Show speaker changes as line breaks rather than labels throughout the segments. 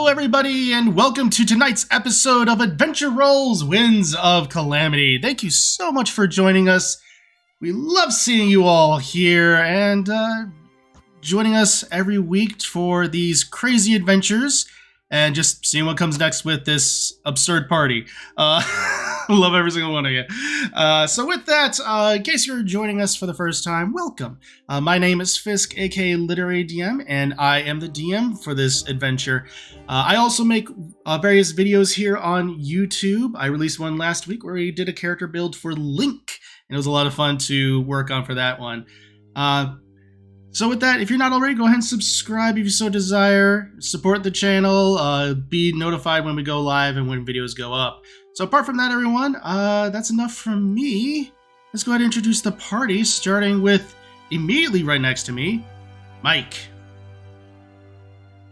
everybody, and welcome to tonight's episode of Adventure Rolls Winds of Calamity. Thank you so much for joining us. We love seeing you all here and joining us every week for these crazy adventures and just seeing what comes next with this absurd party. Love every single one of you. So with that, in case you're joining us for the first time, welcome. My name is Fisk, aka Literary DM, and I am the DM for this adventure. I also make various videos here on YouTube. I released one last week where we did a character build for Link, and it was a lot of fun to work on for that one. So with that, if you're not already, go ahead and subscribe if you so desire. Support the channel, be notified when we go live and when videos go up. So apart from that, everyone, that's enough from me. Let's go ahead and introduce the party, starting with immediately right next to me, Mike.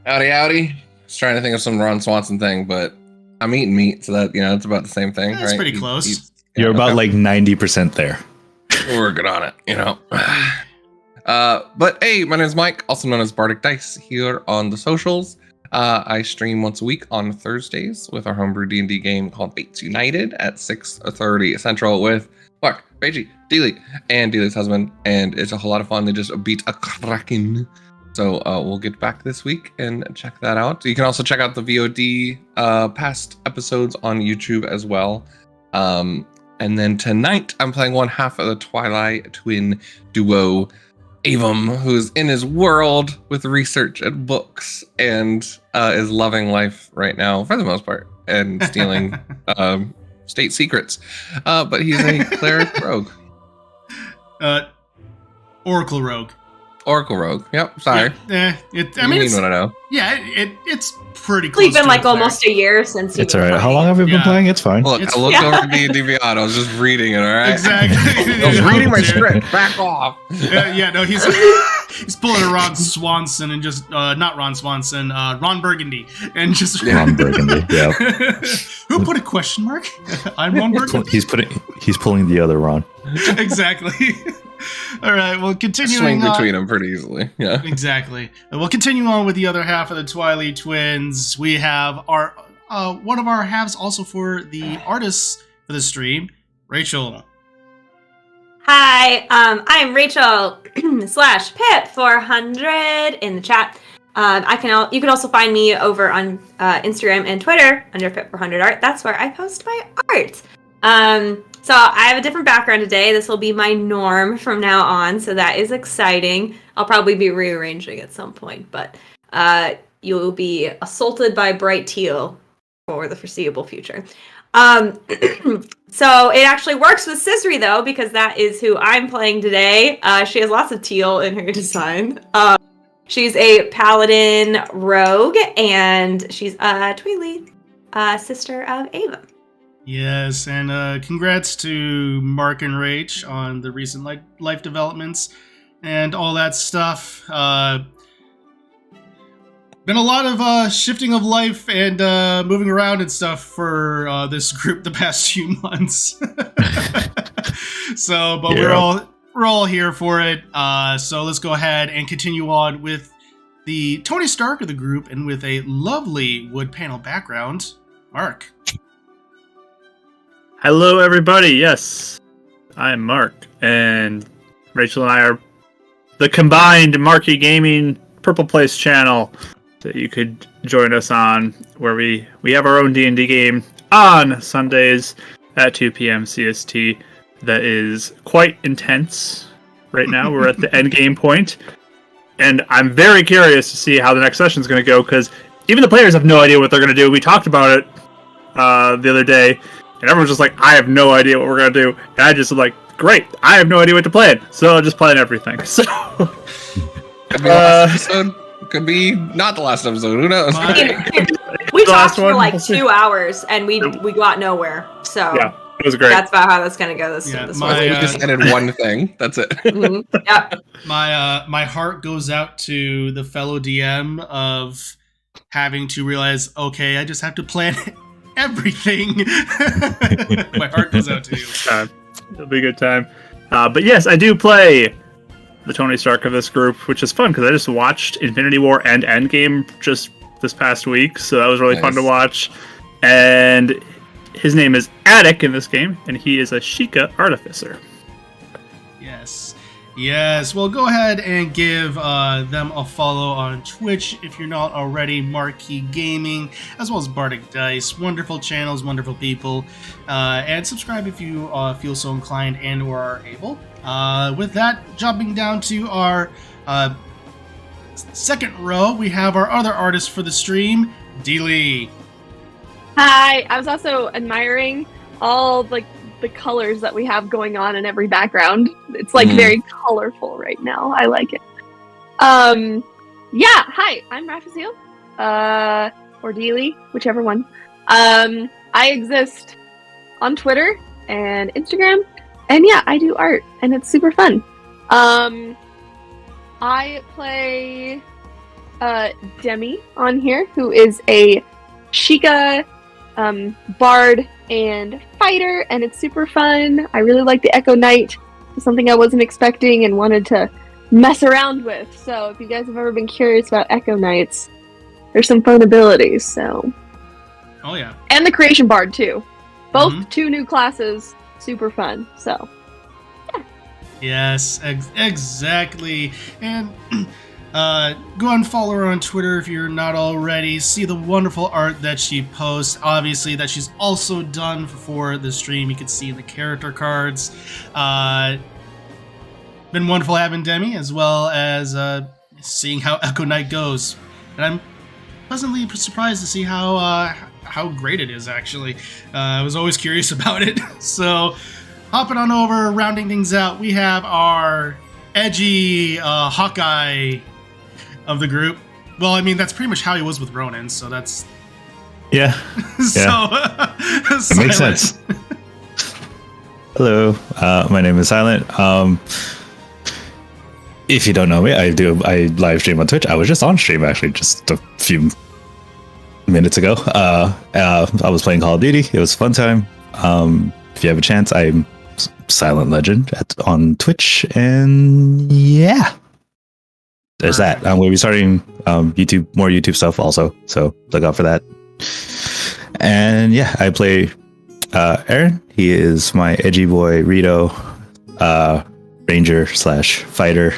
Howdy, howdy. I was trying to think of some Ron Swanson thing, but I'm eating meat, so that, it's about the same thing,
That's
right?
pretty close.
You're about like 90% there.
We're working on it, But hey, my name is Mike, also known as Bardic Dice, here on the socials. I stream once a week on Thursdays with our homebrew D&D game called Fates United at 6:30 Central with Mark, Reggie, Dealey, and Dealey's husband, and it's a whole lot of fun. They just beat a kraken. So we'll get back this week and check that out. You can also check out the VOD past episodes on YouTube as well. And then tonight, I'm playing one half of the Twilight Twin duo, Avum, who's in his world with research and books and is loving life right now for the most part and stealing state secrets. But he's a cleric rogue.
Oracle rogue.
Oracle rogue. Yep. Sorry.
Yeah,
you mean what I know.
Yeah, it's pretty close.
It's been like almost a year since.
It's all right. How long have we been playing? It's fine.
Look, I looked over D&D Beyond. I was just reading it. All right.
Exactly.
I was reading my script. Back off.
No, he's pulling a Ron Swanson and just not Ron Swanson, Ron Burgundy, and just
Ron Burgundy. Yeah.
Who put a question mark? I'm Ron Burgundy.
He's pulling the other Ron.
Exactly. All right, well, continuing
swing between them pretty easily. Yeah,
exactly. We'll continue on with the other half of the Twilight Twins. We have our one of our halves also for the artists for the stream, Rachel.
Hi, I'm Rachel slash Pip 400 in the chat. You can also find me over on Instagram and Twitter under Pip 400 Art. That's where I post my art. So I have a different background today. This will be my norm from now on, so that is exciting. I'll probably be rearranging at some point, but you will be assaulted by bright teal for the foreseeable future. So it actually works with Sisri, though, because that is who I'm playing today. She has lots of teal in her design. She's a paladin rogue, and she's a Tweely, sister of Ava.
Yes, and congrats to Mark and Rach on the recent life developments and all that stuff. Been a lot of shifting of life and moving around and stuff for this group the past few months. We're all here for it. So let's go ahead and continue on with the Tony Stark of the group, and with a lovely wood panel background, Mark.
Hello, everybody. Yes, I am Mark, and Rachel and I are the combined Marky Gaming Purple Place channel that you could join us on, where we have our own D&D game on Sundays at 2 p.m. CST. That is quite intense right now. We're at the end game point, and I'm very curious to see how the next session is going to go, because even the players have no idea what they're going to do. We talked about it the other day, and everyone's just like, I have no idea what we're going to do. And I just like, great, I have no idea what to plan. So I'll just plan everything. So
could be last episode. Could be not the last episode. Who knows?
We talked for like 2 hours, and we got nowhere. So
yeah, it was great.
That's about how that's going to go this
we decided one thing. That's it.
Mm-hmm. Yep.
My heart goes out to the fellow DM of having to realize, okay, I just have to plan everything. My heart goes out to you.
It'll be a good time. But yes, I do play the Tony Stark of this group, which is fun because I just watched Infinity War and Endgame just this past week, so that was really fun to
Nice.
watch. And his name is Attic in this game, and he is a Sheikah artificer.
Yes. Yes. Well, go ahead and give them a follow on Twitch if you're not already. Marquee Gaming, as well as Bardic Dice. Wonderful channels, wonderful people. And subscribe if you feel so inclined and or are able. With that, jumping down to our second row, we have our other artist for the stream, D-Lee.
Hi, I was also admiring all the colors that we have going on in every background. It's very colorful right now. I like it. Yeah, hi, I'm Raphael. Or Dealey, whichever one. I exist on Twitter and Instagram. And yeah, I do art and it's super fun. I play Demi on here, who is a Sheikah bard and fighter, and it's super fun. I really like the Echo Knight. It's something I wasn't expecting and wanted to mess around with. So if you guys have ever been curious about Echo Knights, there's some fun abilities. So,
Oh, yeah.
and the Creation Bard too. Both
Mhm.
2 new classes, super fun. So
Yes, exactly. And go and follow her on Twitter if you're not already. See the wonderful art that she posts. Obviously, that she's also done for the stream. You can see the character cards. Been wonderful having Demi, as well as seeing how Echo Knight goes. And I'm pleasantly surprised to see how great it is, actually. I was always curious about it. So, hopping on over, rounding things out, we have our edgy Hawkeye of the group. Well, I mean, that's pretty much how he was with Ronan, so that's...
Yeah.
It
It makes sense. Hello, my name is Silent. If you don't know me, I live stream on Twitch. I was just on stream actually just a few minutes ago. I was playing Call of Duty. It was a fun time. If you have a chance, I'm Silent Legend on Twitch, and yeah, there's that. I'm going to be starting more YouTube stuff also, so look out for that. And yeah, I play Aaron. He is my edgy boy Rito, ranger / fighter.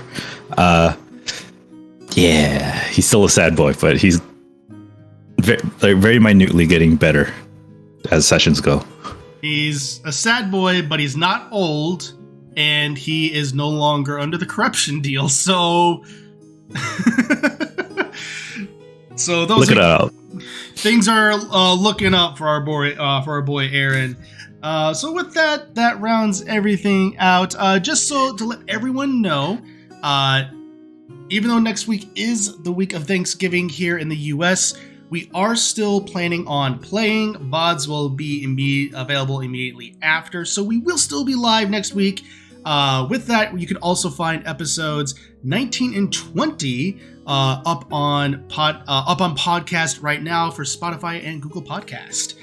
Yeah, he's still a sad boy, but he's very minutely getting better as sessions go.
He's a sad boy, but he's not old, and he is no longer under the corruption deal, so... So those
Look it up.
Things are looking up for our boy Aaron. So with that rounds everything out. Just so to let everyone know, even though next week is the week of Thanksgiving here in the US, we are still planning on playing. VODs will be available immediately after, so we will still be live next week. With that, you can also find episodes 19 and 20 up on podcast right now for Spotify and Google Podcast.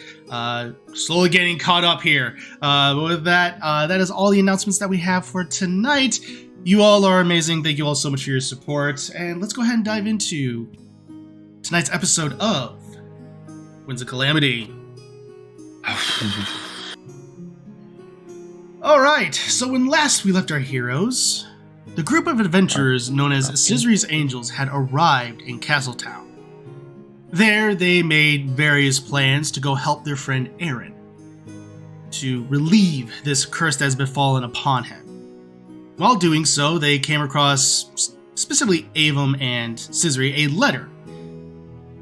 Slowly getting caught up here. But with that, that is all the announcements that we have for tonight. You all are amazing. Thank you all so much for your support. And let's go ahead and dive into tonight's episode of Winds of Calamity. Alright, so when last we left our heroes, the group of adventurers known as Scissory's Angels had arrived in Castletown. There, they made various plans to go help their friend Aaron to relieve this curse that has befallen upon him. While doing so, they came across, specifically Avum and Scissory, a letter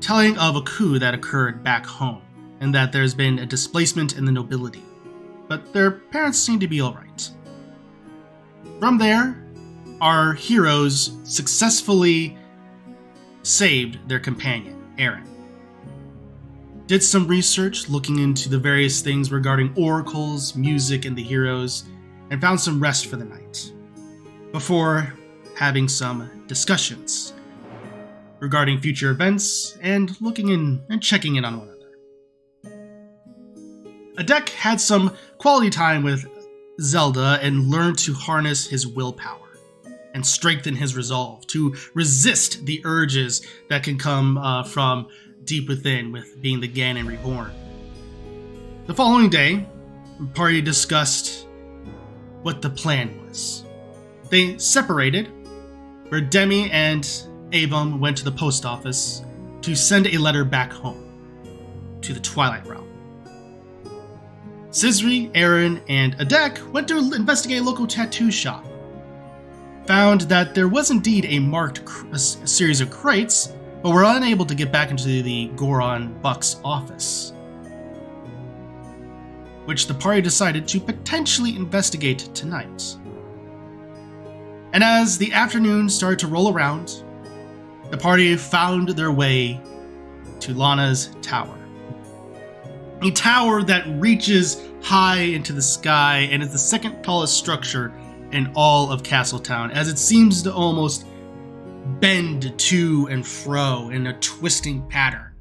telling of a coup that occurred back home, and that there's been a displacement in the nobility. But their parents seem to be alright. From there, our heroes successfully saved their companion, Aaron. Did some research looking into the various things regarding oracles, music, and the heroes, and found some rest for the night, before having some discussions regarding future events and looking in and checking in on one another. Adek had some quality time with Zelda and learned to harness his willpower. and strengthen his resolve to resist the urges that can come from deep within with being the Ganon Reborn. The following day, the party discussed what the plan was. They separated, where Demi and Avum went to the post office to send a letter back home, to the Twilight Realm. Sisri, Aaron, and Adek went to investigate a local tattoo shop. Found that there was indeed a marked series of crates, but were unable to get back into the Goron Buck's office, which the party decided to potentially investigate tonight. And as the afternoon started to roll around, the party found their way to Lana's tower. A tower that reaches high into the sky and is the second tallest structure in all of Castletown, as it seems to almost bend to and fro in a twisting pattern.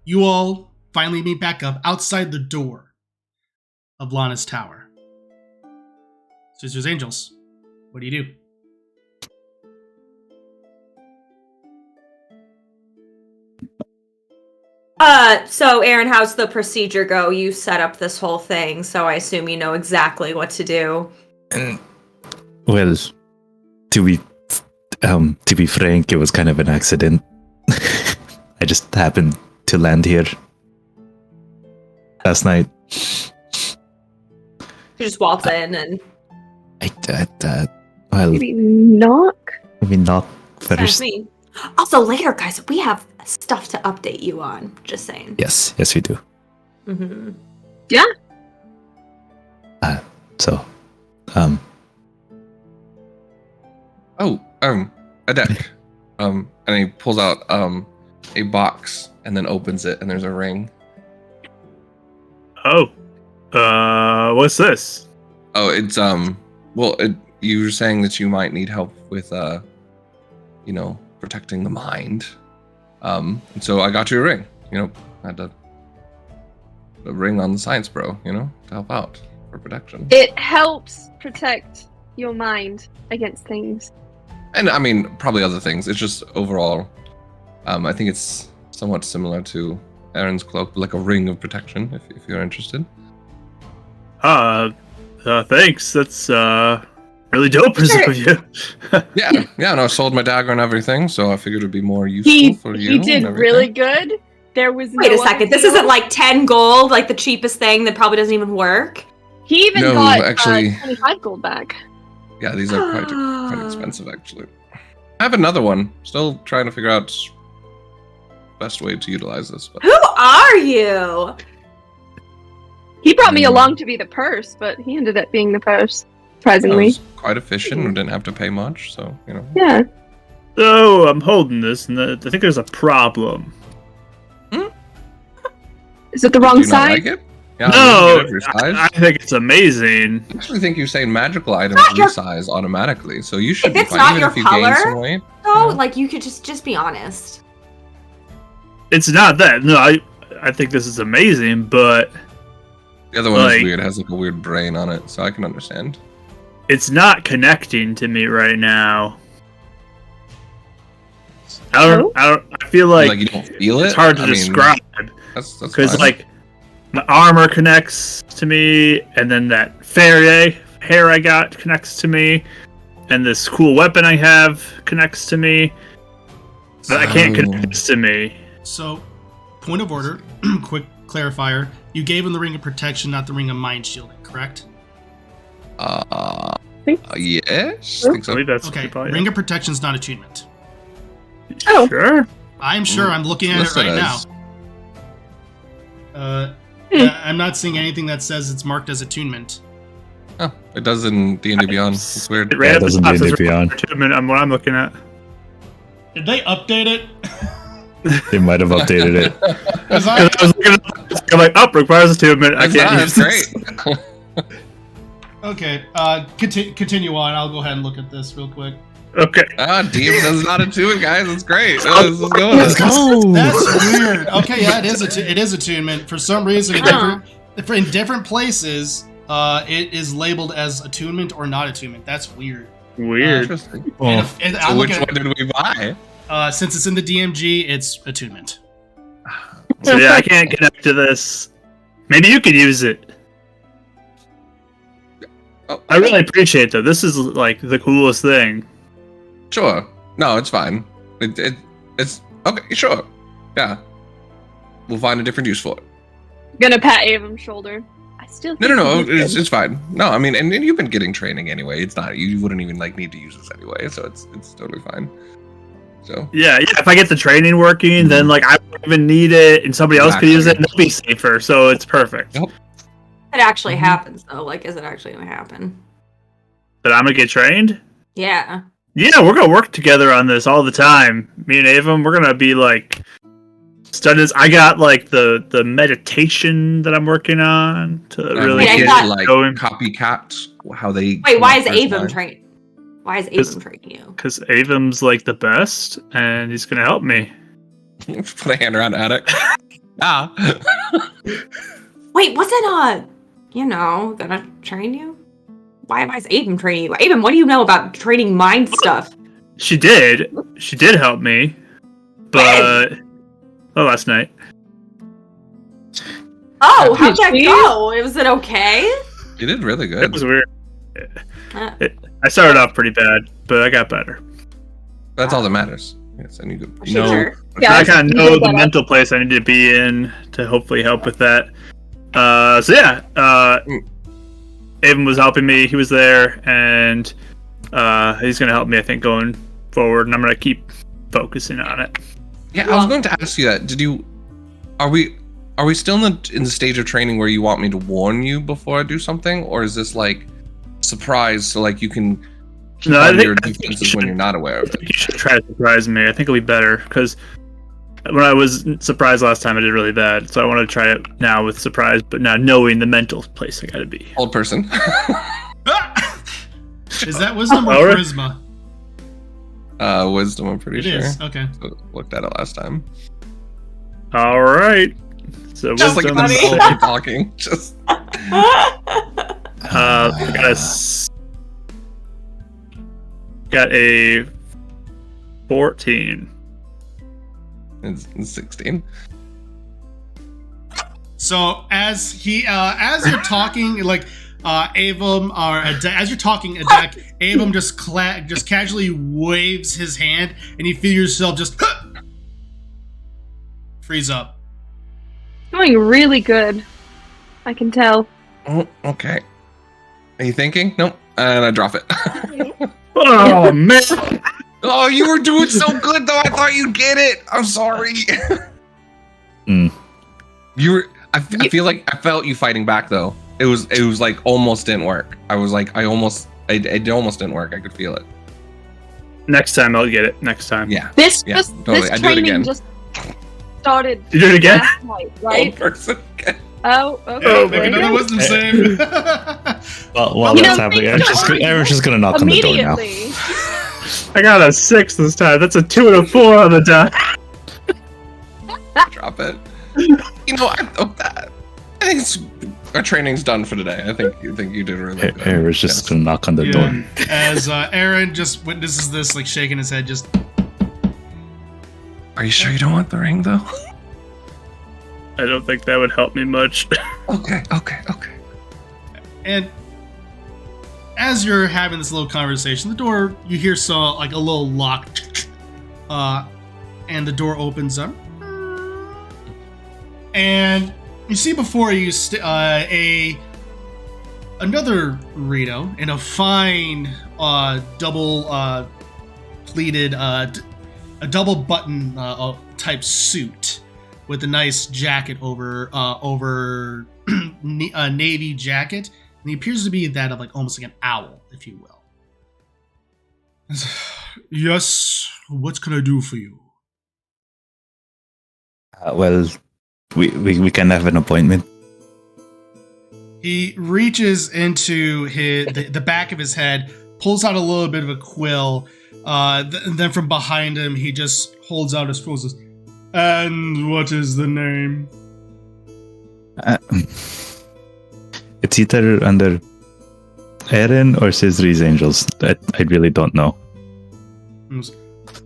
You all finally meet back up outside the door of Lana's tower. Sisters Angels, what do you do?
So Aaron, how's the procedure go? You set up this whole thing, so I assume you know exactly what to do.
Well, to be frank, it was kind of an accident. I just happened to land here last night.
You just waltz in and
Maybe knock?
knock
that's
first.
me. Also, later, guys, we have stuff to update you on. Just saying.
Yes, we do.
Mm-hmm.
Yeah.
So,
A deck. And he pulls out a box and then opens it, and there's a ring.
Oh. What's this?
Oh, it's you were saying that you might need help with protecting the mind. And so I got you a ring. I had a ring on the science bro, to help out for protection.
It helps protect your mind against things.
And I mean, probably other things. It's just overall, I think it's somewhat similar to Aaron's cloak, like a ring of protection, if you're interested.
Thanks. That's really dope of you.
Yeah, and I sold my dagger and everything, so I figured it'd be more useful for you.
He did really good. There was
Wait
no
a second. This isn't like 10 gold, like the cheapest thing that probably doesn't even work.
He even
No,
got
actually-
25 gold back.
Yeah, these are quite expensive, actually. I have another one. Still trying to figure out best way to utilize this. But
Who are you?
He brought me along to be the purse, but he ended up being the purse,
I
surprisingly.
was quite efficient and didn't have to pay much, so
Yeah.
So I'm holding this, and I think there's a problem.
Is it the
Do
wrong
you not
side?
like it? Yeah,
No,
you can get every size.
I think it's amazing.
I actually think you're saying magical items
not your-
resize automatically, so you should
If
be
it's
fine.
not
Even
your
if you gain
color,
some weight.
No, like you could just be honest.
It's not that. No, I think this is amazing, but
The other one
like-
is weird. It has like a weird brain on it, so I can understand.
it's not connecting to me right now. I feel like
you don't feel it.
it's hard to
I mean,
describe
That's
because
fine.
like my armor connects to me, and then that fairy hair I got connects to me, and this cool weapon I have connects to me, but I can't connect this to me.
So, point of order, quick clarifier. You gave him the Ring of Protection, not the Ring of Mind Shielding, correct?
Yes.
Oh.
I think
I
so.
believe that's
Okay,
probably
Ring of Protection is not attunement.
Oh.
Sure.
I'm sure. I'm looking at it
Listed
right now.
as-
I'm not seeing anything that says it's marked as attunement.
Oh, it does in D&D Beyond. It's weird.
It ran at the
doesn't
top,
do
says
it beyond.
what I'm looking at.
Did they update it?
They might have updated it.
'Cause
I was looking at, I'm like, up requires attunement. I can't
That's
use
great.
okay, continue on. I'll go ahead and look at this real quick.
Okay.
DM does not attune, guys. It's great. Let's go. with it.
go.
That's weird. Okay, yeah, it is attunement. For some reason, in different places, it is labeled as attunement or not attunement. That's weird.
Weird.
Interesting.
Well,
And
So which one did we buy?
since it's in the DMG, it's attunement.
So yeah, I can't connect to this. Maybe you could use it.
Oh,
I really appreciate that. This is like the coolest thing.
Sure. No, it's fine. It's okay. Sure. Yeah. We'll find a different use for it.
Gonna pat Avon's shoulder. I still
No,
think he's good.
it's fine. No, I mean, and you've been getting training anyway. It's not you wouldn't even like need to use this anyway, so it's totally fine. So
Yeah. If I get the training working, then like I won't even need it, and somebody else could use it, and it'll be safer. So it's perfect.
Yep.
It actually happens though. Like, is it actually gonna happen?
But I'm gonna get trained.
Yeah.
Yeah, we're gonna work together on this all the time. Me and Avon, we're gonna be like studies. I got like the meditation that I'm working on to really
Wait, I
get
thought-
it
like
going.
copycat how they.
Wait, why is
first
Avon
line.
trained? Why is
Because-
Avon training you?
Because Avon's like the best, and he's gonna help me.
Put a hand around attic. Ah.
Wait, wasn't gonna train you? Why is Avon training you? Avon, what do you know about training mind stuff?
She did help me, but last night.
Oh, how'd
Did
that
she?
go? Was it okay?
You did really
It
good.
was weird.
Uh,
I started off pretty bad, but I got better.
That's all that matters. Yes, and you
Sure.
Yeah,
I kind of
you
know
did
the
that.
mental place I need to be in to hopefully help with that. So yeah, Avon was helping me. He was there, and he's gonna help me. I think going forward, and I'm gonna keep focusing on it.
Yeah, I was going to ask you that. Are we still in the stage of training where you want me to warn you before I do something, or is this like surprise so like you can keep
No, I
on
think-
your
I think you
defenses
should-
when you're not aware
I
of it?
think you should try to surprise me. I think it'll be better because when I was surprised last time, I did really bad. So I want to try it now with surprise, but now knowing the mental place I gotta be.
Old person.
Is that wisdom or
Alright.
charisma?
Wisdom, I'm pretty
It
sure.
is. Okay.
So, looked at it last time.
All right. So
Just like
wisdom,
the middle of you talking. Just
got a 14.
it's 16.
So as you're talking, like Avum, or as you're talking, Adek, Avum just casually waves his hand, and you feel yourself just freeze up.
Doing really good. I can tell.
Oh, okay. Are you thinking? Nope. And I drop it.
Oh man!
Oh, you were doing so good though. I thought you'd get it. I'm sorry.
Mm.
You were. I feel like I felt you fighting back though. It was like almost didn't work. I was like it almost didn't work. I could feel it.
Next time I'll get it. Next time.
Yeah.
This
Yeah,
just
totally.
this
I do it
training
again.
just started
You do it again?
last night,
Old
right?
person.
Oh, okay.
Oh,
Make
very
another
good.
wisdom save.
While
You
that's
know,
happening,
things
Aaron's just gonna knock on the door now.
Immediately.
I got a 6 this time. That's a 2 and a 4 on the die.
Drop it. You know, I think our training's done for today. I think you did really good.
Aaron's just
Yes.
gonna knock on the
Yeah.
door.
As Aaron just witnesses this, like shaking his head, just
Are you sure you don't want the ring though?
I don't think that would help me much.
Okay.
and as you're having this little conversation, the door you hear like a little lock, and the door opens up, and you see before you another Rito in a fine double pleated a double button type suit with a nice jacket over a navy jacket, and he appears to be that of like almost like an owl, if you will. Yes, what can I do for you?
Well, we can have an appointment.
He reaches into the back of his head, pulls out a little bit of a quill, and then from behind him, he just holds out his scroll and says, "And what is the name?"
It's either under Eren or Sisri's Angels? I really don't know.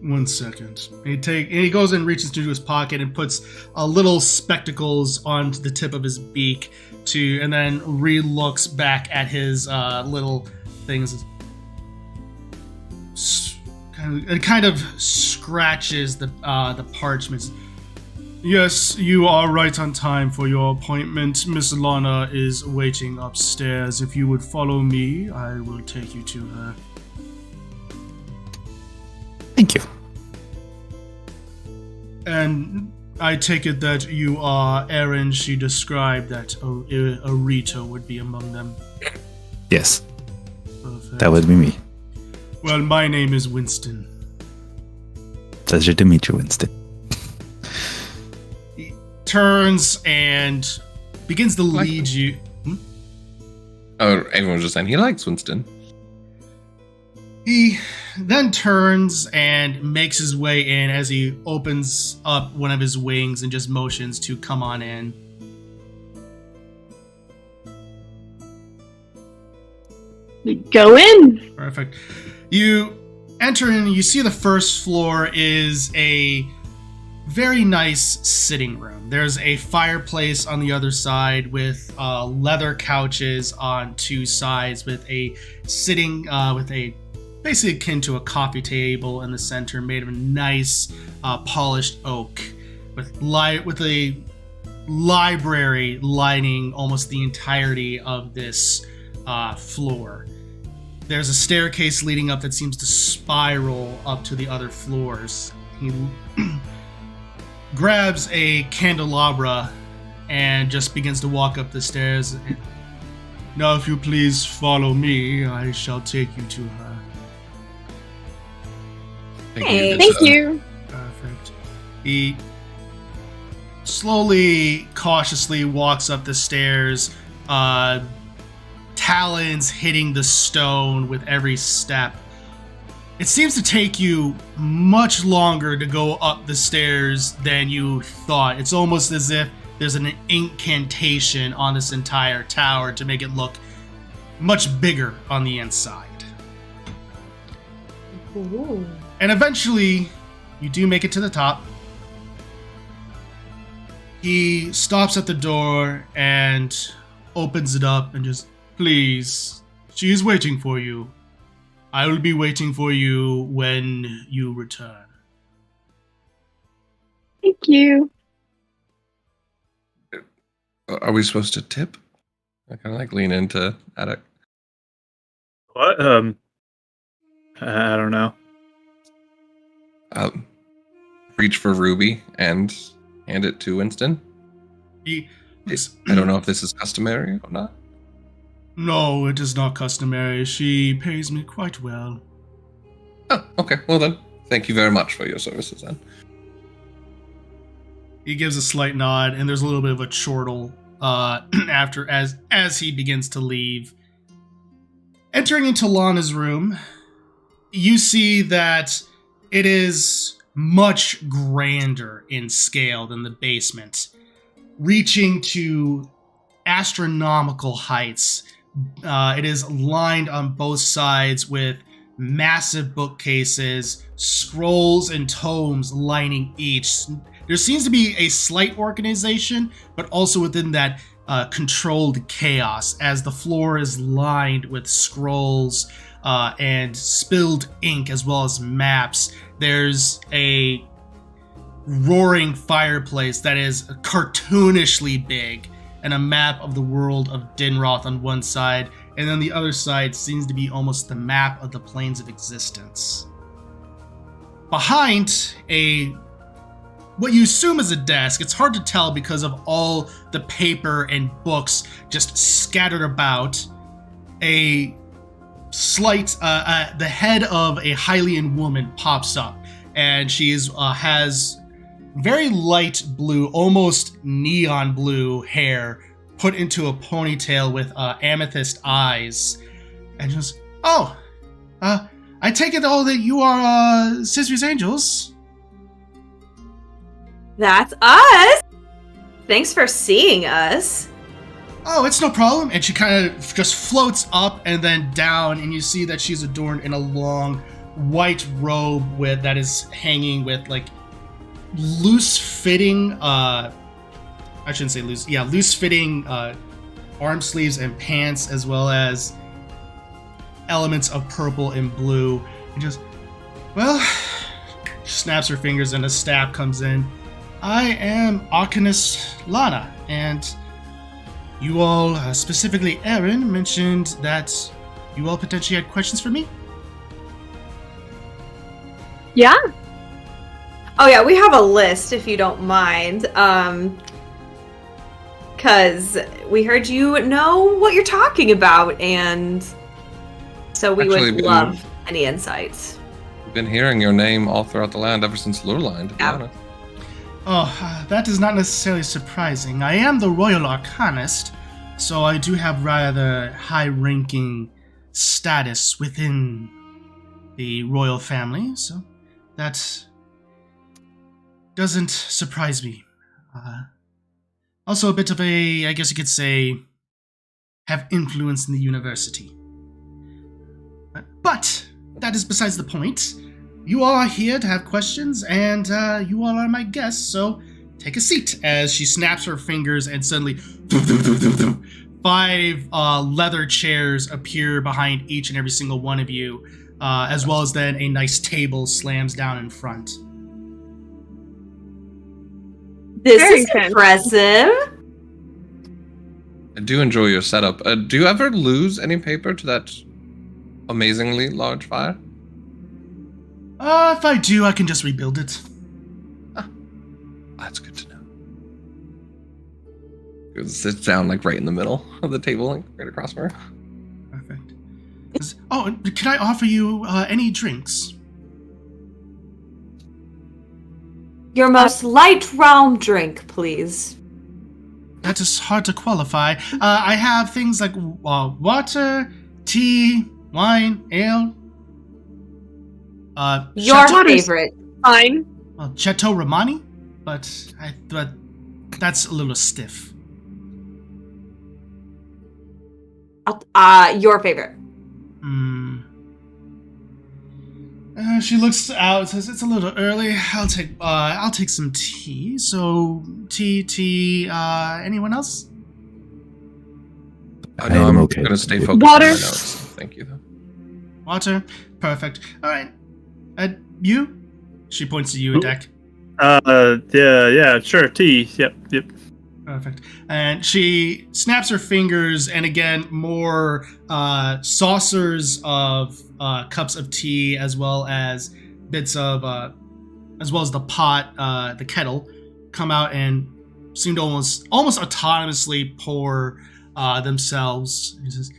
1 second. And he goes and reaches into his pocket and puts little spectacles on the tip of his beak and then re-looks back at his little things. It kind of scratches the parchments. Yes, you are right on time for your appointment. Miss Lana is waiting upstairs. If you would follow me, I will take you to her.
Thank you.
And I take it that you are Eren. She described that Arito would be among them.
Yes,
Perfect.
that would be me.
Well, my name is Winston.
Pleasure to meet you, Winston.
He turns and begins to
Like
lead you.
Oh, everyone was just saying he likes Winston.
He then turns and makes his way in as he opens up one of his wings and just motions to come on in.
Go in.
Perfect. You enter in, you see the first floor is a very nice sitting room. There's a fireplace on the other side with leather couches on two sides with a sitting, with a basically akin to a coffee table in the center made of a nice polished oak with a library lining almost the entirety of this floor. There's a staircase leading up that seems to spiral up to the other floors. He grabs a candelabra and just begins to walk up the stairs. Now, if you please follow me, I shall take you to her.
Thank you.
Perfect. He slowly, cautiously walks up the stairs, talons hitting the stone with every step. It seems to take you much longer to go up the stairs than you thought. It's almost as if there's an incantation on this entire tower to make it look much bigger on the inside.
Ooh.
And eventually, you do make it to the top. He stops at the door and opens it up and just, please, she is waiting for you. I will be waiting for you when you return.
Thank you.
Are we supposed to tip? I kind of like lean into Attic.
What? I don't know.
Reach for Ruby and hand it to Winston.
He,
I don't know if this is customary or not.
No, it is not customary. She pays me quite well.
Oh, okay. Well then, thank you very much for your services then.
He gives a slight nod, and there's a little bit of a chortle after as he begins to leave. Entering into Lana's room, you see that it is much grander in scale than the basement, reaching to astronomical heights. It is lined on both sides with massive bookcases, scrolls and tomes lining each. There seems to be a slight organization, but also within that controlled chaos, as the floor is lined with scrolls and spilled ink as well as maps. There's a roaring fireplace that is cartoonishly big, and a map of the world of Dinroth on one side, and then the other side seems to be almost the map of the planes of existence. Behind what you assume is a desk, it's hard to tell because of all the paper and books just scattered about, the head of a Hylian woman pops up, and she has very light blue, almost neon blue hair put into a ponytail with amethyst eyes. And just, I take it all that you are Sisri's Angels.
That's us! Thanks for seeing us.
Oh, it's no problem. And she kind of just floats up and then down, and you see that she's adorned in a long white robe that is hanging with like loose-fitting. I shouldn't say loose. Yeah, loose-fitting arm sleeves and pants, as well as elements of purple and blue. And just, well, she snaps her fingers and a staff comes in. I am Arcanist Lana, and you all, specifically Aaron, mentioned that you all potentially had questions for me?
Yeah.
Oh yeah, we have a list if you don't mind. Because we heard you know what you're talking about, and so we would love any insights.
I've been hearing your name all throughout the land ever since Lurline, to be honest.
Oh, that is not necessarily surprising. I am the Royal Arcanist, so I do have rather high-ranking status within the royal family, so that doesn't surprise me. Also a bit of a, I guess you could say, have influence in the university. But that is besides the point. You all are here to have questions, and you all are my guests, so take a seat. As she snaps her fingers, and suddenly 5 leather chairs appear behind each and every single one of you, as well as then a nice table slams down in front.
This
Very
is
fancy.
impressive.
I do enjoy your setup. Do you ever lose any paper to that amazingly large fire?
If I do, I can just rebuild it.
That's good to know. It sits down like right in the middle of the table, like right across from her.
Perfect. Oh, can I offer you any drinks?
Your most light realm drink, please.
That is hard to qualify. I have things like water, tea, wine, ale.
Your
Chateau,
favorite.
Fine.
well, Chateau Romani, but that's a little stiff.
Your favorite.
She looks out and says, "It's a little early. I'll take some tea. So tea. Anyone else?
I know I'm
okay.
gonna stay focused
Water.
on my notes. Thank you, though.
Water. Perfect. All right. You?" She points to you, Deck.
Yeah, sure. Tea. Yep.
Perfect. And she snaps her fingers, and again, more saucers of cups of tea, as well as bits of, as well as the pot, the kettle, come out and seem to almost autonomously pour themselves. He says,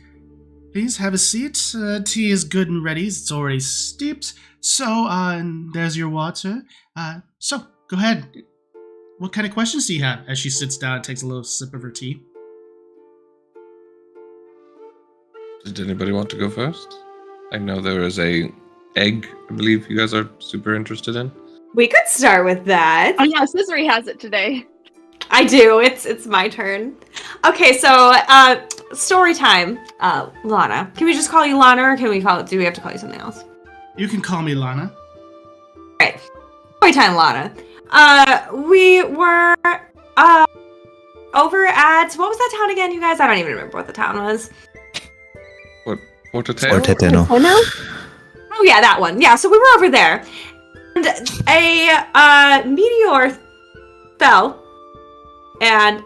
"Please have a seat. Tea is good and ready. It's already steeped. So, and there's your water. So, go ahead. What kind of questions do you have?" As she sits down and takes a little sip of her tea.
Did anybody want to go first? I know there is a egg, I believe you guys are super interested in.
We could start with that.
Oh yeah, Scissory has it today.
I do. It's my turn. Okay, so story time. Lana. Can we just call you Lana, or do we have to call you something else?
You can call me Lana.
Right. Story time, Lana. We were over at, what was that town again, you guys? I don't even remember what the town was.
What? Forteteo?
Forteteno.
Oh no.
Oh yeah, that one. Yeah, so we were over there, and a meteor fell, and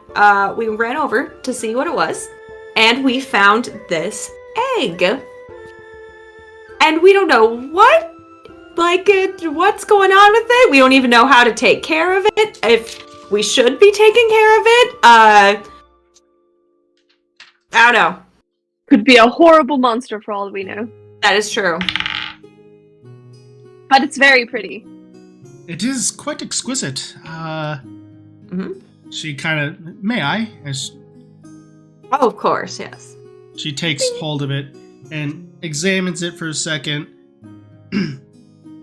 we ran over to see what it was, and we found this egg, and we don't know what's going on with it. We don't even know how to take care of it. If we should be taking care of it, I don't know.
Could be a horrible monster for all we know.
That is true.
But it's very pretty.
It is quite exquisite.
Mhm.
She kind of, may I? As
Oh, of course, yes.
she takes hold of it and examines it for a second.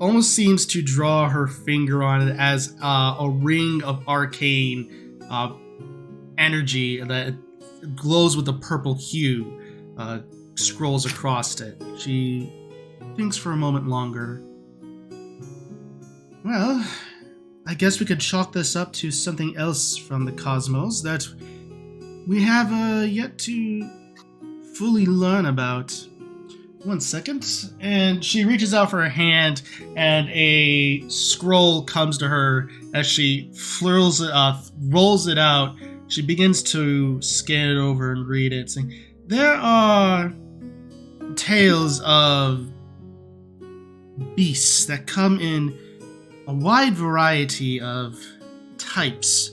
Almost seems to draw her finger on it as a ring of arcane energy that glows with a purple hue, scrolls across it. She thinks for a moment longer. Well, I guess we could chalk this up to something else from the cosmos that we have yet to fully learn about. 1 second. And she reaches out for her hand, and a scroll comes to her. As she rolls it out, she begins to scan it over and read it, saying, there are tales of beasts that come in a wide variety of types.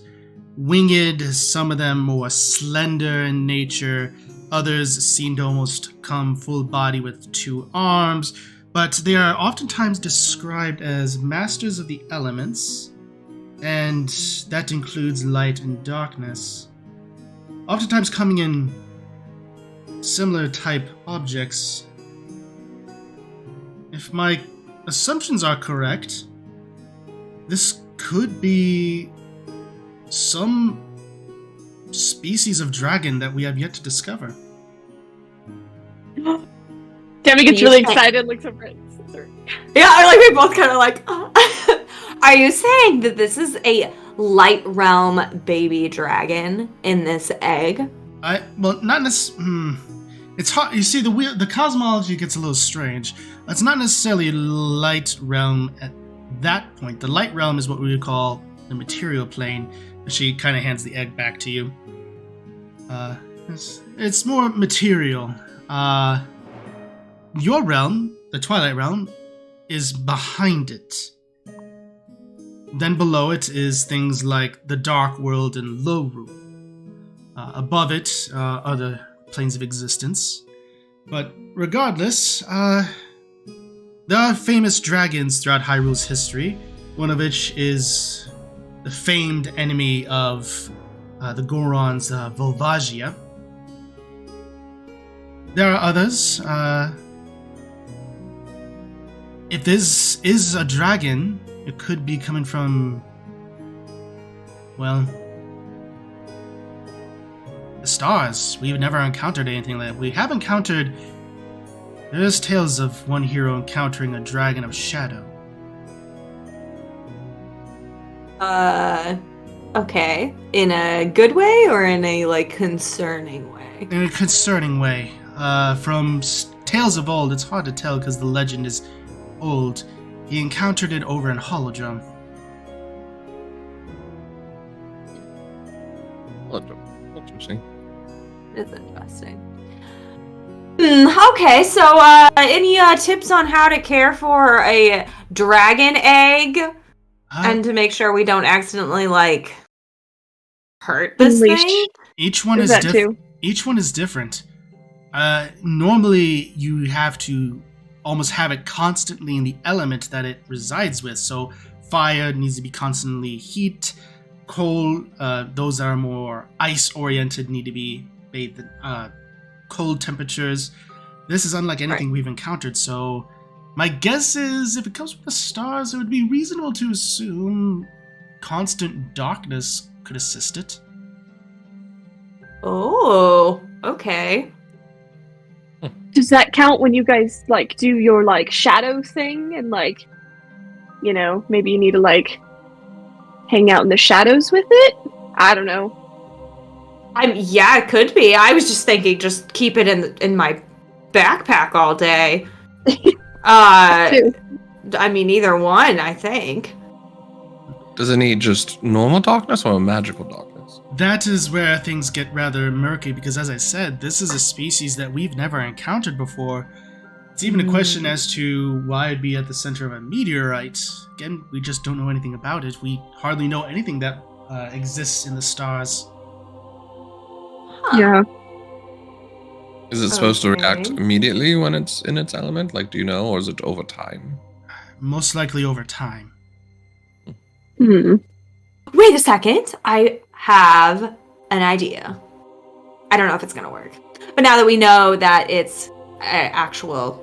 Winged, some of them more slender in nature, others seem to almost come full body with 2 arms, but they are oftentimes described as masters of the elements, and that includes light and darkness. Oftentimes coming in similar type objects. If my assumptions are correct, this could be some species of dragon that we have yet to discover.
Demi gets really excited, looks over at Sister.
Yeah, we both kind of like, Are you saying that this is a light realm baby dragon in this egg?
Not necessarily. It's hard. You see, the cosmology gets a little strange. It's not necessarily light realm at that point. The light realm is what we would call the material plane. She kind of hands the egg back to you. It's more material. Your realm, the Twilight Realm, is behind it. Then below it is things like the Dark World and Loru. Above it are the planes of existence. But regardless, there are famous dragons throughout Hyrule's history, one of which is the famed enemy of the Gorons, Volvagia. There are others. If this is a dragon, it could be coming from, well, the stars. We've never encountered anything like that. We have encountered... There's tales of one hero encountering a dragon of shadow.
Okay. In a good way or in a, concerning way?
In a concerning way. From tales of old, it's hard to tell because the legend is old. He encountered it over in Holodrum.
Interesting.
It's interesting. Okay, so any tips on how to care for a dragon egg? And to make sure we don't accidentally, hurt this thing?
Each one is different. Each one is different. Normally, you have to almost have it constantly in the element that it resides with. So, fire needs to be constantly heat. Cold, those that are more ice-oriented need to be bathed in cold temperatures. This is unlike anything we've encountered, so my guess is if it comes from the stars, it would be reasonable to assume constant darkness could assist it.
Oh, okay.
Does that count when you guys, do your, shadow thing and, maybe you need to, hang out in the shadows with it? I don't know.
Yeah, it could be. I was just thinking just keep it in my backpack all day. Either one, I think.
Does it need just normal darkness or magical darkness?
That is where things get rather murky, because as I said, this is a species that we've never encountered before. It's even a question as to why it'd be at the center of a meteorite. Again, we just don't know anything about it. We hardly know anything that exists in the stars.
Huh.
Yeah.
Is it supposed to react immediately when it's in its element? Do you know, or is it over time?
Most likely over time.
Wait a second. I have an idea. I don't know if it's going to work. But now that we know that it's an actual,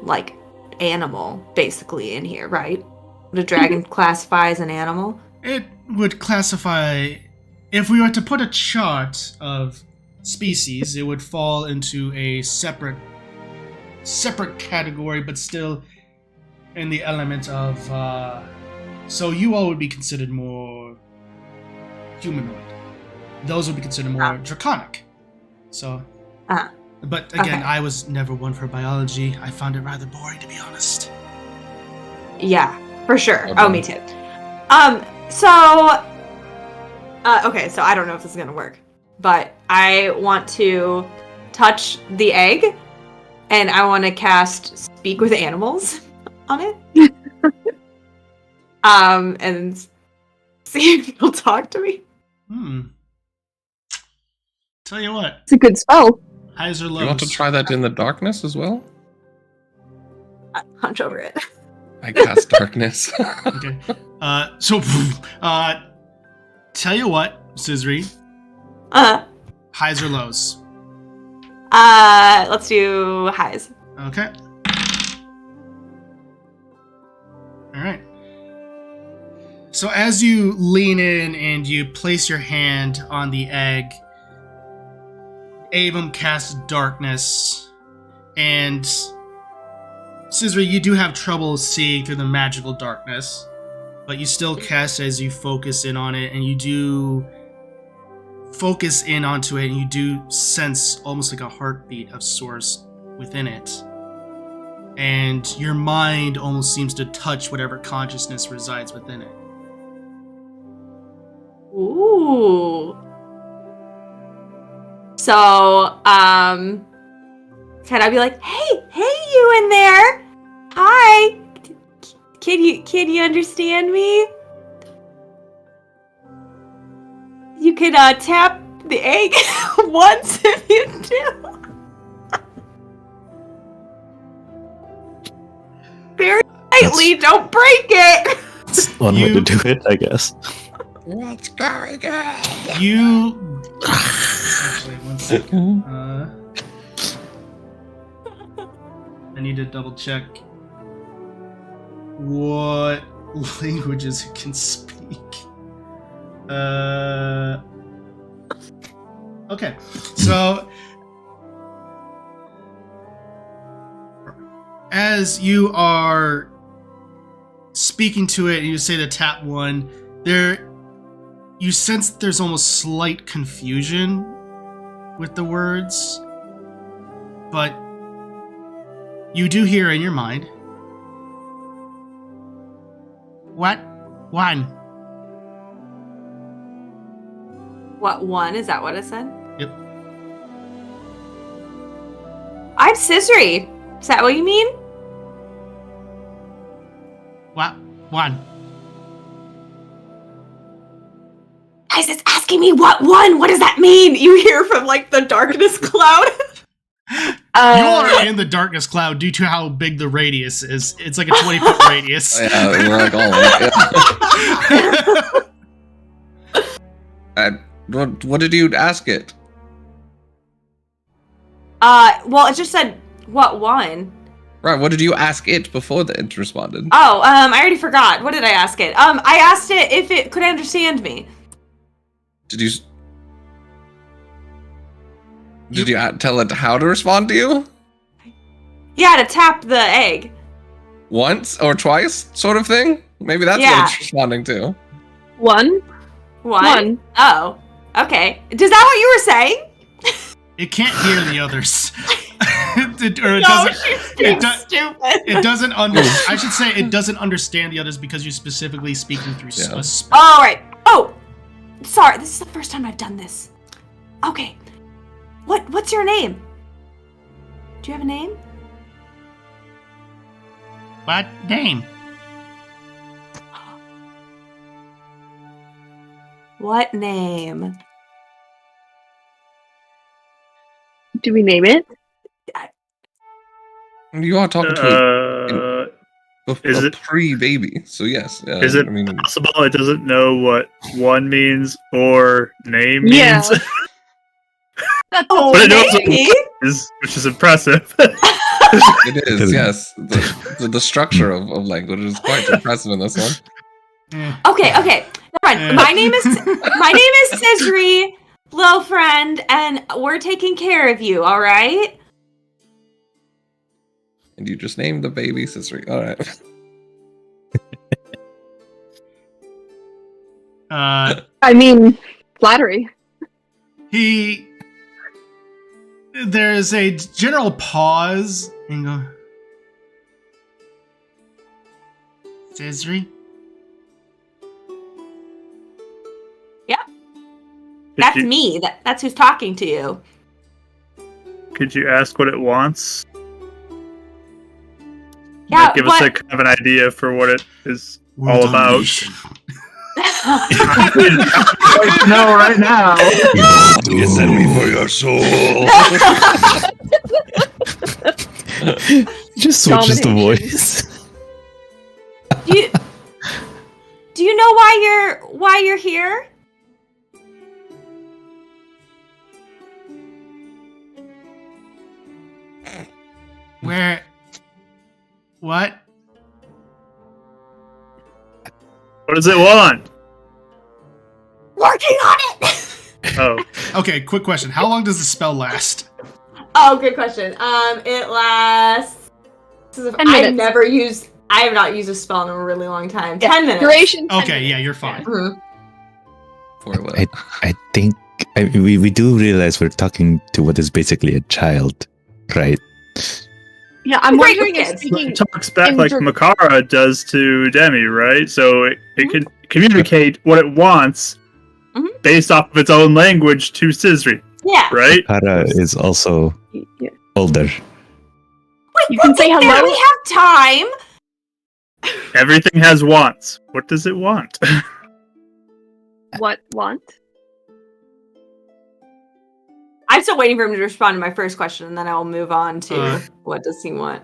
animal, basically, in here, right? Would a dragon classify as an animal?
It would classify... If we were to put a chart of species, it would fall into a separate category, but still in the element of. So you all would be considered more humanoid. Those would be considered more draconic. So. But again, I was never one for biology. I found it rather boring, to be honest.
Yeah, for sure.
Okay.
Oh, me too. Okay, so I don't know if this is gonna work, but I want to touch the egg, and I want to cast Speak with Animals on it. And see if he'll talk to me.
Tell you what.
It's a good spell.
Highs or lows?
You want to try that in the darkness as well?
Hunch over it.
I cast darkness.
Okay. Tell you what, Scissory. Highs or lows?
Let's do highs.
Okay. All right. So as you lean in and you place your hand on the egg, Avum casts darkness, and Scissory, you do have trouble seeing through the magical darkness, but you still cast as you focus in on it, and you do focus in onto it, and you do sense almost like a heartbeat of sorts within it. And your mind almost seems to touch whatever consciousness resides within it.
Ooh. So, can I be like, hey, you in there? Hi. Can you understand me? You could tap the egg once if you do. Very lightly, don't break it.
That's one way to do it, I guess.
What's going on?
You... Actually, one second. I need to double check what languages it can speak. Okay, so as you are speaking to it and you say the tap one, you sense that there's almost slight confusion with the words, but you do hear in your mind, "What one?"
What one? Is that what it said?
Yep.
I'm Scissory. Is that what you mean?
What one?
Guys, it's asking me what one? What does that mean? You hear from like the darkness cloud.
You are in the darkness cloud due to how big the radius is. It's like a 20-foot radius.
Yeah, we're like all in it. What did you ask it?
Well, it just said what one.
Right, what did you ask it before it responded?
Oh, I already forgot. What did I ask it? I asked it if it could understand me.
Did you tell it how to respond to you?
Yeah, to tap the egg.
Once or twice, sort of thing? Maybe that's
Yeah.
what it's responding to.
One.
Oh, okay. Is that what you were saying?
It can't hear the others. It doesn't I should say it doesn't understand the others because you're specifically speaking through a spell.
Oh, right. Oh, sorry. This is the first time I've done this. Okay. What's your name? Do you have a name?
What name?
What name?
Do we name it?
You are talking to
is
a
it
pre-baby, so yes.
is it possible it doesn't know what one means or name means?
Oh,
But it knows what
maybe.
one is, which is impressive.
It is, yes. The structure of language is quite impressive in this one.
Okay. Never mind. My name is Scissory. little friend, and we're taking care of you, all right?
And you just named the baby Sisri. All right.
I mean, flattery.
There's a general pause and go, Sisri?
That's me. That's who's talking to you.
Could you ask what it wants?
Yeah,
Might give us a kind of an idea for what it is all about. No, right now.
You send me for your soul. Just switches the voice.
Do you know why you're here?
Where? What?
What does it want?
Working on it.
Oh,
Okay, quick question. How long does the spell last?
Oh, good question. It lasts.
10
I
minutes.
have not used a spell in a really long time.
Yeah,
10 minutes.
Duration. 10
Okay,
minutes.
yeah, you're fine.
Mhm.
For what?
I think we do realize we're talking to what is basically a child, right?
Yeah, I'm
Great
wondering if
kids.
speaking.
it talks back
in
like
dr-
Makara does to Demi, right? So it can communicate what it wants
Mhm.
based off of its own language to Sisri,
Yeah.
right?
Kara is also
Yeah.
older.
Wait,
You can say
there,
hello.
we have time.
Everything has wants. What does it want?
What want?
I'm still waiting for him to respond to my first question, and then I'll move on to what does he want.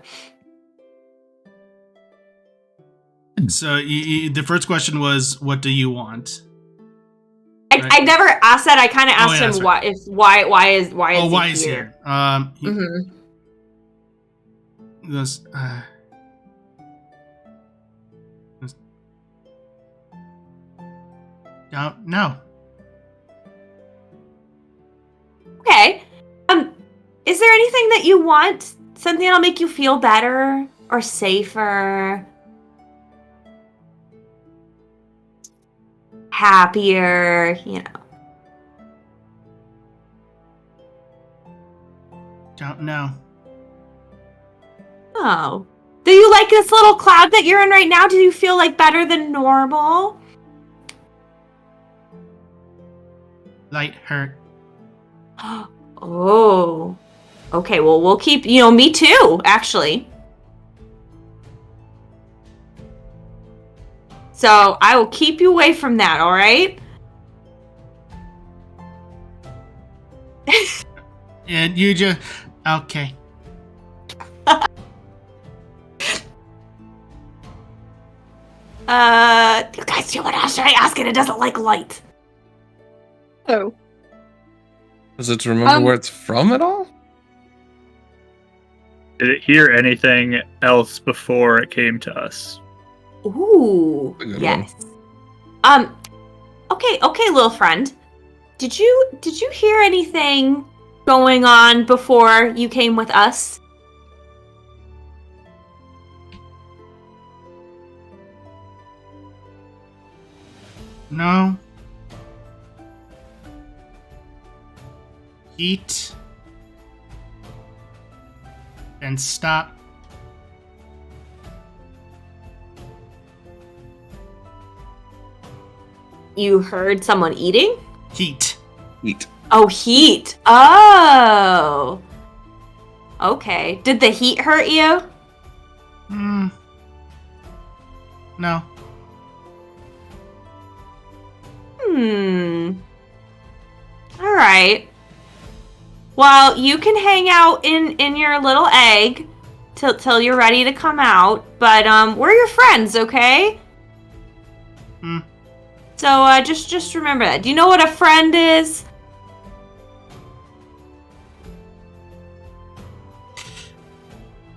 So the first question was, what do you want?
I never asked that. I kind of asked
yeah,
him
that's
why is
Why
he
is
here?
he? He goes, no.
Okay. Is there anything that you want? Something that'll make you feel better or safer? Happier, you know.
Don't know.
Oh. Do you like this little cloud that you're in right now? Do you feel like better than normal?
Light hurt.
Oh. Okay, well, we'll keep, me too, actually. So, I will keep you away from that, all right?
And you just... Okay.
You guys see what else should I ask it? It doesn't like light.
Oh,
Does it remember where it's from at all?
Did it hear anything else before it came to us?
Ooh,
A good
yes. Okay, little friend. Did you hear anything going on before you came with us?
No. Eat. And stop.
You heard someone eating?
Heat.
Eat.
Oh, heat. Oh. Okay. Did the heat hurt you?
No.
All right. Well, you can hang out in your little egg till you're ready to come out, but we're your friends, okay? So just remember that. Do you know what a friend is?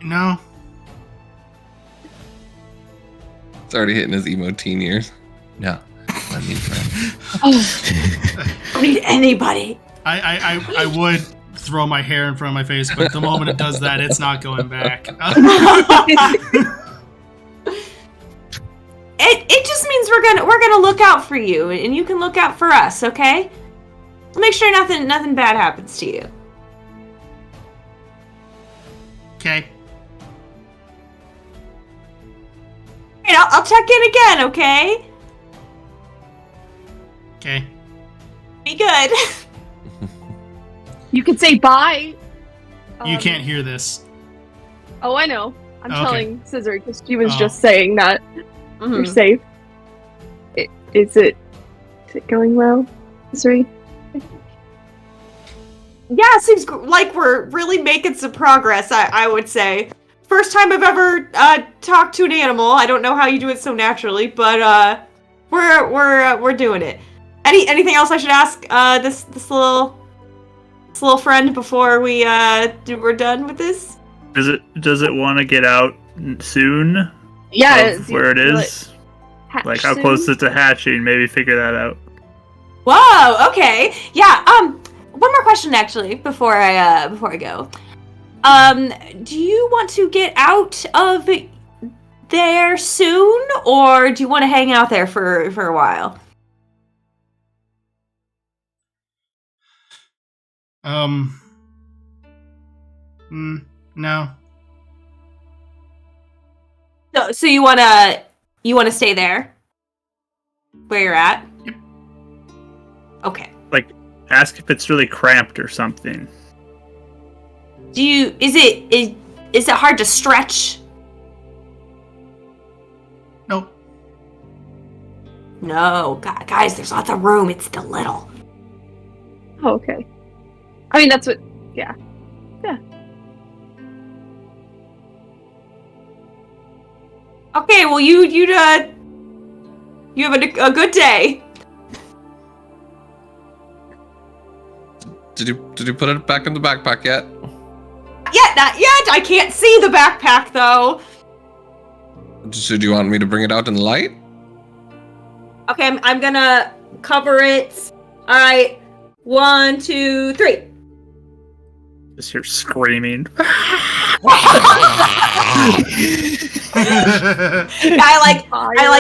No.
It's already hitting his emo teen years. No. a new friend.
I don't need anybody.
I would throw my hair in front of my face, but the moment it does that, it's not going back.
It just means we're gonna look out for you, and you can look out for us, okay? We'll make sure nothing bad happens to you.
Okay.
And I'll check in again, okay?
Okay.
Be good.
You could say bye.
You can't hear this.
Oh, I know. I'm
Okay.
telling Scissor because she was
Oh.
just saying that you're
Mhm.
safe. Is it going well, Scissory?
Yeah, seems like we're really making some progress, I would say. First time I've ever talked to an animal. I don't know how you do it so naturally, but we're doing it. Anything else I should ask this little friend before we're done with this?
Does it want to get out soon?
Yeah.
Of where it is? Like how close is it to hatching? Maybe figure that out.
Whoa, okay. Yeah, one more question actually before I go. Do you want to get out of there soon, or do you want to hang out there for a while?
No.
So you wanna stay there? Where you're at?
Yep.
Okay.
Like, ask if it's really cramped or something.
Is it hard to stretch?
Nope.
No, guys, there's lots of room. It's still little.
Oh, okay. I mean, that's what. Yeah.
Okay, well you have a good day.
Did you put it back in the backpack yet?
Yeah, not yet. I can't see the backpack though.
So do you want me to bring it out in the light?
Okay, I'm gonna cover it. All right, 1, 2, 3.
Just hear screaming.
I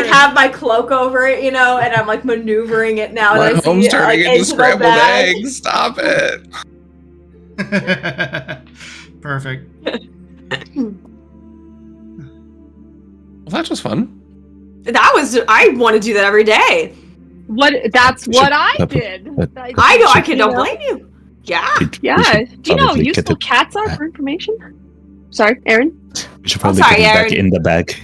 have my cloak over it, and I'm like maneuvering it now.
My
and I
home's
see,
turning into
the
scrambled
bag.
eggs. Stop it.
Perfect.
Well, that was fun.
I want to do that every day.
That's what I did.
I know. I don't blame you. Yeah.
Yeah. Do you know how
probably
useful
get
cats are for information? Sorry, Aaron.
We should probably
sorry,
put it back
Aaron.
in the bag.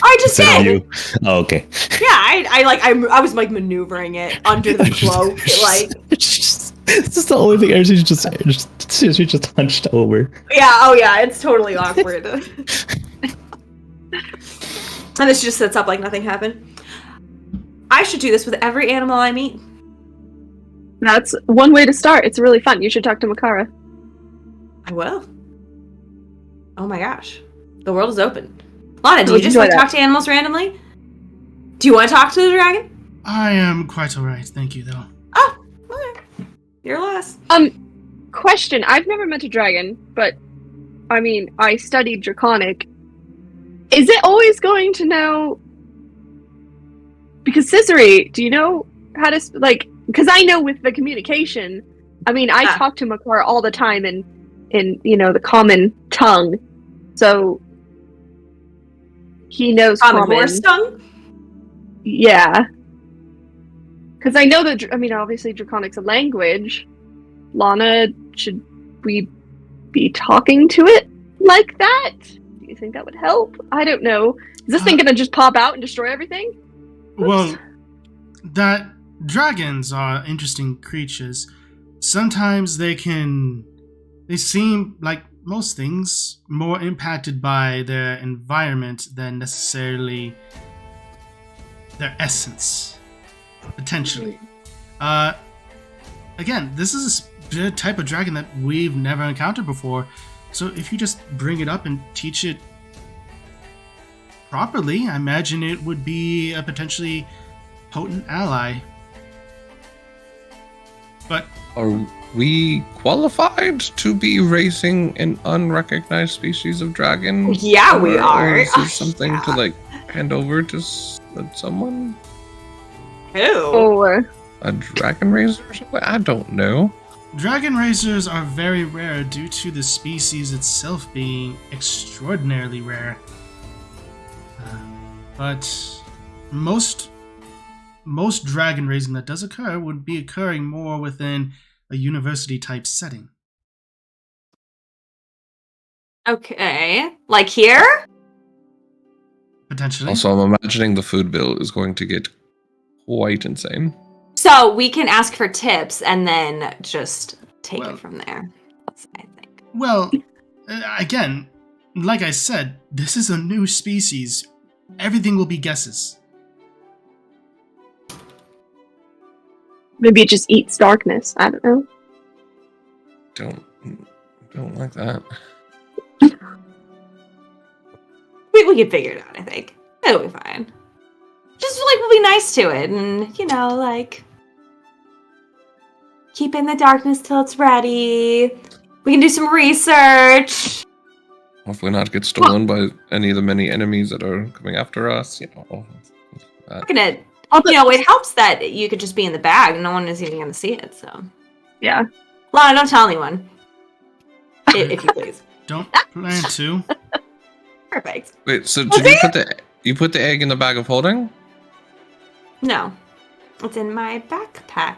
I just
Instead of
did.
you. Oh, okay.
Yeah, I was like maneuvering it under the cloak, like.
This is the only thing Aaron's just hunched over.
Yeah. Oh yeah, it's totally awkward. And this just sits up like nothing happened. I should do this with every animal I meet.
That's one way to start. It's really fun. You should talk to Makara.
I will. Oh my gosh. The world is open. Lana, do
We'll
you just
enjoy
want to
that.
talk to animals randomly? Do you want to talk to the dragon?
I am quite alright, thank you, though.
Oh, okay. You're last.
Question. I've never met a dragon, but I mean, I studied Draconic. Is it always going to know? Because Scissory, do you know how to because I know with the communication, I mean, I talk to Makara all the time in the common tongue, so he knows
On the
common.
horse tongue?
Yeah, because I know that. I mean, obviously, Draconic's a language. Lana, should we be talking to it like that? Do you think that would help? I don't know. Is this thing gonna just pop out and destroy everything?
Well, that dragons are interesting creatures. Sometimes they seem like most things more impacted by their environment than necessarily their essence, potentially. Again, this is a type of dragon that we've never encountered before, so if you just bring it up and teach it properly, I imagine it would be a potentially potent ally. But
Are we qualified to be racing an unrecognized species of dragon?
Yeah, we
Or
are.
is this something
Yeah.
to like hand over to someone?
Who?
Or
A dragon raiser or something? I don't know.
dragon racers are very rare due to the species itself being extraordinarily rare. But most dragon raising that does occur would be occurring more within a university type setting.
Okay. Like here?
Potentially.
Also, I'm imagining the food bill is going to get quite insane.
So we can ask for tips and then just take
Well-
it from there. That's what I think.
Well, again, like I said, this is a new species. Everything will be guesses.
maybe it just eats darkness. I don't know.
Don't like that.
We can figure it out, I think. It'll be fine. Just like we'll be nice to it and, like keep in the darkness till it's ready. We can do some research.
Hopefully not get stolen by any of the many enemies that are coming after us.
We're gonna it helps that you could just be in the bag and no one is even gonna see it, so.
Yeah.
Lana, don't tell anyone. If you please.
Don't plan to.
Perfect.
Wait, so
Was
did you put the egg in the bag of holding?
No. It's in my backpack.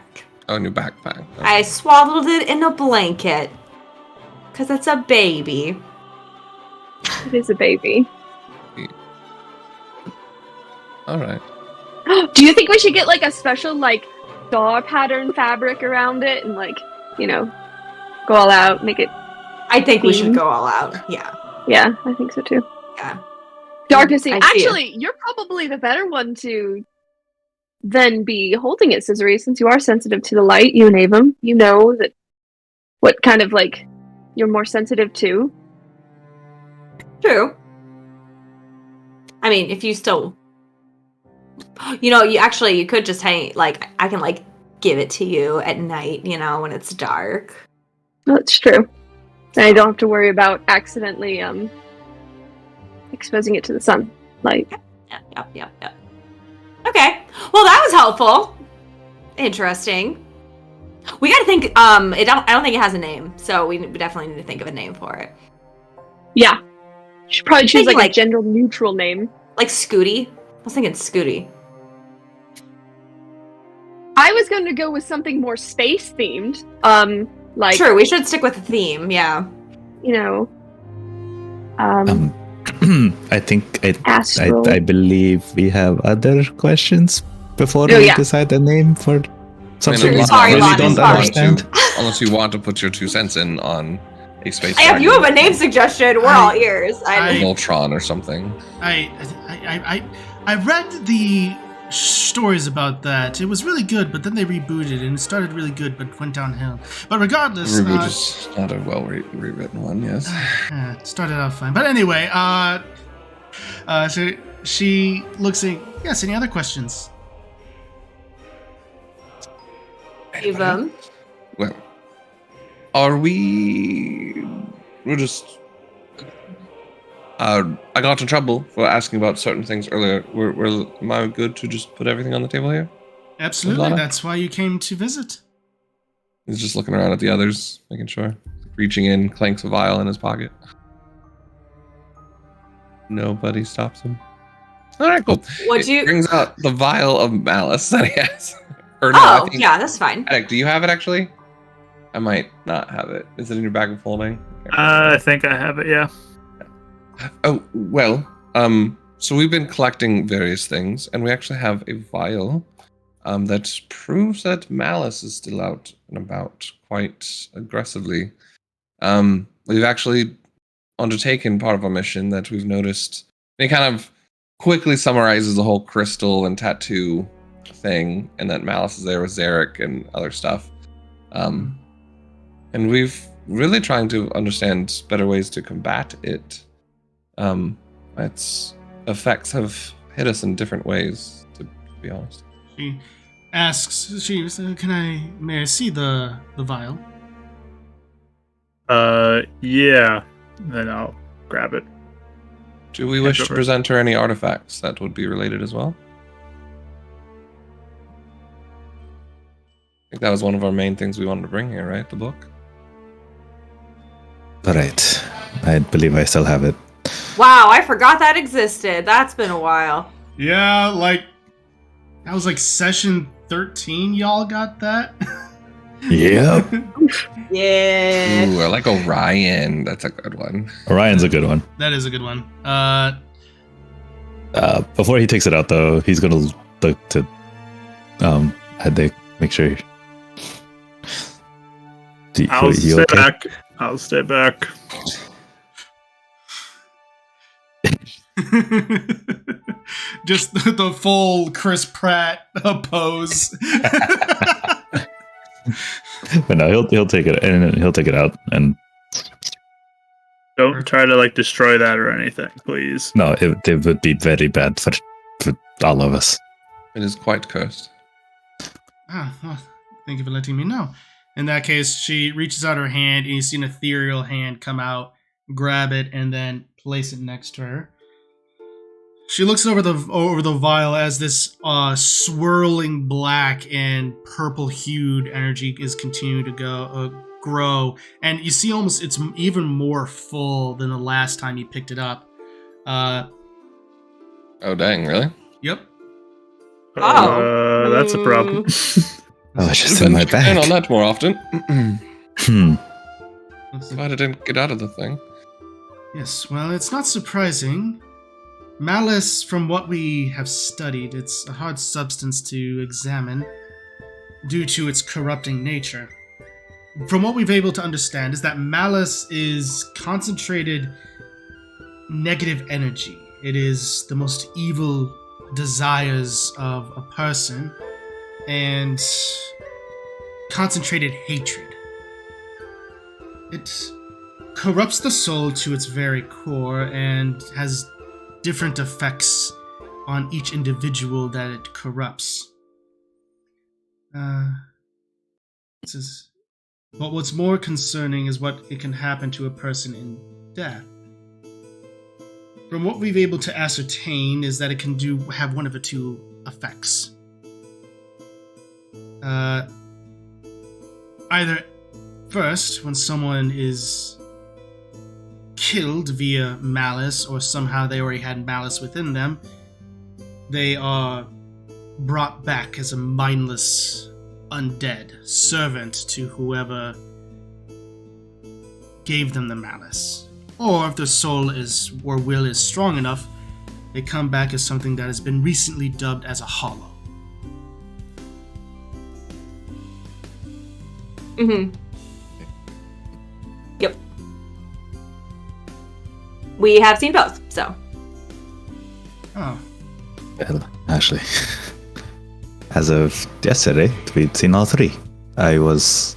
Oh, in your backpack. Okay.
I swaddled it in a blanket. Because it's a baby.
It is a baby.
All right.
Do you think we should get like a special like star pattern fabric around it and go all out, make it?
I think we should
Themed?
go all out. Yeah.
Yeah, I think so too.
Yeah.
Darkness.
I see
Actually, you're probably the better one to then be holding it, Scissory, since you are sensitive to the light. You and Avum, you know that what kind of like you're more sensitive to.
True. I mean, if you still... you could just hang... Like, I can, give it to you at night, when it's dark.
That's true. And I don't have to worry about accidentally exposing it to the sunlight.
Yep. Okay. Well, that was helpful. Interesting. We gotta think, I don't think it has a name, so we definitely need to think of a name for it.
Yeah. You should probably choose
Thinking,
like a gender neutral name.
Like Scooty? I was thinking Scooty.
I was going to go with something more space themed. Like
True, we should stick with the theme, yeah.
I think
Astral.
I believe we have other questions before
Oh,
we
yeah.
decide the name for something we
Sorry,
really
Lana,
don't
sorry.
understand.
Unless you want to put your 2 cents in on a space.
Hey, if you have a
dragon,
name suggestion, we're all ears.
Voltron or something.
I read the stories about that. It was really good, but then they rebooted and it started really good, but went downhill. But regardless,
Reboot is not a well rewritten one. Yes.
it started out fine. But anyway, so she looks at. Yes. Any other questions?
Avum.
Well, are we? We're just. I got in trouble for asking about certain things earlier. Am I good to just put everything on the table here?
Absolutely.
Lana?
That's why you came to visit.
He's just looking around at the others, making sure. Reaching in, clanks a vial in his pocket. Nobody stops him. All right, cool.
Would you?
Brings out the vial of malice that he has. Or no, I
Oh,
think,
yeah, that's fine.
Alec, do you have it actually? I might not have it. Is it in your bag of holding?
I think I have it, yeah.
Oh, well, so we've been collecting various things, and we actually have a vial that proves that Malice is still out and about quite aggressively. We've actually undertaken part of our mission that we've noticed. It kind of quickly summarizes the whole crystal and tattoo thing, and that Malice is there with Zarek and other stuff. And we've really trying to understand better ways to combat it. Its effects have hit us in different ways, to be honest.
She asks, may I see the vial?
Yeah. Then I'll grab it.
Do we wish to
over.
present her any artifacts that would be related as well? I think that was one of our main things we wanted to bring here, right? The book?
All right. I believe I still have it.
Wow, I forgot that existed. That's been a while.
Yeah, like that was like session 13. Y'all got that?
Yep.
Yeah.
Ooh, I like Orion. That's a good one.
Orion's a good one.
That is a good one.
Before he takes it out, though, he's gonna look to Hede, make sure.
I'll stay back. I'll stay back.
Just the full Chris Pratt pose.
But no, he'll take it and he'll take it out and
Don't try to like destroy that or anything, please.
no, it would be very bad for all of us.
It is quite cursed.
Well, thank you for letting me know. In that case, she reaches out her hand, and you see an ethereal hand come out, grab it, and then place it next to her. She looks over the vial as this swirling black and purple-hued energy is continuing to grow, and you see almost it's even more full than the last time you picked it up.
Oh, dang, really?
Yep.
That's a problem.
Oh, it's just in my
And
bag.
on that more often.
Looks
Glad I didn't get out of the thing.
Yes, well, it's not surprising. Malice, from what we have studied, it's a hard substance to examine due to its corrupting nature. From what we've been able to understand is that malice is concentrated negative energy. It is the most evil desires of a person and concentrated hatred. It corrupts the soul to its very core and has different effects on each individual that it corrupts. But what's more concerning is what it can happen to a person in death. From what we've been able to ascertain is that it can have one of the two effects. Either first, when someone is killed via malice, or somehow they already had malice within them, they are brought back as a mindless undead servant to whoever gave them the malice. Or if their soul or will is strong enough, they come back as something that has been recently dubbed as a hollow.
Mm-hmm. Yep. We have seen both, so.
Oh.
Well, actually, as of yesterday, we'd seen all three. I was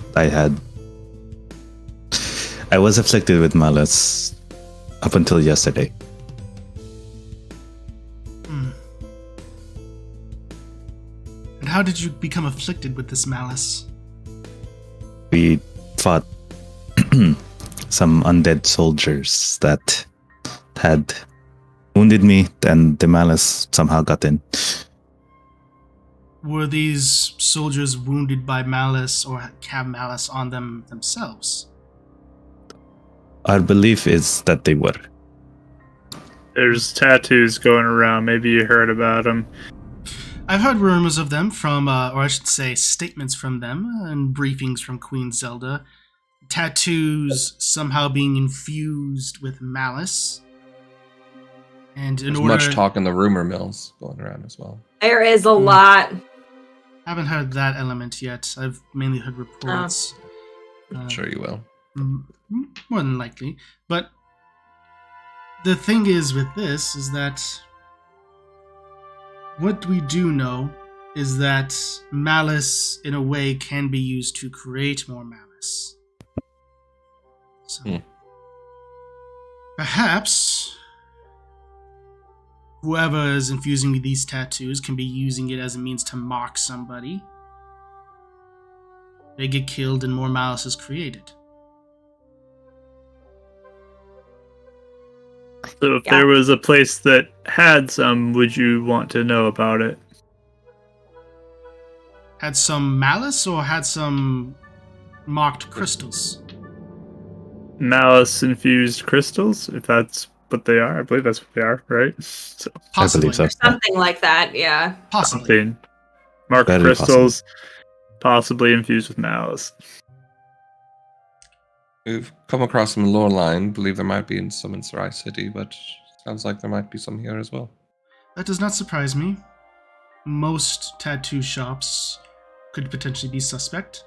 afflicted with malice up until yesterday.
And how did you become afflicted with this malice?
We fought some undead soldiers that had wounded me, and the malice somehow got in.
Were these soldiers wounded by malice or have malice on them themselves?
Our belief is that they were.
There's tattoos going around. Maybe you heard about them.
I've heard rumors of them from, or I should say statements from them and briefings from Queen Zelda. Tattoos somehow being infused with malice. And
There's much talk in the rumor mills going around as well.
There is a lot.
Haven't heard that element yet. I've mainly heard reports.
I'm sure you will.
More than likely. But the thing is with this is that what we do know is that malice, in a way, can be used to create more malice. So, perhaps whoever is infusing these tattoos can be using it as a means to mock somebody. They get killed and more malice is created.
So if there was a place that had some, would you want to know about it?
Had some malice or had some mocked crystals?
Malice infused crystals, if that's what they are. I believe that's what they are, right? So
Possibly.
I believe so.
Something like that, yeah.
Possibly.
something. Mark
Very
crystals, possibly infused with malice.
We've come across some lore line. Believe there might be in some in Sarai City, but sounds like there might be some here as well.
That does not surprise me. Most tattoo shops could potentially be suspect.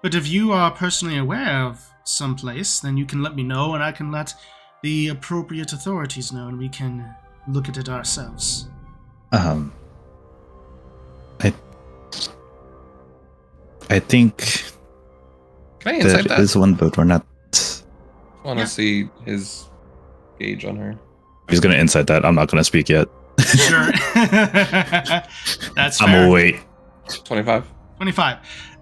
But if you are personally aware of some place, then you can let me know and I can let the appropriate authorities know and we can look at it ourselves.
I think
Can I insight
there
that?
is one, but we're not.
I want to see his gauge on her.
He's gonna insight that. I'm not gonna speak yet.
Sure. That's fair.
I'm gonna wait.
25.
25.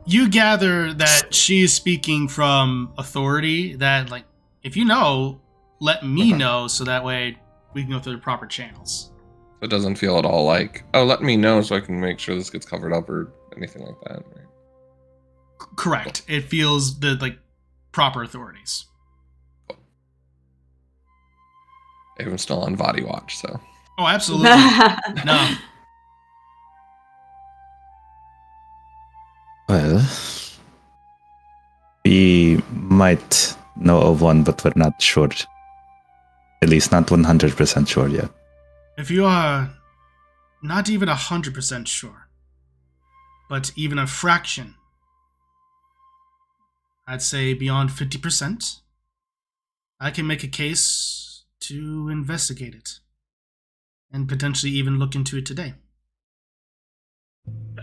You gather that she is speaking from authority, that, like, if you know, let me know so that way we can go through the proper channels.
So it doesn't feel at all like, oh, let me know so I can make sure this gets covered up or anything like that. Right?
Correct. It feels the, like, proper authorities.
Everyone's still on body watch, so.
Oh, absolutely. No.
Well, we might know of one, but we're not sure. At least not 100% sure yet.
If you are not even 100% sure, but even a fraction, I'd say beyond 50%, I can make a case to investigate it and potentially even look into it today.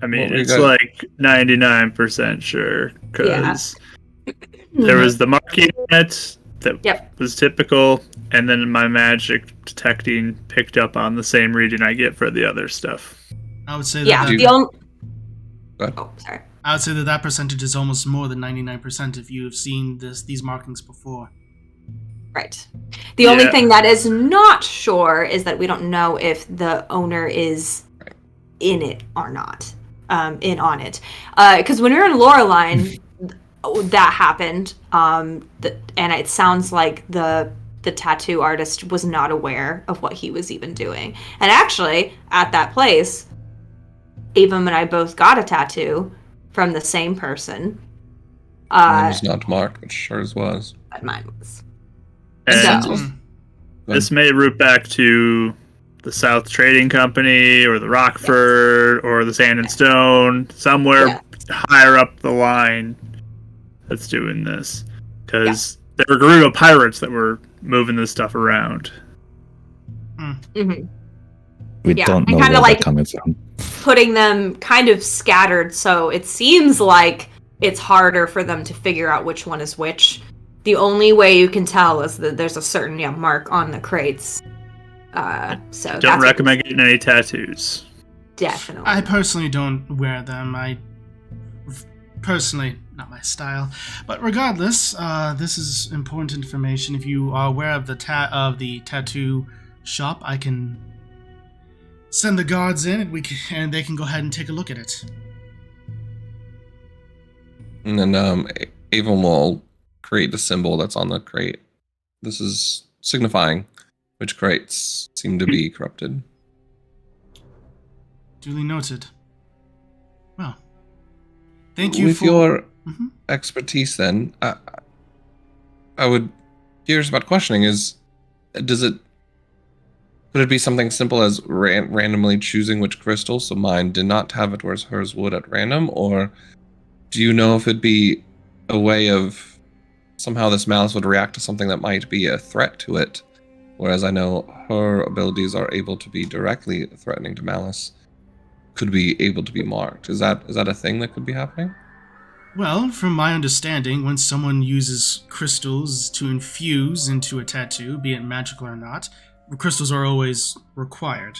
I mean,
Well, we
it's
got-
like 99% sure, because there was the marking net that was typical, and then my magic detecting picked up on the same reading I get for the other stuff.
I would say
Yeah,
that
the only...
Go ahead.
Oh, sorry.
I would say that percentage is almost more than 99% if you have seen these markings before.
Right. The only
Yeah.
thing that is not sure is that we don't know if the owner is in it or not. In on it. Because when we were in Loreline, that happened. And it sounds like the tattoo artist was not aware of what he was even doing. And actually, at that place, Avon and I both got a tattoo from the same person.
Mine was not marked, but yours was.
But mine was.
And
So-
this may root back to the South Trading Company or the Rockford or the Sand and Stone, somewhere higher up the line that's doing this. Because there were Gerudo pirates that were moving this stuff around.
Mhm.
We
Yeah,
don't
and
know
kinda
where
like-
they're coming from.
Putting them kind of scattered, so it seems like it's harder for them to figure out which one is which. The only way you can tell is that there's a certain mark on the crates. So
Don't
that's
recommend getting any tattoos.
definitely.
I personally don't wear them. Personally, not my style. But regardless, this is important information. If you are aware of the tattoo shop, I can send the guards in and they can go ahead and take a look at it.
And then Avon will create the symbol that's on the crate. This is signifying which crates seem to be corrupted.
Duly noted. Well, thank you
With
for
your
Mhm.
expertise, then I would curious about questioning is, could it be something simple as randomly choosing which crystal? So mine did not have it, whereas hers would at random, or do you know if it'd be a way of somehow this malice would react to something that might be a threat to it? Whereas I know her abilities are able to be directly threatening to malice, could be able to be marked. Is that a thing that could be happening?
Well, from my understanding, when someone uses crystals to infuse into a tattoo, be it magical or not, crystals are always required.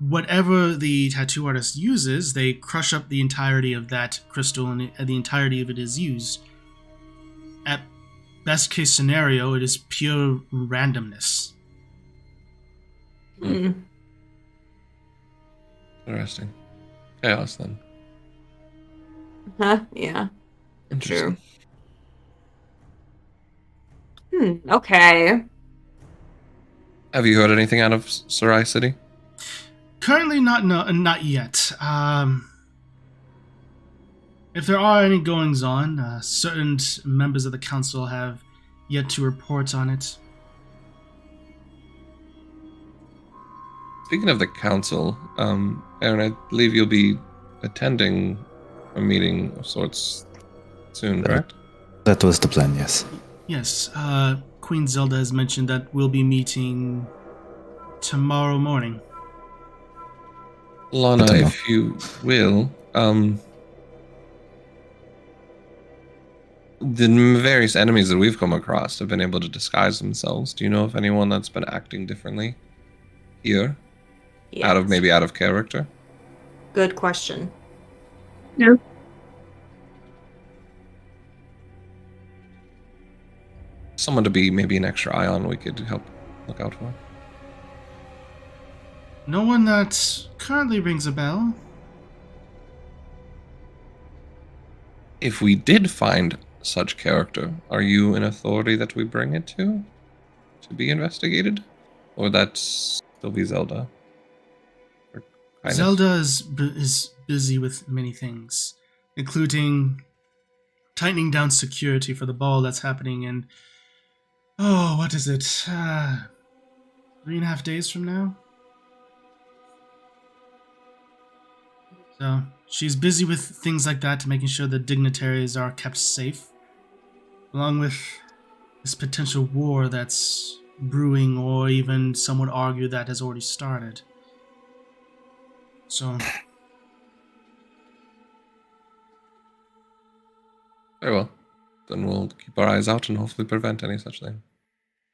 Whatever the tattoo artist uses, they crush up the entirety of that crystal, and the entirety of it is used. At best case scenario, it is pure randomness.
Interesting. Chaos, then.
Huh? Yeah.
Interesting.
Okay.
Have you heard anything out of Sarai City?
Currently, not yet. If there are any goings on, certain members of the council have yet to report on it.
Speaking of the council, Aaron, I believe you'll be attending a meeting of sorts soon, correct?
That was the plan, yes.
Yes, Queen Zelda has mentioned that we'll be meeting tomorrow morning.
Lana,
Tomorrow.
if you will, the various enemies that we've come across have been able to disguise themselves. Do you know of anyone that's been acting differently here?
Yes.
Out of character?
Good question.
No.
Someone to be maybe an extra eye on we could help look out for.
No one that currently rings a bell.
If we did find such character, are you an authority that we bring it to be investigated? Or that's still be Zelda? Or kind of-
Zelda is busy with many things, including tightening down security for the ball that's happening in, what is it? 3.5 days from now? So she's busy with things like that, making sure the dignitaries are kept safe, along with this potential war that's brewing, or even some would argue that has already started. So
Very well. Then we'll keep our eyes out and hopefully prevent any such thing.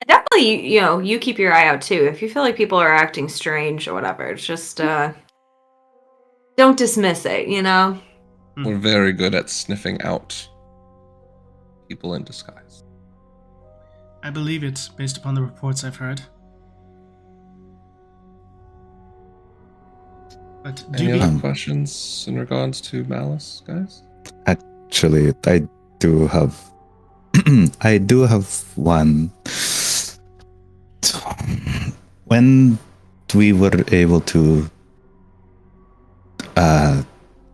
Definitely, you keep your eye out too. If you feel like people are acting strange or whatever, it's just don't dismiss it,
We're very good at sniffing out people in disguise.
I believe it, based upon the reports I've heard. But
Any other questions in regards to Malice, guys?
Actually, I do have one. When we were able to I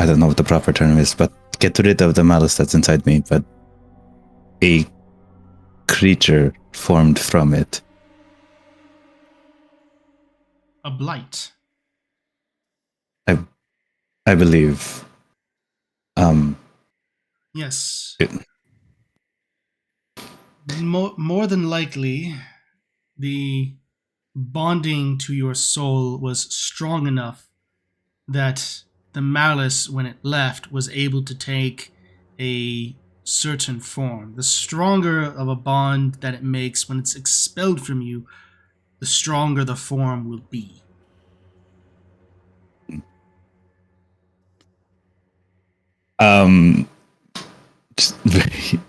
don't know what the proper term is, but get rid of the malice that's inside me, but a creature formed from it.
a blight.
I believe.
Yes.
It-
More than likely, the bonding to your soul was strong enough that the malice, when it left, was able to take a certain form. The stronger of a bond that it makes when it's expelled from you, the stronger the form will be.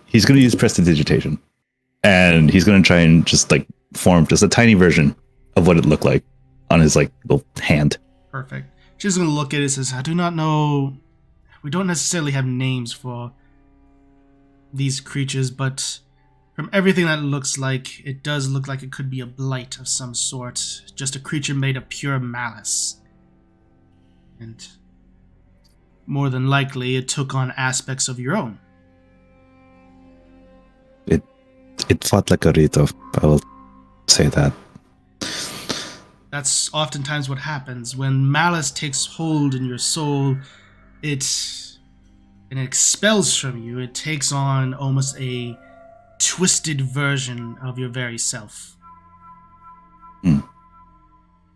He's going to use prestidigitation, and he's going to try and just like form just a tiny version of what it looked like on his like little hand.
Perfect. She's going to look at it and says, I do not know. We don't necessarily have names for these creatures, but from everything that it looks like, it does look like it could be a blight of some sort. Just a creature made of pure malice. And more than likely, it took on aspects of your own.
It fought like a Rito, I will say that.
That's oftentimes what happens. When malice takes hold in your soul, it expels from you. It takes on almost a twisted version of your very self.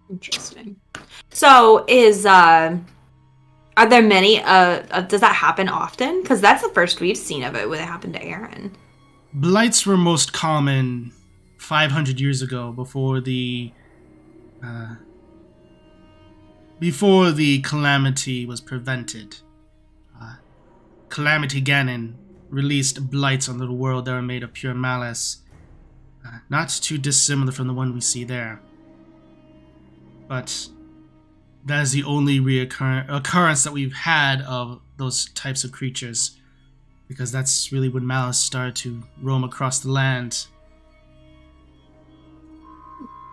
Interesting. So are there many, does that happen often? Because that's the first we've seen of it when it happened to Aaron.
Blights were most common 500 years ago, before the Calamity was prevented. Calamity Ganon released blights on the world that were made of pure malice. Not too dissimilar from the one we see there. But that is the only occurrence that we've had of those types of creatures. Because that's really when malice started to roam across the land.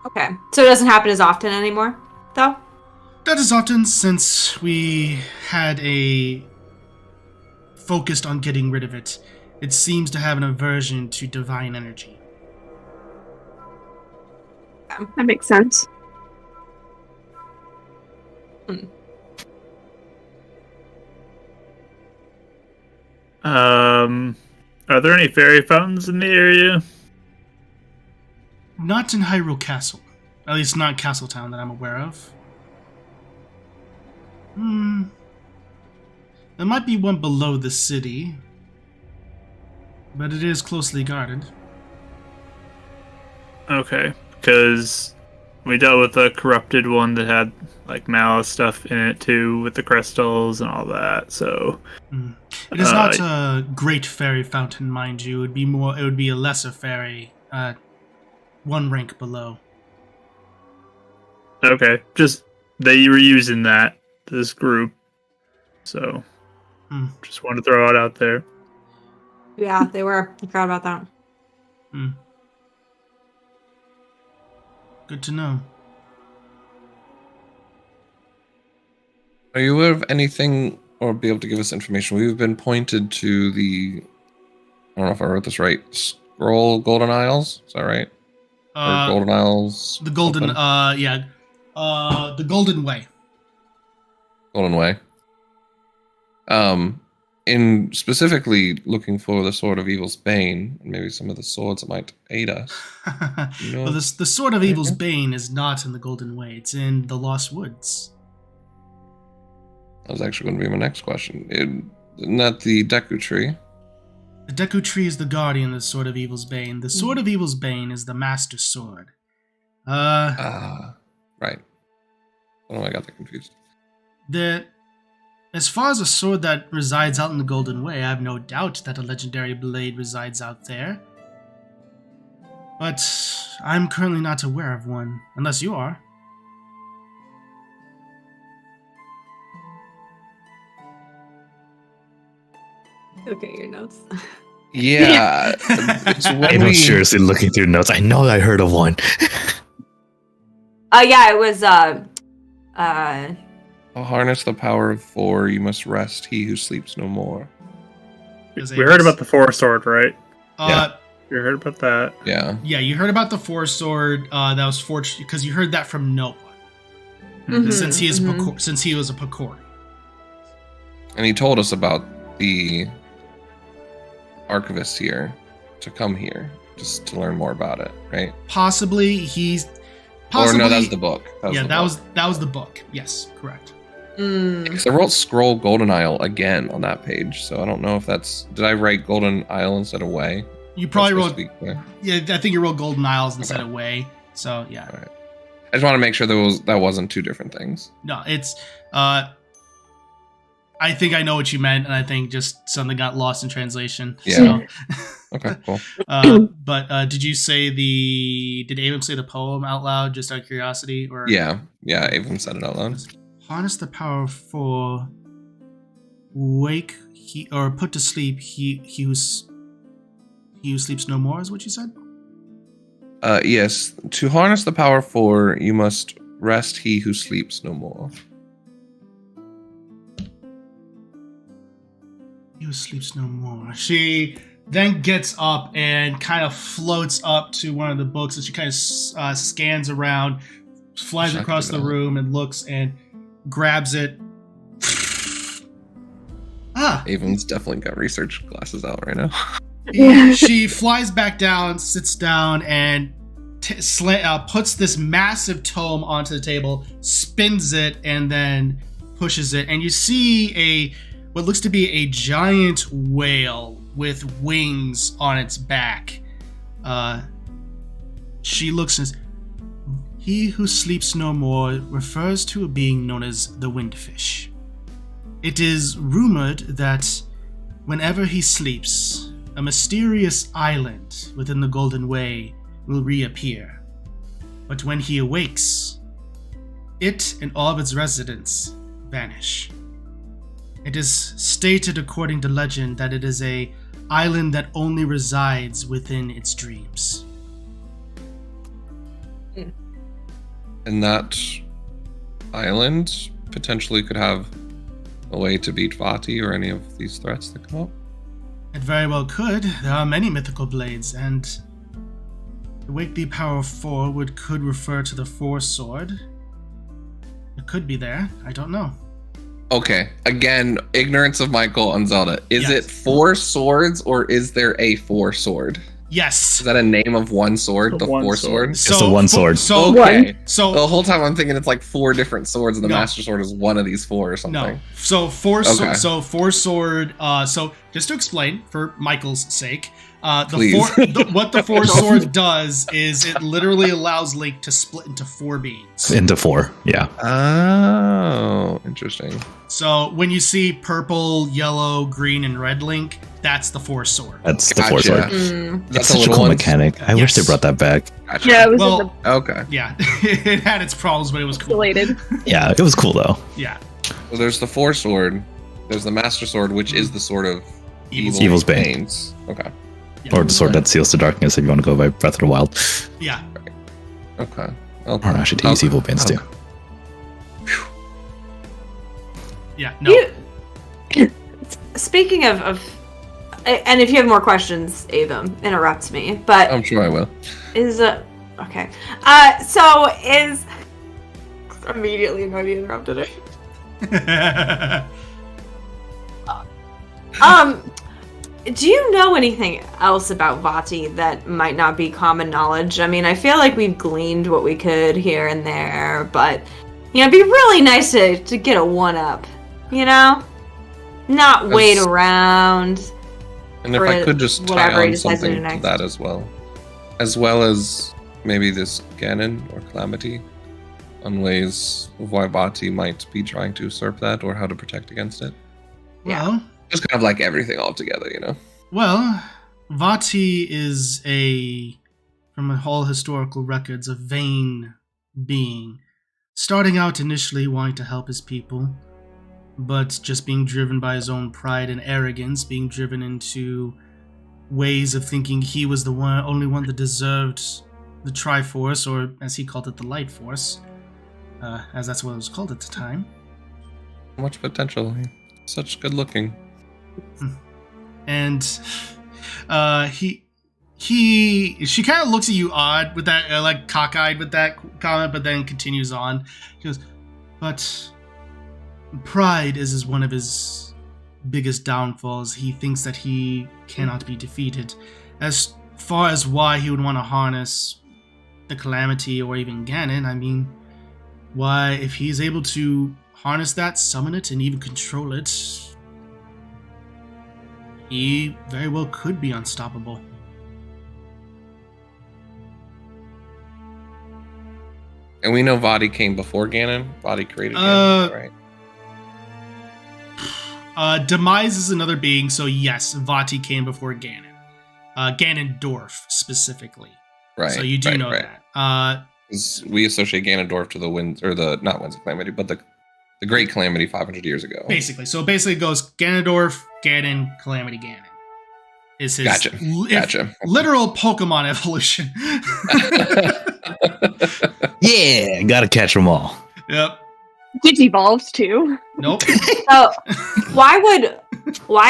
Okay. So it doesn't happen as often anymore, though?
Not as often, since we had focused on getting rid of it. It seems to have an aversion to divine energy.
That makes sense.
Are there any fairy fountains in the area?
Not in Hyrule Castle. At least not Castletown that I'm aware of. There might be one below the city, but it is closely guarded.
Okay, because we dealt with a corrupted one that had like malice stuff in it too, with the crystals and all that. So
it is not a great fairy fountain, mind you. It would be a lesser fairy, one rank below.
Okay, just they were using this group, so just wanted to throw it out there.
Yeah, they were. I forgot about that.
Good to know.
Are you aware of anything, or be able to give us information? We've been pointed to I don't know if I wrote this right, Golden Isles? Is that right? Or Golden Isles?
The Golden, the Golden Way.
Golden Way. In specifically looking for the Sword of Evil's Bane, and maybe some of the swords that might aid us.
Well, the Sword of Evil's Bane is not in the Golden Way. It's in the Lost Woods.
That was actually going to be my next question. Isn't that the Deku Tree?
The Deku Tree is the guardian of the Sword of Evil's Bane. The Sword of Evil's Bane is the Master Sword.
Right. Oh, I got that confused.
As far as a sword that resides out in the Golden Way, I have no doubt that a legendary blade resides out there. But I'm currently not aware of one, unless you are.
Okay, your notes.
Yeah. It's when
I was seriously looking through notes. I know I heard of one.
Yeah, it was
harness the power of 4, you must rest, he who sleeps no more.
We heard about the Four Sword, right?
Yeah.
You heard about that?
Yeah.
Yeah, you heard about the Four Sword. That was fortunate because you heard that from Noah, since he was a Pakori.
And he told us about the archivist here to come here just to learn more about it, right?
Possibly.
Or no, that was the book.
That was the book. Yes, correct.
Because I wrote Scroll Golden Isle again on that page, so I don't know if did I write Golden Isle instead of Way?
You probably wrote, yeah, I think you wrote Golden Isles instead of Way, so yeah.
All right. I just want to make sure that wasn't two different things.
No, it's, I think I know what you meant, and I think just something got lost in translation.
Yeah.
So.
Okay, cool.
But did you say did Avum say the poem out loud, just out of curiosity? Or
Yeah, Avum said it out loud.
Harness the power for wake or put to sleep he who sleeps no more, is what you said?
Yes. To harness the power 4, you must rest he who sleeps no more.
He who sleeps no more. She then gets up and kind of floats up to one of the books, and she kind of scans around, flies across the room, and looks and grabs it.
Avon's definitely got research glasses out right now.
She flies back down, sits down, and puts this massive tome onto the table, spins it, and then pushes it. And you see what looks to be a giant whale with wings on its back. she looks and says, "He who sleeps no more refers to a being known as the Windfish. It is rumored that whenever he sleeps, a mysterious island within the Golden Way will reappear. But when he awakes, it and all of its residents vanish. It is stated according to legend that it is a island that only resides within its dreams."
And that island potentially could have a way to beat Vati or any of these threats that come up.
It very well could. There are many mythical blades, and to wake the power of 4 could refer to the 4 sword. It could be there. I don't know.
Okay, again, ignorance of Michael on Zelda. Is
Yes.
it 4 swords or is there a 4 sword?
Yes.
Is that a name of one sword?
The
The
one
4
sword.
sword?
It's the one sword.
Okay.
So
The whole time I'm thinking it's like 4 different swords, and the
No.
Master Sword is one of these 4 or something.
no. So 4
Okay.
so 4 sword. So just to explain for Michael's sake,
Please.
what the 4 sword does is it literally allows Link to split into 4 beings.
Into 4. Yeah.
Oh, interesting.
So when you see purple, yellow, green, and red Link, that's the 4 sword.
That's the 4
Gotcha.
sword.
Mm.
That's
It's such a cool mechanic. I wish they
Yes.
brought that back.
Gotcha.
Yeah, it was
Well,
in the
Okay.
Yeah, it had its problems, but it was cool.
related.
Yeah, it was cool though.
Yeah,
So there's the 4 sword. There's the Master Sword, which is the sword of
Evil's Bane.
Banes. Okay.
Yeah.
Or the sword that seals the darkness if you want to go by Breath of the Wild.
Yeah.
Okay.
Or no, I should use Evil Banes too.
Yeah. No.
Speaking of, and if you have more questions, Ava, interrupt me. But
I'm sure I will.
is okay. So is immediately know you interrupted it. Do you know anything else about Vati that might not be common knowledge? I mean, I feel like we've gleaned what we could here and there, but it'd be really nice to get a 1-up, Not wait
As-
around.
And if
For
I could just tie
whatever he
on
decides to do
something to
next.
that as well as maybe this Ganon or Calamity, on ways of why Vati might be trying to usurp that or how to protect against it.
Well,
Just kind of like everything all together,
well, Vati is from all historical records, a vain being. Starting out initially wanting to help his people, but just being driven by his own pride and arrogance, being driven into ways of thinking he was the only one that deserved the Triforce, or as he called it, the Light Force, as that's what it was called at the time.
Much potential. Such good looking.
And she kind of looks at you odd with that, like cockeyed with that comment, but then continues on. She goes, "But pride is one of his biggest downfalls. He thinks that he cannot be defeated. As far as why he would want to harness the Calamity or even Ganon, I mean, why, if he's able to harness that, summon it, and even control it, he very well could be unstoppable."
And we know Vati came before Ganon. Vati created Ganon, right?
Demise is another being, so yes, Vati came before Ganon. Ganondorf, specifically.
Right.
So you do
right,
know
right.
that.
'Cause we associate Ganondorf to the winds, or the not Winds of Calamity, but the Great Calamity 500 years ago.
Basically. So basically it goes Ganondorf, Ganon, Calamity, Ganon. Is his
Gotcha.
literal Pokemon evolution.
Yeah, gotta catch them all.
Yep.
Digivolves too.
Nope.
So why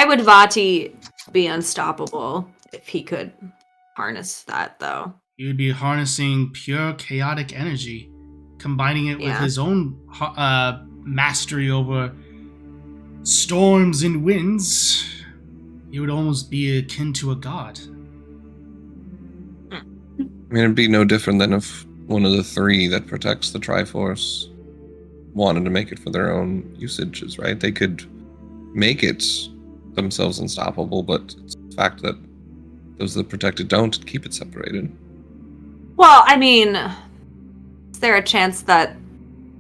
would Vati be unstoppable if he could harness that though?
He would be harnessing pure chaotic energy, combining it with
Yeah.
his own mastery over storms and winds. He would almost be akin to a god.
I mean, it'd be no different than if one of the 3 that protects the Triforce wanted to make it for their own usages, right? They could make it themselves unstoppable, but it's the fact that those that protect it don't keep it separated.
Well, I mean, is there a chance that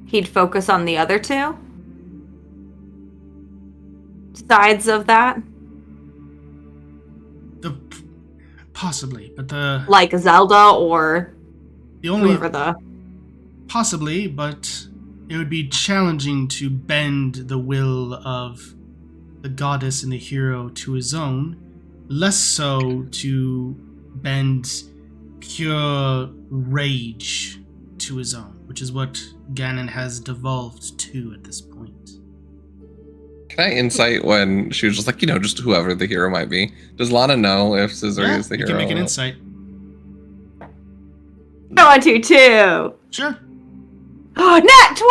he'd focus on the other two sides of that?
Possibly, but the
Like Zelda or
only
whoever the...
possibly, but it would be challenging to bend the will of the goddess and the hero to his own, less so to bend pure rage to his own, which is what Ganon has devolved to at this point.
Can I insight when she was just like, just whoever the hero might be? Does Lana know if Scissory is the
you
hero?
can make an insight.
I want to too.
Sure.
Nat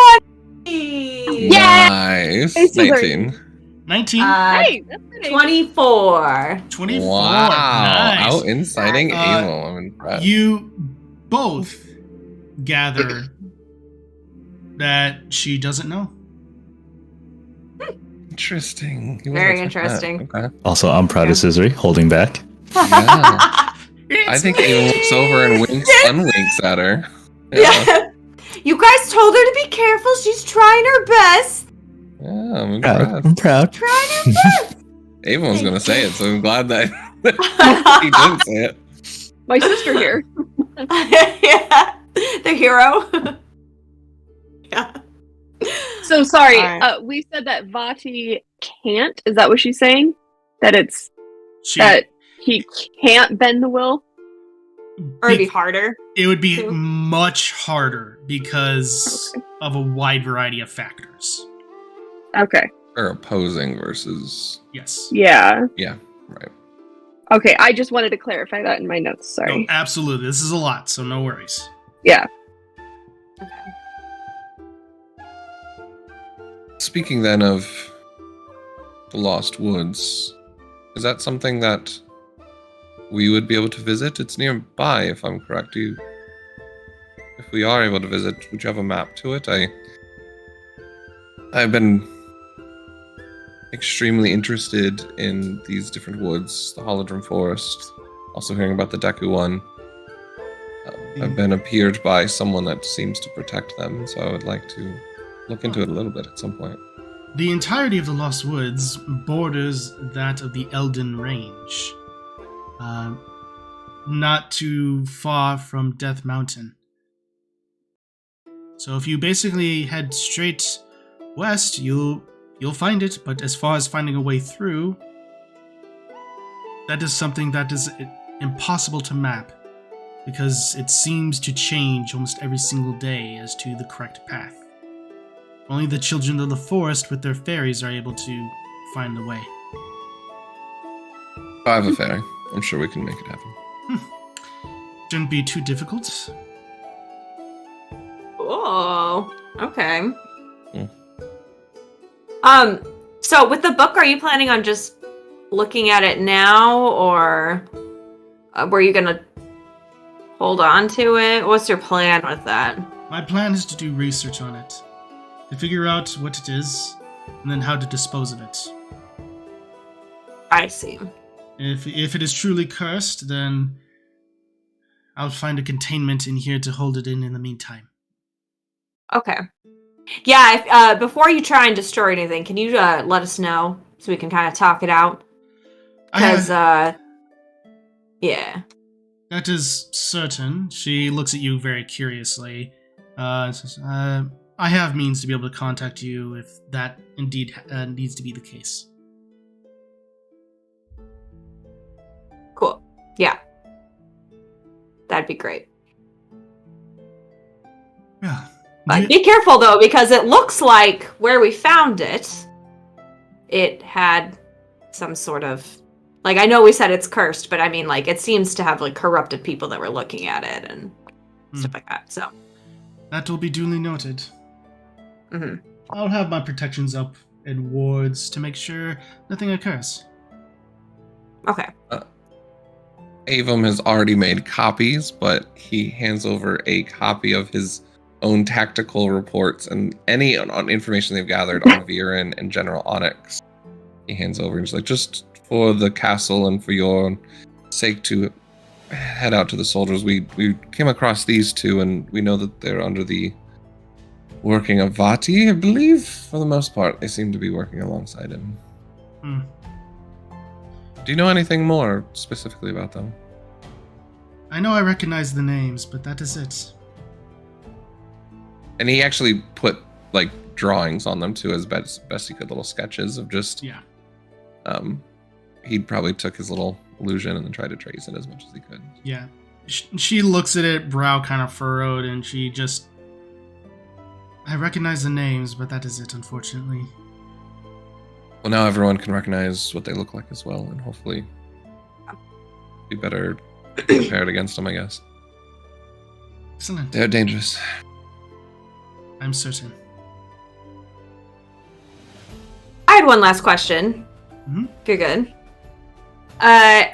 20!
Yeah!
Nice.
Hey, Scissory.
19.
19?
Hey, that's pretty.
24.
24.
Wow.
Nice.
Out inciting
Uh,
evil. I'm impressed.
You both gather that she doesn't know.
Interesting. He wasn't
Very
expecting
interesting.
that. Okay.
Also, I'm proud of Scissory, holding back.
Yeah. I
It's
think
me!
Ava looks over and winks unwinks at her.
Yeah. You guys told her to be careful. She's trying her best.
Yeah, I'm
Proud.
impressed.
I'm proud.
Trying her best.
Ava was going to say it, so I'm glad that he didn't say it.
My sister here.
Yeah. The hero. Yeah.
So sorry.
Alright.
We said that Vati can't. Is that what she's saying? That it's
She,
that he can't bend the will.
Or it'd be harder.
it would be
too.
much harder because of a wide variety of factors.
Okay.
Or opposing versus.
Yes.
Yeah.
Yeah, right.
Okay. I just wanted to clarify that in my notes.
No,
Sorry.
absolutely. This is a lot, so no worries.
Yeah.
Speaking then of the Lost Woods, is that something that we would be able to visit? It's nearby, if I'm correct. If we are able to visit, would you have a map to it? I've been extremely interested in these different woods, the Holodrum Forest, also hearing about the Deku one. I've been appeared by someone that seems to protect them, so I would like to look into it a little bit at some point.
The entirety of the Lost Woods borders that of the Elden Range. Not too far from Death Mountain. So if you basically head straight west, you'll find it, but as far as finding a way through, that is something that is impossible to map, because it seems to change almost every single day as to the correct path. Only the children of the forest with their fairies are able to find the way.
I have a fairy. I'm sure we can make it happen.
Shouldn't be too difficult.
Oh, okay.
Hmm.
So with the book, are you planning on just looking at it now, or were you gonna hold on to it? What's your plan with that?
My plan is to do research on it, to figure out what it is, and then how to dispose of it.
I see.
If it is truly cursed, then I'll find a containment in here to hold it in the meantime.
Okay. Yeah, if, before you try and destroy anything, can you let us know so we can kind of talk it out? Because, yeah.
That is certain. She looks at you very curiously. Says, I have means to be able to contact you if that indeed needs to be the case.
Cool. Yeah. That'd be great.
Yeah.
But be careful, though, because it looks like where we found it, it had some sort of... Like, I know we said it's cursed, but I mean, like, it seems to have, like, corrupted people that were looking at it and stuff like that, so...
That will be duly noted.
Mm-hmm.
I'll have my protections up and wards to make sure nothing occurs.
Okay.
Avum has already made copies, but he hands over a copy of his own tactical reports and any on information they've gathered on Viren and General Onyx. He hands over and he's like, just for the castle and for your sake to head out to the soldiers, we came across these two, and we know that they're under the working of Vati, I believe. For the most part, they seem to be working alongside him.
Hmm.
Do you know anything more specifically about them?
I know I recognize the names, but that is it.
And he actually put like drawings on them too, as best he could, little sketches of just.
Yeah.
He probably took his little illusion and then tried to trace it as much as he could.
Yeah. She looks at it, brow kind of furrowed, and she just... I recognize the names, but that is it, unfortunately.
Well, now everyone can recognize what they look like as well, and hopefully be better prepared against them, I guess.
Excellent.
They're dangerous.
I'm certain.
I had one last question.
Mm-hmm.
If you're good.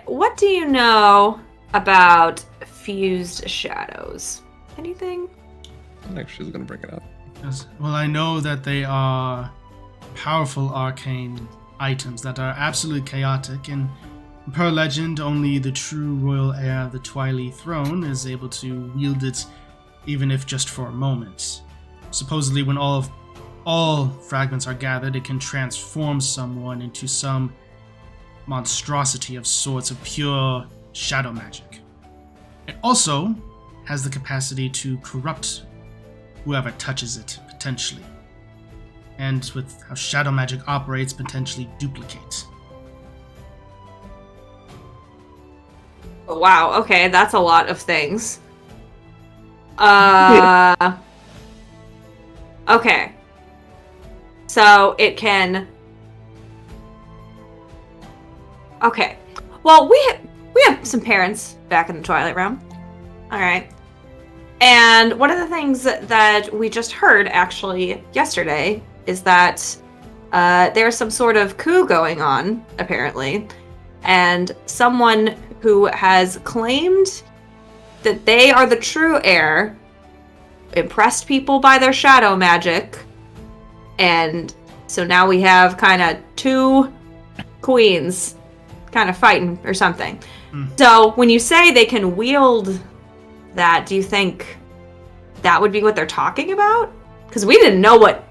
What do you know about fused shadows? Anything?
I think she's gonna bring it up.
Yes. Well, I know that they are powerful arcane items that are absolutely chaotic, and per legend, only the true royal heir of the Twilight throne is able to wield it, even if just for a moment. Supposedly, when all fragments are gathered, it can transform someone into some monstrosity of sorts of pure shadow magic. It also has the capacity to corrupt whoever touches it, potentially. And with how shadow magic operates, potentially duplicate.
Wow, okay, that's a lot of things. Okay. So it can... Okay. Well, we have some parents back in the Twilight Realm. Alright. And one of the things that we just heard, actually, yesterday, is that there's some sort of coup going on, apparently. And someone who has claimed that they are the true heir impressed people by their shadow magic. And so now we have kind of two queens kind of fighting or something. So when you say they can wield that, do you think that would be what they're talking about? Because we didn't know what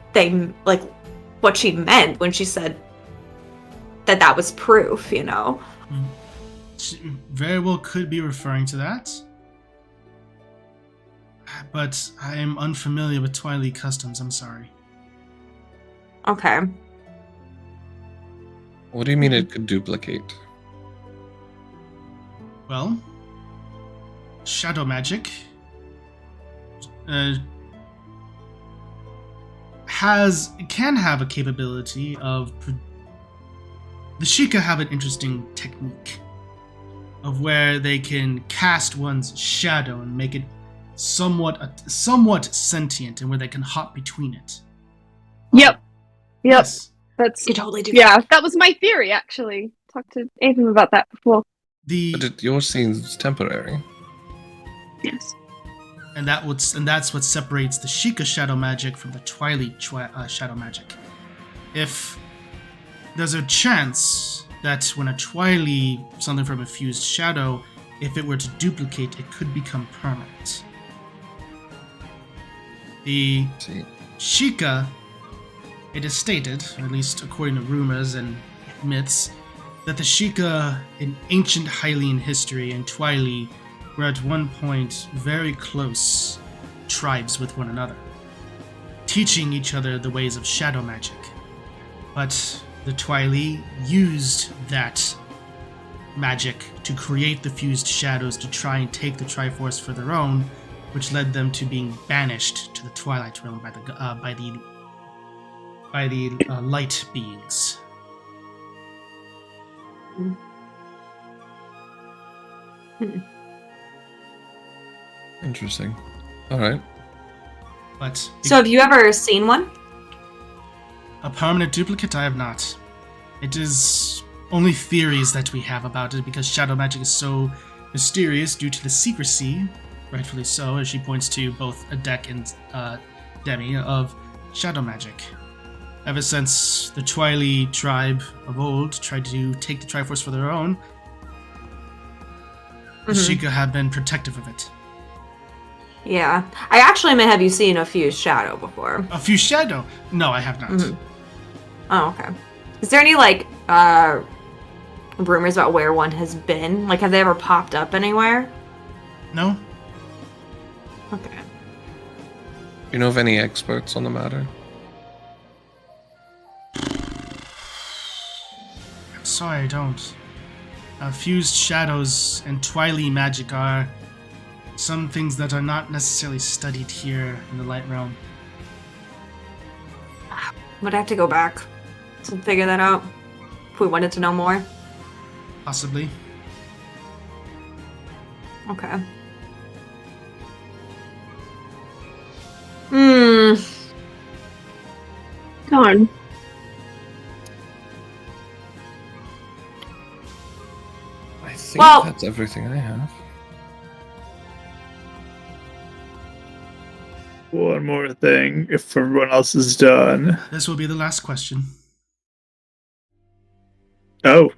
what she meant when she said that was proof, you know?
She very well could be referring to that. But I am unfamiliar with Twilight customs, I'm sorry.
Okay.
What do you mean it could duplicate?
Well, shadow magic can have a capability of... The Sheikah have an interesting technique of where they can cast one's shadow and make it somewhat sentient, and where they can hop between it.
Yep.
Yes.
That's
You totally do.
yeah. That was my theory, actually. Talked to Ethan about that before.
But yours seems temporary.
Yes.
And that's what separates the Sheikah shadow magic from the Twilight shadow magic. If there's a chance that when a Twilight, something from a fused shadow, if it were to duplicate, it could become permanent. The Sheikah, it is stated, or at least according to rumors and myths, that the Sheikah in ancient Hylian history and Twilight were at one point very close tribes with one another, teaching each other the ways of shadow magic. But the Twilight used that magic to create the fused shadows to try and take the Triforce for their own, which led them to being banished to the Twilight Realm by the light beings.
Interesting. All right.
But
So have you ever seen one?
a permanent duplicate, I have not. It is only theories that we have about it, because shadow magic is so mysterious due to the secrecy, rightfully so, as she points to both Adek and Demi, of shadow magic. Ever since the Twilight tribe of old tried to take the Triforce for their own, Sheikah have been protective of it.
Yeah. I actually may have you seen a Fused Shadow before.
A Fused Shadow? No, I have not.
Oh, okay. Is there any, rumors about where one has been? Like, have they ever popped up anywhere?
No?
Okay.
You know of any experts on the matter?
I'm sorry, I don't. Fused Shadows and Twilight magic are some things that are not necessarily studied here in the Light Realm.
Would I have to go back to figure that out if we wanted to know more?
Possibly.
Okay.
Darn.
I think
Well-
that's everything I have.
One more thing, if everyone else is done.
This will be the last question.
Oh,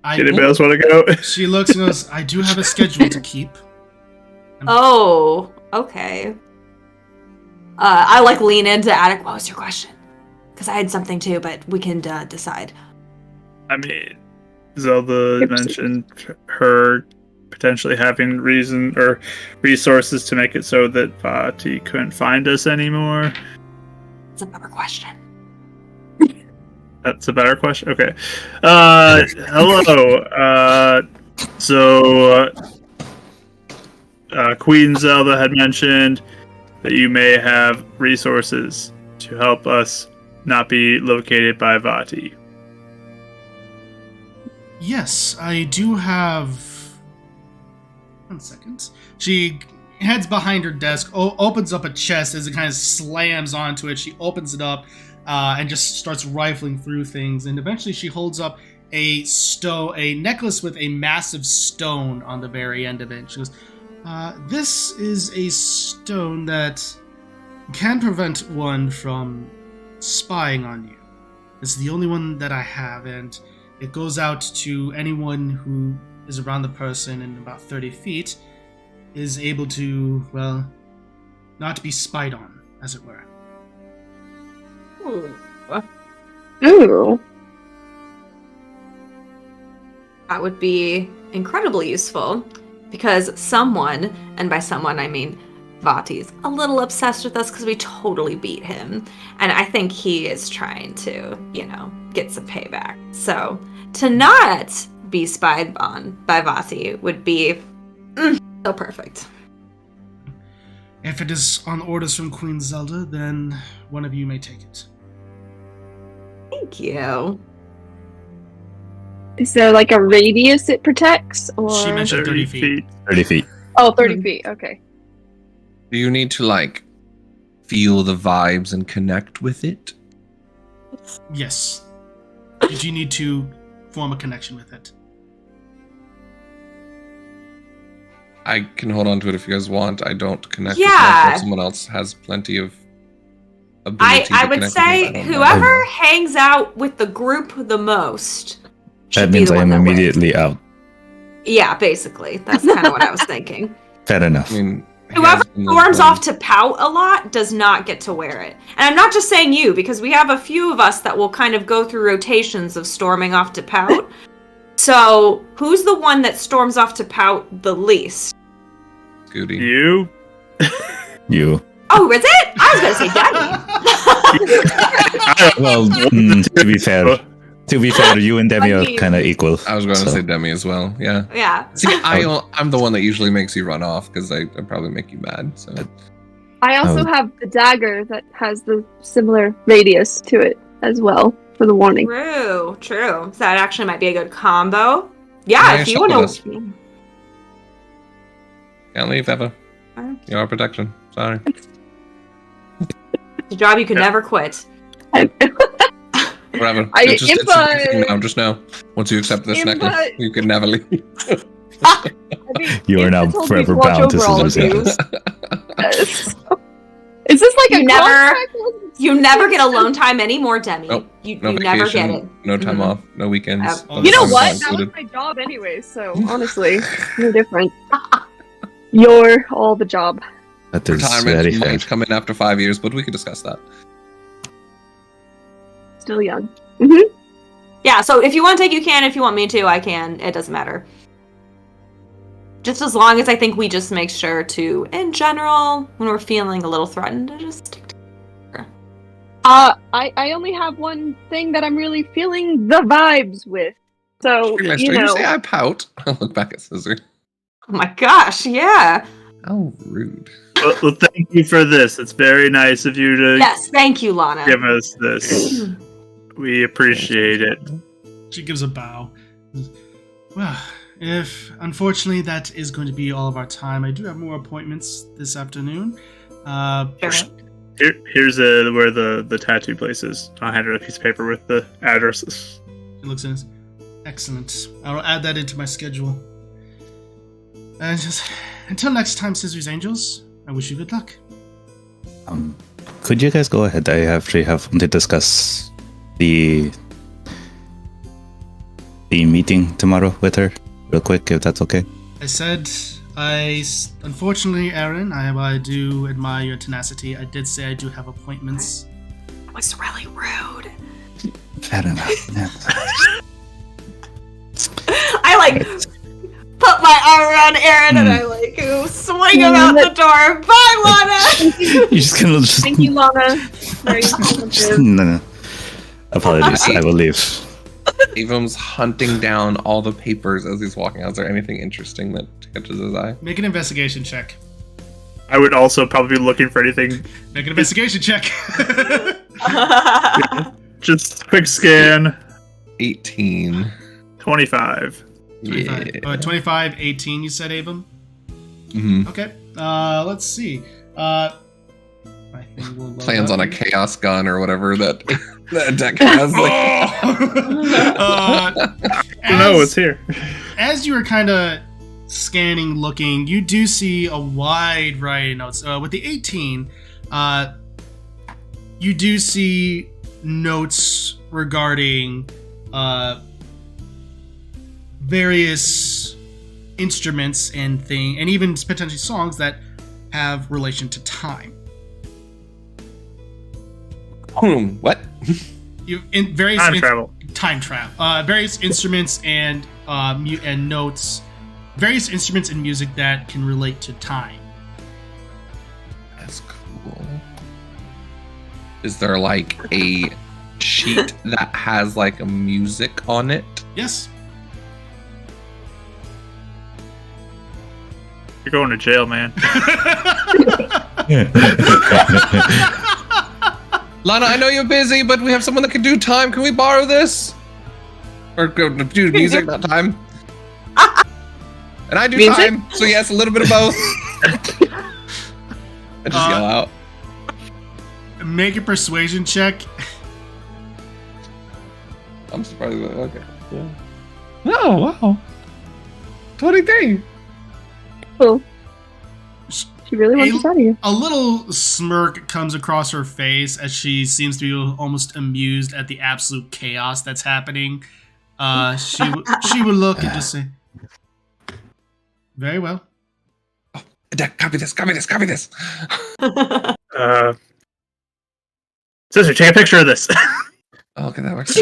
anybody else want to go?
She looks and goes, I do have a schedule to keep.
Oh, okay. I lean into Attic. What was your question? Because I had something too, but we can decide.
I mean, Zelda mentioned her potentially having reason or resources to make it so that Vati couldn't find us anymore.
It's a better question.
That's a better question? Okay. Hello. So, Queen Zelda had mentioned that you may have resources to help us not be located by Vati.
Yes, I do have... 1 second. She heads behind her desk, opens up a chest as it kind of slams onto it. She opens it up and just starts rifling through things. And eventually she holds up a necklace with a massive stone on the very end of it. She goes, this is a stone that can prevent one from spying on you. It's the only one that I have, and it goes out to anyone who is around the person in about 30 feet, is able to, well, not be spied on, as it were.
Ooh.
That would be incredibly useful, because someone, and by someone I mean Vati's, a little obsessed with us because we totally beat him. And I think he is trying to, get some payback. So, to not be spied on by Vati would be so perfect.
If it is on orders from Queen Zelda, then one of you may take it.
Thank you.
Is there like a radius it protects? Or...
She mentioned 30 feet.
30 feet.
Oh, 30 feet. Okay.
Do you need to feel the vibes and connect with it?
Yes. You do need to form a connection with it.
I can hold on to it if you guys want. I don't connect
Yeah.
with it. Someone else has plenty of ability to
I would
connect
say
with it. I don't know.
whoever hangs out with the group the most should
That
be
means
the
I
one
am
that wins.
immediately out.
Yeah, basically. That's kind of what I was thinking.
Fair enough.
I mean,
Whoever
hands in the
storms
wind.
off to pout a lot does not get to wear it. And I'm not just saying you, because we have a few of us that will kind of go through rotations of storming off to pout. So, who's the one that storms off to pout the least?
Scooty.
You?
You.
Oh, is it? I was going to say Demi.
Well, to be fair, you and Demi
I
are
mean-
kind of equal.
I was going to
so-
say Demi as well. Yeah.
Yeah.
See, I'm the one that usually makes you run off because I probably make you mad. So
I also
Oh.
have the dagger that has the similar radius to it as well for the warning.
True. So that actually might be a good combo. Yeah,
Yeah,
if you
shop
want
with us.
to...
can't leave ever.
Alright.
You're our protection. Sorry.
It's a job you could never quit.
Whatever.
I-
It's just,
if
it's a
I-
thing now. Just know. Once you accept this
If
necklace,
I-
you can never leave.
You are now forever bound to Scissors Necklace.
Is this like
You
a
never-
contract?
You never get alone time anymore, Demi.
Nope.
You
No
never get
vacation,
it.
no time
Mhm.
off, no weekends.
Oh,
You know
That's
what?
not
That was
included.
my job anyway, so honestly, no different. You're all the job.
That is
Retirement
very fair.
might come in after 5 years, but we could discuss that.
Still young.
Yeah, so if you want to take, you can. If you want me to, I can. It doesn't matter. Just as long as I think we just make sure to, in general, when we're feeling a little threatened, to just stick together.
I only have one thing that I'm really feeling the vibes with. So,
Realized,
you
you
know,
say I pout. I look back at Scissor.
Oh my gosh, yeah.
How rude.
Well, thank you for this. It's very nice of you to
Yes, thank you, Lana.
give us this. We appreciate it.
She gives a bow. Well, if unfortunately that is going to be all of our time, I do have more appointments this afternoon. But
Here's where the tattoo place is. I'll hand her a piece of paper with the addresses.
it looks in. Excellent. I'll add that into my schedule. And just until next time, Scissors Angels. I wish you good luck.
Could you guys go ahead? I actually have to discuss the meeting tomorrow with her real quick, if that's okay.
I said, unfortunately, Aaron, I do admire your tenacity. I did say I do have appointments.
That was really rude.
Fair enough. Yeah.
I put my arm around Aaron and I swing him out the door. Bye, Lana.
You just kind of just
thank you, Lana. Very informative.
no. Apologies. I will leave.
Avum's hunting down all the papers as he's walking out. Is there anything interesting that catches his eye?
Make an investigation check.
I would also probably be looking for anything.
Make an investigation check.
Just quick scan.
18.
25.
25.
Yeah.
25, 18, you said, Avum?
Mm-hmm.
Okay. Let's see. My thing will load
Plans
up
on a
here.
chaos gun or whatever that that deck has.
No, it's here.
As you were kind of scanning, looking, you do see a wide variety of notes. With the 18, you do see notes regarding various instruments and even potentially songs that have relation to time.
What?
You in various
Time travel.
time travel, various instruments and notes, various instruments and music that can relate to time.
That's cool. Is there like a sheet that has like a music on it?
Yes.
You're going to jail, man.
Lana, I know you're busy, but we have someone that can do time. Can we borrow this? Or go do music, not time? And I do
Music?
time, so yes, a little bit of both. I just yell out.
Make a persuasion check.
I'm surprised. Okay. Yeah. Oh, wow. 23.
Cool. She really wants us out of here.
A little smirk comes across her face as she seems to be almost amused at the absolute chaos that's happening. She will look and just say, "Very well."
Deck, copy this, copy this, copy this.
Sister, take a picture of this.
Oh, okay, that works.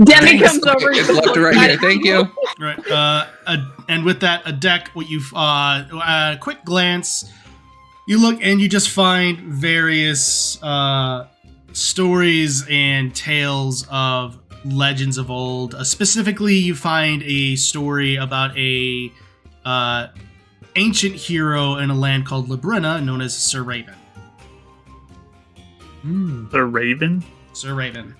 Demi
Thanks.
comes over.
It's left to right here. Thank you.
Right. And with that, a deck. What you've a quick glance, you look and you just find various stories and tales of legends of old. Specifically, you find a story about a ancient hero in a land called Labrina, known as Sir Raven.
The Raven?
Sir Raven.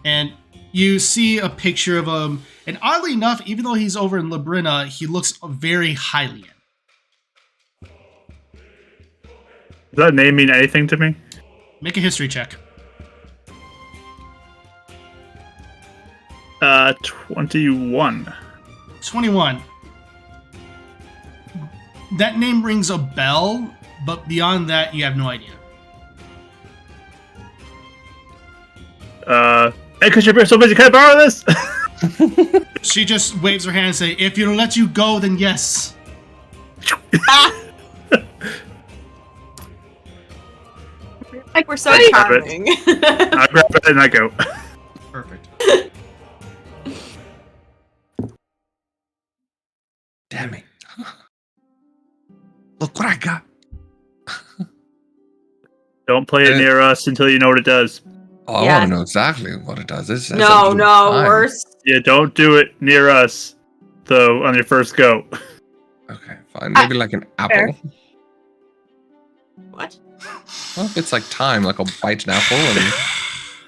And you see a picture of him, and oddly enough, even though he's over in Labrina, he looks very Hylian.
Does that name mean anything to me?
Make a history check.
21.
21. That name rings a bell, but beyond that, you have no idea.
Hey, because you're so busy, can I borrow this?
She just waves her hand and say, "If it'll let you go, then yes."
Like we're so
I grab it.
charming.
I grab it and I go.
Perfect.
Damn it. Look what I got.
Don't play it near us until you know what it does.
Oh, I
Yeah.
want to know exactly what it does. This
No, worse.
Yeah, don't do it near us, though, on your first go.
Okay, fine. Maybe like an apple.
fair.
What?
Well, if it's like time, like I'll bite an apple and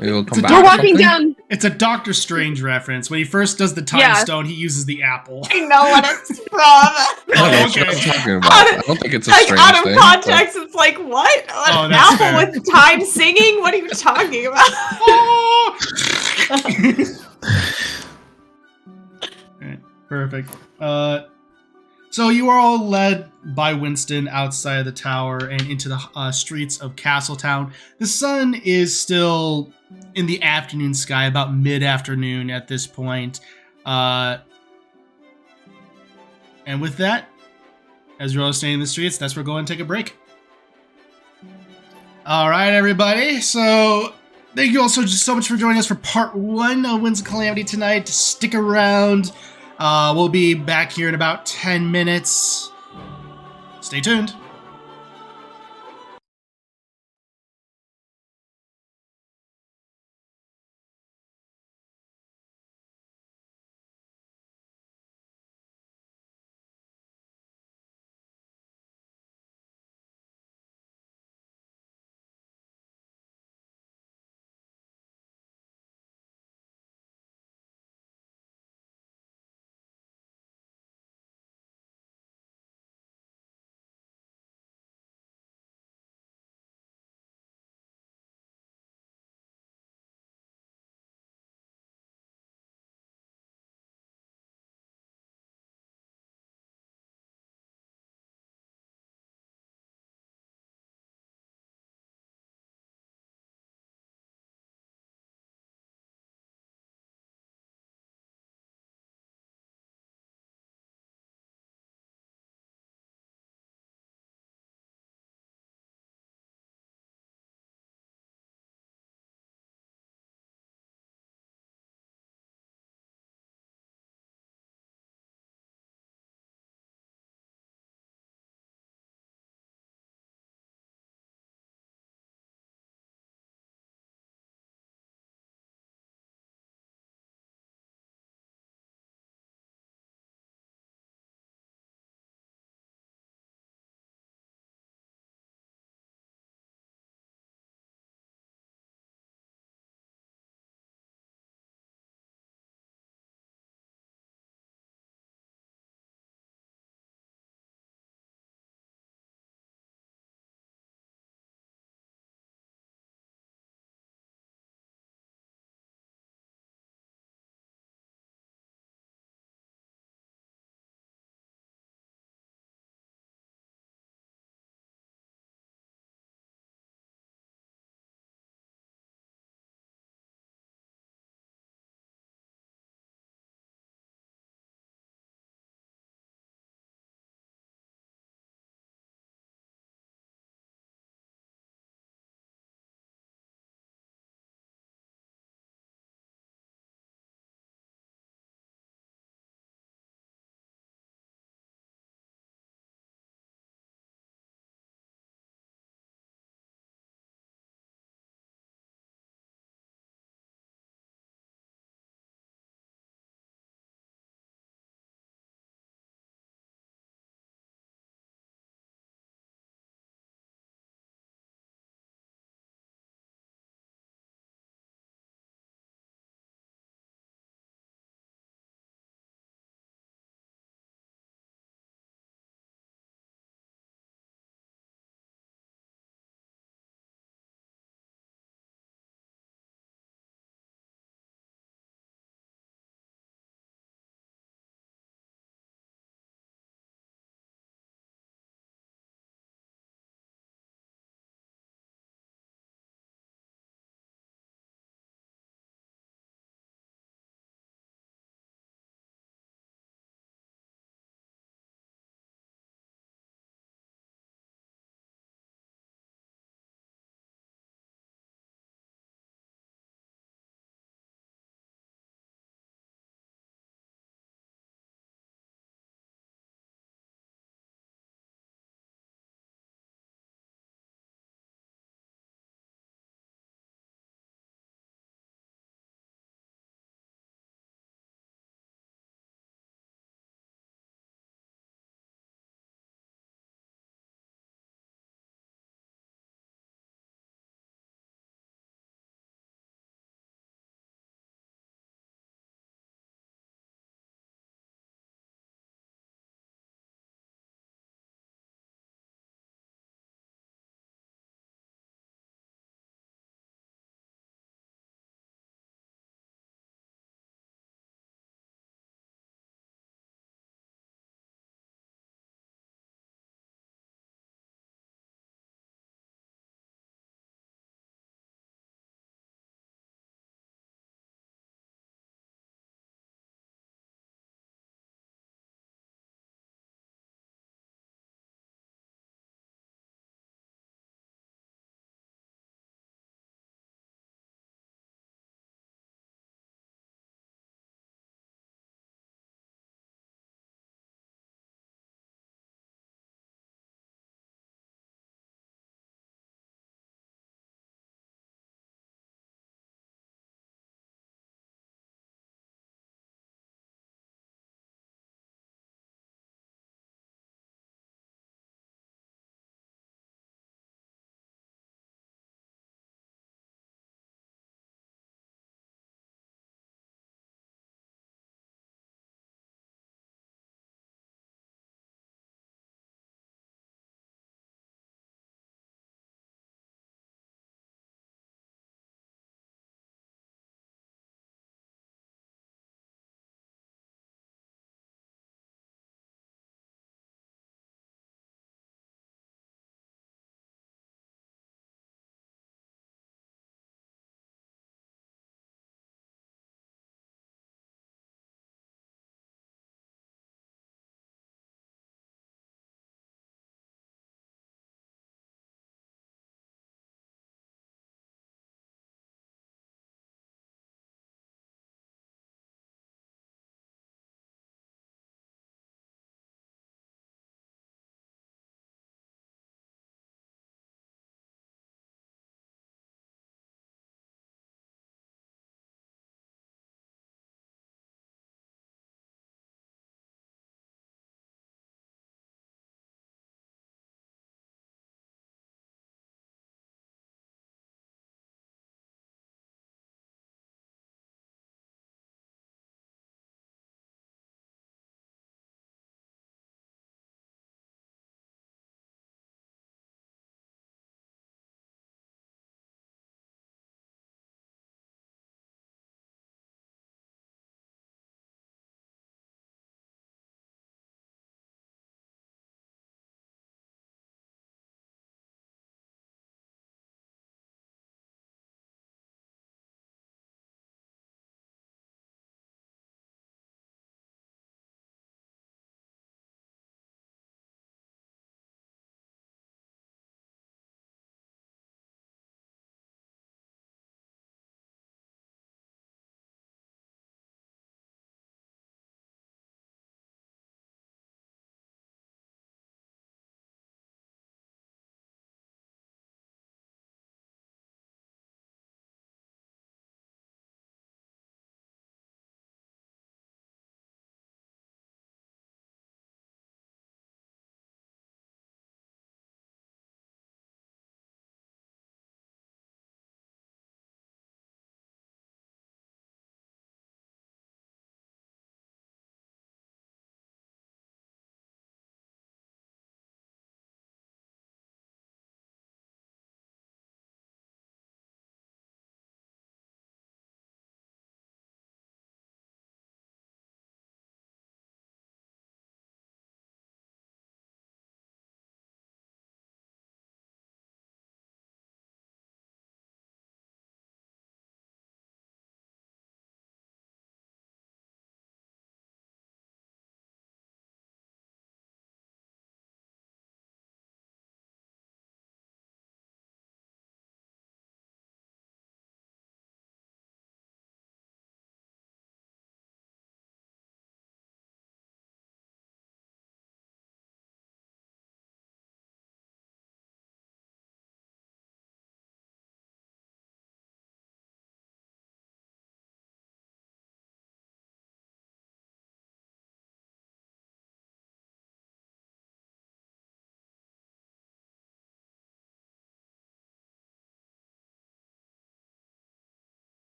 maybe we'll come
a
back.
We're
or
walking
something.
down.
It's a Doctor Strange reference. When he first does the time
Yeah.
stone, he uses the apple.
I know what it's from.
I don't know
Oh,
what
okay.
I'm talking about. I don't think it's a
Like
strange
out of
thing.
context, it's like what?
Oh,
An
that's
apple
fair.
with time singing? What are you talking about?
Alright, perfect. So you are all led by Winston outside the tower and into the streets of Castletown. The sun is still in the afternoon sky, about mid-afternoon at this point. And with that, as you're all staying in the streets, that's where we're going to take a break. All right, everybody. So thank you all so much for joining us for part 1 of Winds of Calamity tonight. Stick around. We'll be back here in about 10 minutes. Stay tuned.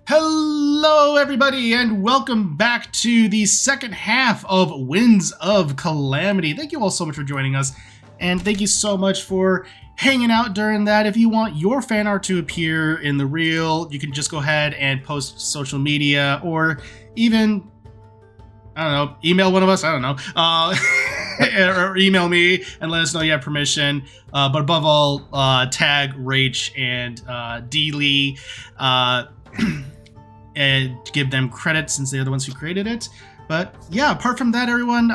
Hello, everybody, and welcome back to the second half of Winds of Calamity. Thank you all so much for joining us, and thank you so much for hanging out during that. If you want your fan art to appear in the reel, you can just go ahead and post social media, or even, I don't know, email one of us, I don't know, or email me and let us know you have permission. But above all, tag Rach and D. Lee, and give them credit since they're the ones who created it. But yeah, apart from that, everyone,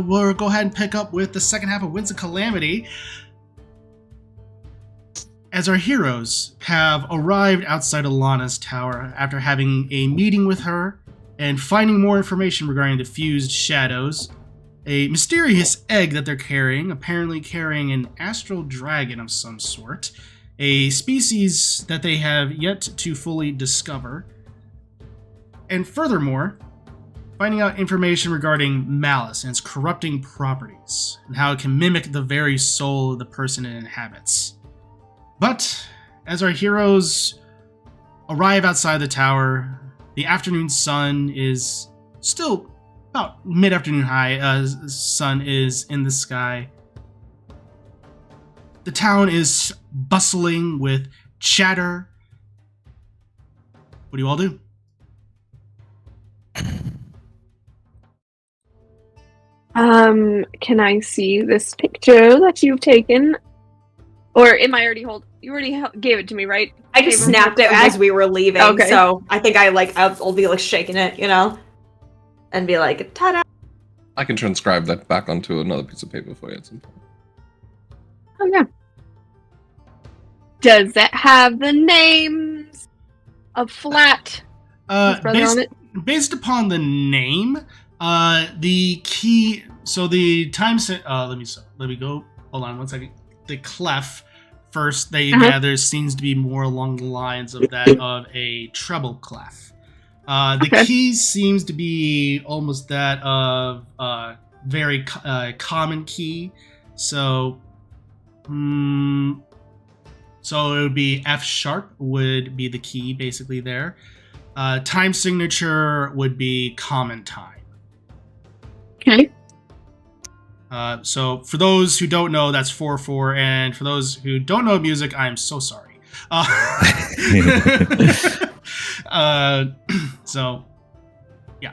we'll go ahead and pick up with the second half of Winds of Calamity. As our heroes have arrived outside Alana's tower after having a meeting with her and finding more information regarding the fused shadows, a mysterious egg that they're carrying, apparently carrying an astral dragon of some sort, a species that they have yet to fully discover, and furthermore, finding out information regarding malice and its corrupting properties, and how it can mimic the very soul of the person it inhabits. But as our heroes arrive outside the tower, the afternoon sun is still about mid-afternoon high. Sun is in the sky. The town is bustling with chatter. What do you all do?
Can I see this picture that you've taken? Or am I already you already gave it to me, right?
I just snapped it as we were leaving,
Okay.
So I think I'll be like shaking it, and be like, ta-da!
I can transcribe that back onto another piece of paper for you at some point.
Oh yeah. Does it have the names of Flat? His brother on it?
Based upon the name, the key. So the time. Let me go. Hold on 1 second. The clef first. There seems to be more along the lines of that of a treble clef. The key seems to be almost that of very common key. So, so it would be F sharp would be the key basically there. Time signature would be common time.
Okay.
So for those who don't know, that's 4/4, and for those who don't know music, I'm so sorry. So, yeah.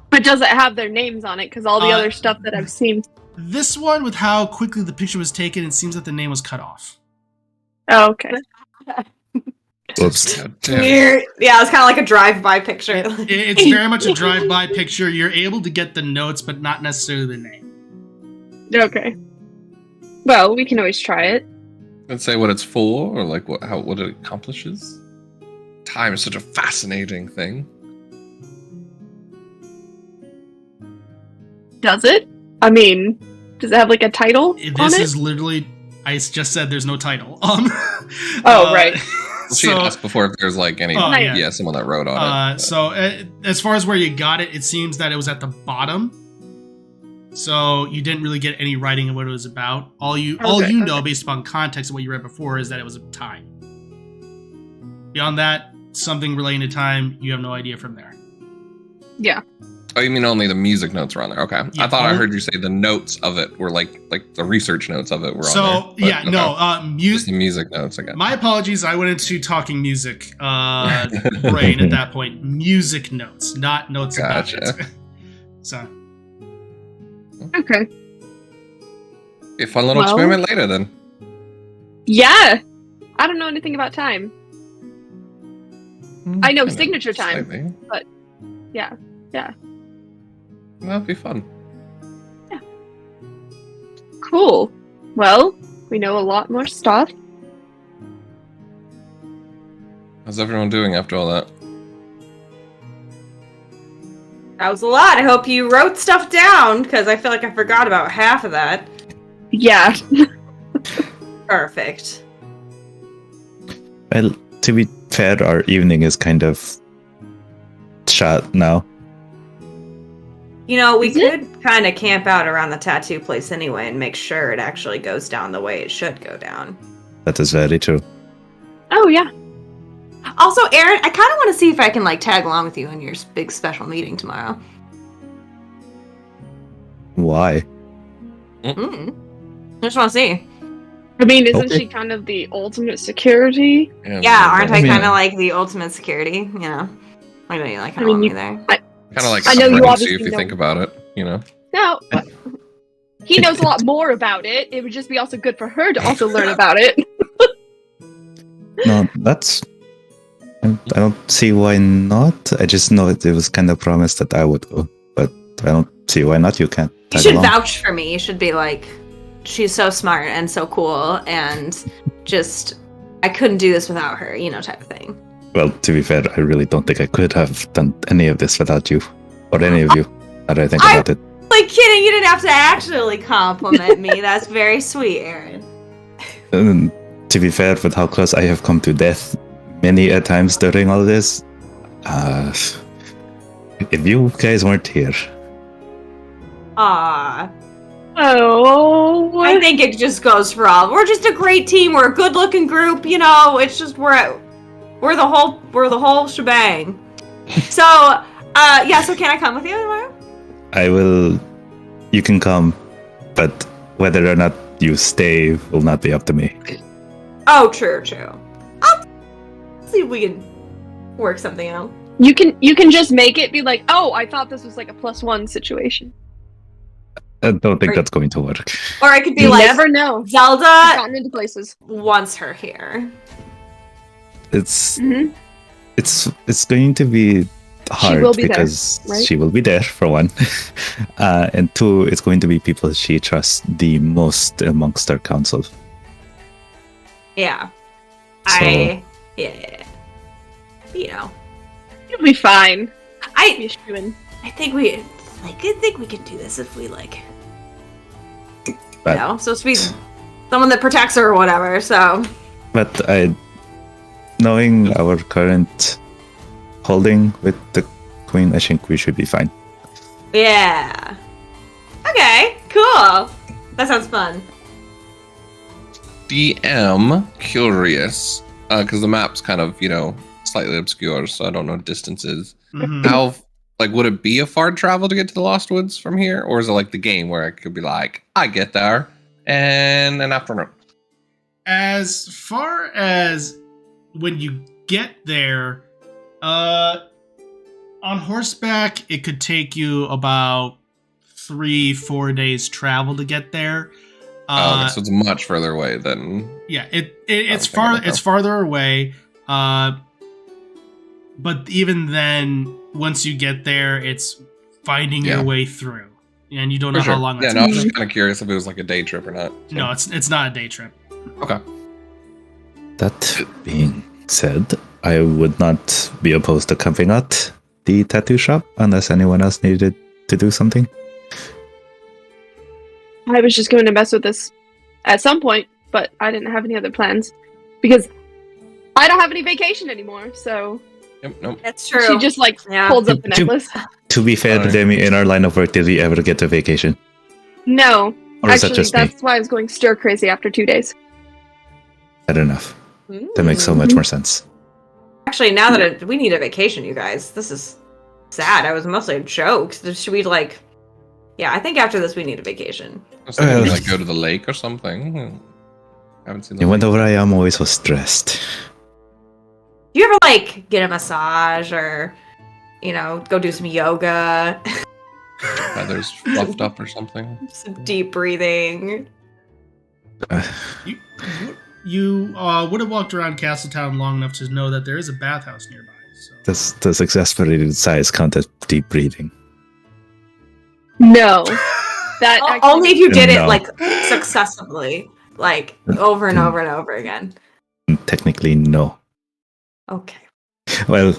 But does it have their names on it? Because all the other stuff that I've seen.
This one, with how quickly the picture was taken, it seems that the name was cut off.
Oh, okay.
Oops.
Weird. Yeah, it's kind of like a drive-by picture.
It's very much a drive-by picture. You're able to get the notes, but not necessarily the name.
Okay. Well, we can always try it.
And say what it's for, or like what it accomplishes. Time is such a fascinating thing.
Does it? I mean, does it have like a title on it?
Is literally. I just said there's no title.
Right.
She had asked before if there's like any someone that wrote on it.
So as far as where you got it, it seems that it was at the bottom. So you didn't really get any writing of what it was about. All you know, based upon context of what you read before, is that it was a time. Beyond that, something relating to time, you have no idea from there.
Yeah.
Oh, you mean only the music notes were on there? Okay.
Yeah,
I thought I heard you say the notes of it were like the research notes of it were on there.
So yeah, okay. No,
just the music notes. I got.
My apologies. I went into talking music brain at that point. Music notes, not notes about it. So.
Okay.
Be a fun little experiment later then.
Yeah. I don't know anything about time. I know signature time,
slightly.
But yeah.
That'd be fun.
Yeah. Cool. Well, we know a lot more stuff.
How's everyone doing after all that?
That was a lot. I hope you wrote stuff down, because I feel like I forgot about half of that.
Yeah.
Perfect.
Well, to be fair, our evening is kind of shot now.
We could kind of camp out around the tattoo place anyway and make sure it actually goes down the way it should go down.
That is very true.
Oh, yeah.
Also, Aaron, I kind of want to see if I can like tag along with you in your big special meeting tomorrow.
Why?
I just want to see.
I mean, isn't
Okay.
she kind of the ultimate security?
Yeah, aren't I
I mean-
kind of like the ultimate security? You know, I know you like kind of want me there.
Kind of like
I know you
supremacy
obviously
if you
know-
think about it, you know.
No, but he knows a lot more about it. It would just be also good for her to also learn about it.
No, that's. I don't see why not. I just know it was kind of promised that I would go, but I don't see why not. You can't.
You
tag
should
along.
vouch for me. You should be like, she's so smart and so cool, and just I couldn't do this without her, you know, type of thing.
Well, to be fair, I really don't think I could have done any of this without you, or any of you. Now that I think about it.
Like kidding, you didn't have to actually compliment me. That's very sweet, Aaron.
And to be fair, with how close I have come to death many a times during all this, if you guys weren't here,
Ah,
Oh,
I think it just goes for all. We're just a great team. We're a good-looking group. You know, it's just we're the whole shebang. So, yeah. So can I come with you tomorrow?
I will. You can come, but whether or not you stay will not be up to me.
Oh, true. I'll see if we can work something out.
you can just make it be like, oh, I thought this was like a +1 situation.
I don't think
Or-
that's going to work.
Or I could be
You
like,
never know. I've
Zelda
gotten into places.
wants her here.
It's
Mhm.
it's going to be hard
will be there,
because
right?
she will be there for one, and two, it's going to be people she trusts the most amongst her council.
Yeah.
So-
Yeah. You know,
You'll be fine. Be
I
a shoo-in.
think we could do this if we like.
But-
You know, so to be someone that protects her or whatever. So
But knowing our current holding with the queen, I think we should be fine.
yeah. Okay. Cool. That sounds fun.
DM curious, because the map's kind of, you know, slightly obscure, so I don't know distances.
Mhm.
How, like, would it be a far travel to get to the Lost Woods from here? Or is it like the game where I could be like, I get there in an afternoon?
As far as when you get there, on horseback, it could take you about 3-4 days travel to get there.
Oh, okay, so it's much further away than.
Yeah, it's
was thinking about
it's farther away. But even then, once you get there, it's finding
Yeah.
your way through, and you don't know
For sure.
how long
Yeah,
that's
no, I
gonna
was
take.
just kind of curious if it was like a day trip or not. So.
No, it's not a day trip.
Okay.
That being said, I would not be opposed to camping at the tattoo shop unless anyone else needed to do something.
I was just going to mess with this at some point, but I didn't have any other plans because I don't have any vacation anymore. So
Yep, nope.
That's true.
she just like
Yeah.
holds up the
To-
necklace.
To be fair,
Alright.
Demi, in our line of work, did we ever get a vacation?
No,
Or is that
actually,
just me?
that's why I was going stir crazy after 2 days.
Fair enough. That makes so much more sense.
Actually, now that we need a vacation, you guys, this is sad. I was mostly a joke. Should we like? Yeah, I think after this we need a vacation.
I was thinking maybe, like go to the lake or something. I haven't seen the
And
lake.
whenever I am always so stressed.
Do you ever like get a massage or, you know, go do some yoga,
Feathers fluffed up or something.
some deep breathing?
You would have walked around Castletown long enough to know that there is a bathhouse nearby. So.
Does exasperated sighs count as deep breathing?
No, that actually,
Only if you did it
No.
like successively, like over and over and over again.
Technically, no.
Okay.
Well,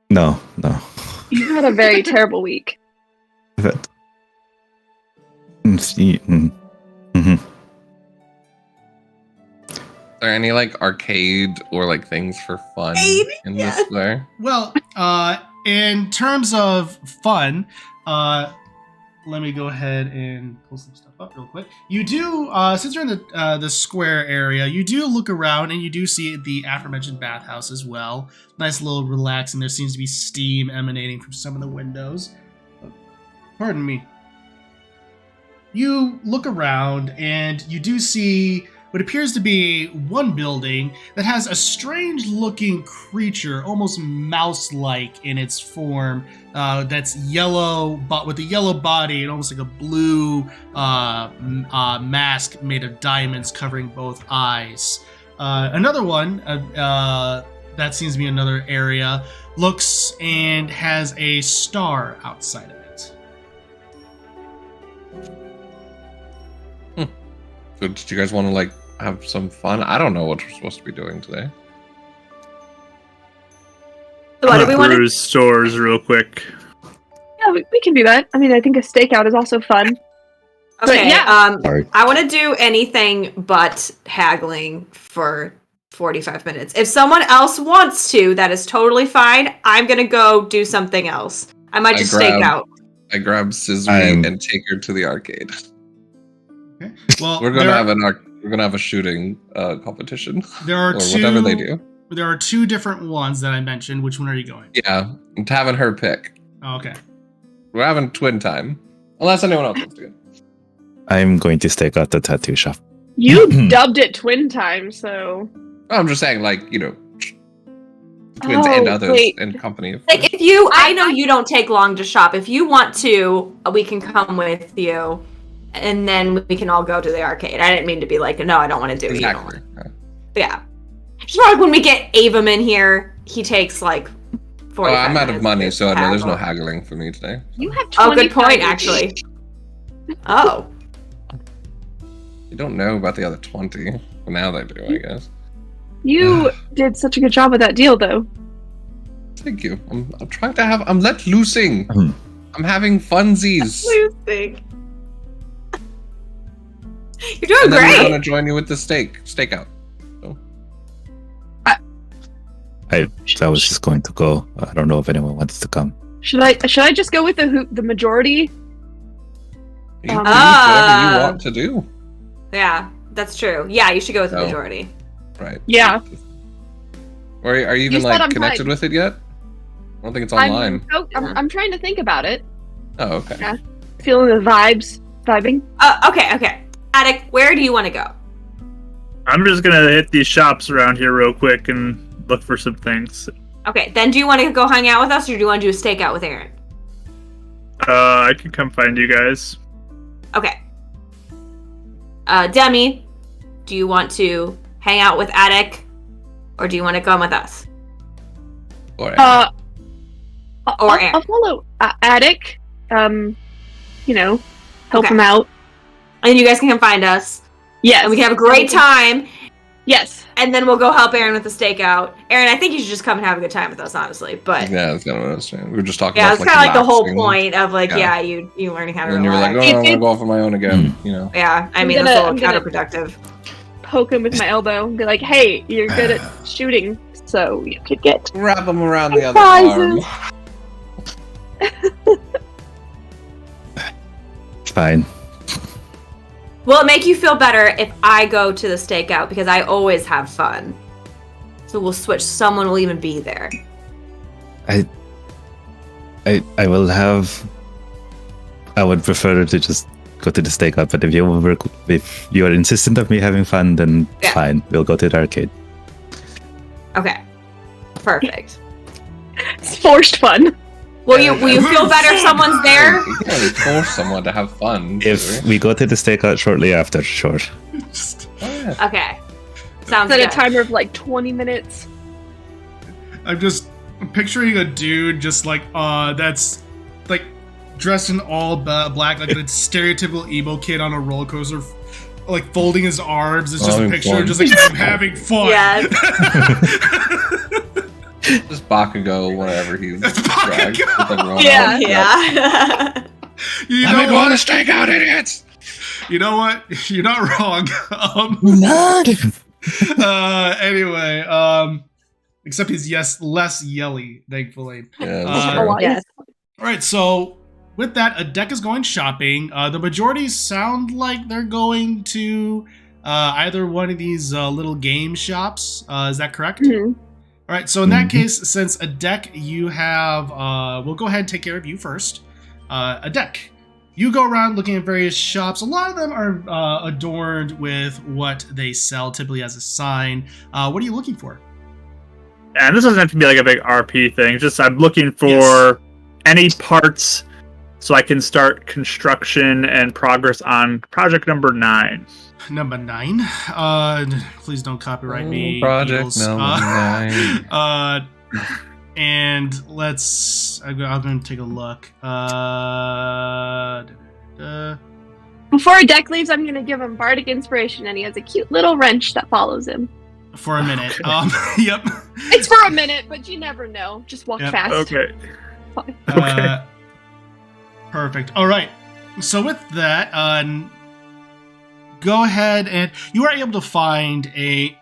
no.
you had a very terrible week.
But, mhm.
Are there any like arcade or like things for fun
Arcade?
in
Yeah.
this there?
Well, in terms of fun, let me go ahead and pull some stuff up real quick. You do, since you're in the square area, you do look around and you do see the aforementioned bathhouse as well. Nice little relaxing. There seems to be steam emanating from some of the windows. Pardon me. You look around and you do see what appears to be one building that has a strange looking creature, almost mouse-like in its form, that's yellow, but with a yellow body and almost like a blue mask made of diamonds covering both eyes. Another one, that seems to be another area, looks and has a star outside of it.
So did you guys want to have some fun? I don't know what we're supposed to be doing today.
So what do we want to
Brews stores real quick.
Yeah, we can do that. I mean, I think a stakeout is also fun.
Okay,
yeah.
I want to do anything but haggling for 45 minutes. If someone else wants to, that is totally fine. I'm going to go do something else. I might just stake out.
I grab Scissory and take her to the arcade.
Okay. Well,
we're gonna have a shooting competition.
There are
or
two,
whatever they do.
There are two different ones that I mentioned. Which one are you going?
Yeah, I'm having her pick.
Oh, okay.
We're having twin time, unless anyone else wants to go.
I'm going to stake out the tattoo shop.
You dubbed it twin time, so...
I'm just saying, twins and others and company.
Like, if you, I know you don't take long to shop. If you want to, we can come with you. And then we can all go to the arcade. I didn't mean to be like, no, I don't want to do it.
Exactly.
Yeah. Just like when we get Avum in here, he takes 40
I'm out of money, so I know there's no haggling for me today.
You have 20
Oh, good point, actually. Oh.
You don't know about the other 20. Well, now they do, I guess.
You did such a good job with that deal, though.
Thank you. I'm trying to have... I'm let loosing. I'm having funsies.
Loosing. You're doing
and then
great.
I'm going to join you with the stakeout. So.
I was just going to go. I don't know if anyone wants to come.
Should I just go with the majority?
You do whatever you want to do.
Yeah, that's true. Yeah, you should go with the
No.
majority.
Right.
Yeah.
Or are you even
said I'm
connected
fine.
with it yet? I don't think it's online.
I'm trying to think about it.
Oh, okay.
Yeah. Feeling the vibing.
Okay. Attic, where do you want to go?
I'm just gonna hit these shops around here real quick and look for some things.
Okay, then do you want to go hang out with us, or do you want to do a stakeout with Aaron?
I can come find you guys.
Okay. Demi, do you want to hang out with Attic, or do you want to come with us?
Or
I'll follow Attic. Help him out.
And you guys can come find us.
Yes.
And we can have a great time.
Yes.
And then we'll go help Aaron with the stakeout. Aaron, I think you should just come and have a good time with us, honestly. But
yeah, that's kind of what I was saying. We were just talking
yeah,
about
it's kind of like the whole
relaxing.
point of you learning how to
And you were like,
relax.
no, I'm going to go off on my own again,
Yeah, I mean,
I'm
that's a
gonna-
little counterproductive.
Poke him with my elbow and be like, hey, you're good at shooting, so you could get
Wrap them around the other arm.
prizes.
Fine.
Will it make you feel better if I go to the stakeout? Because I always have fun. So we'll switch. Someone will even be there.
I will have. I would prefer to just go to the stakeout, but if you are insistent of me having fun, then fine. We'll go to the arcade.
Okay. Perfect.
It's forced fun.
Will you feel better if someone's there?
You can only force someone to have fun.
If we go to the stakeout shortly after, sure.
Okay. Sounds
Set
good.
a timer of 20 minutes.
I'm just picturing a dude just that's dressed in all black, like a stereotypical emo kid on a roller coaster, folding his arms. It's just a picture,
fun.
just I'm having fun.
Yes.
Just Bakugo, whatever he's
Bakugo.
dragged.
Yeah.
Yeah.
You
Let me
know
go on a
what?
stakeout, idiots!
You know what? You're not wrong. Anyway, except he's less yelly, thankfully.
Yeah,
Uh,
that's true.
Yes.
All right, so with that, a deck is going shopping. The majority sound like they're going to either one of these little game shops. Is that correct?
Mhm.
All right, so in that case, since a deck you have, we'll go ahead and take care of you first. A deck. You go around looking at various shops. A lot of them are adorned with what they sell, typically as a sign. What are you looking for?
And this doesn't have to be like a big RP thing. Just I'm looking for any parts so I can start construction and progress on project number 9.
Number 9. Please don't copyright me.
Project
Eagles.
number 9.
And I'm going to take a look.
Before a deck leaves, I'm going to give him Bardic Inspiration, and he has a cute little wrench that follows him.
For a minute.
Okay.
Yep.
It's for a minute, but you never know. Just walk fast.
Okay.
Okay. Perfect. All right. So with that, go ahead and you are able to find a,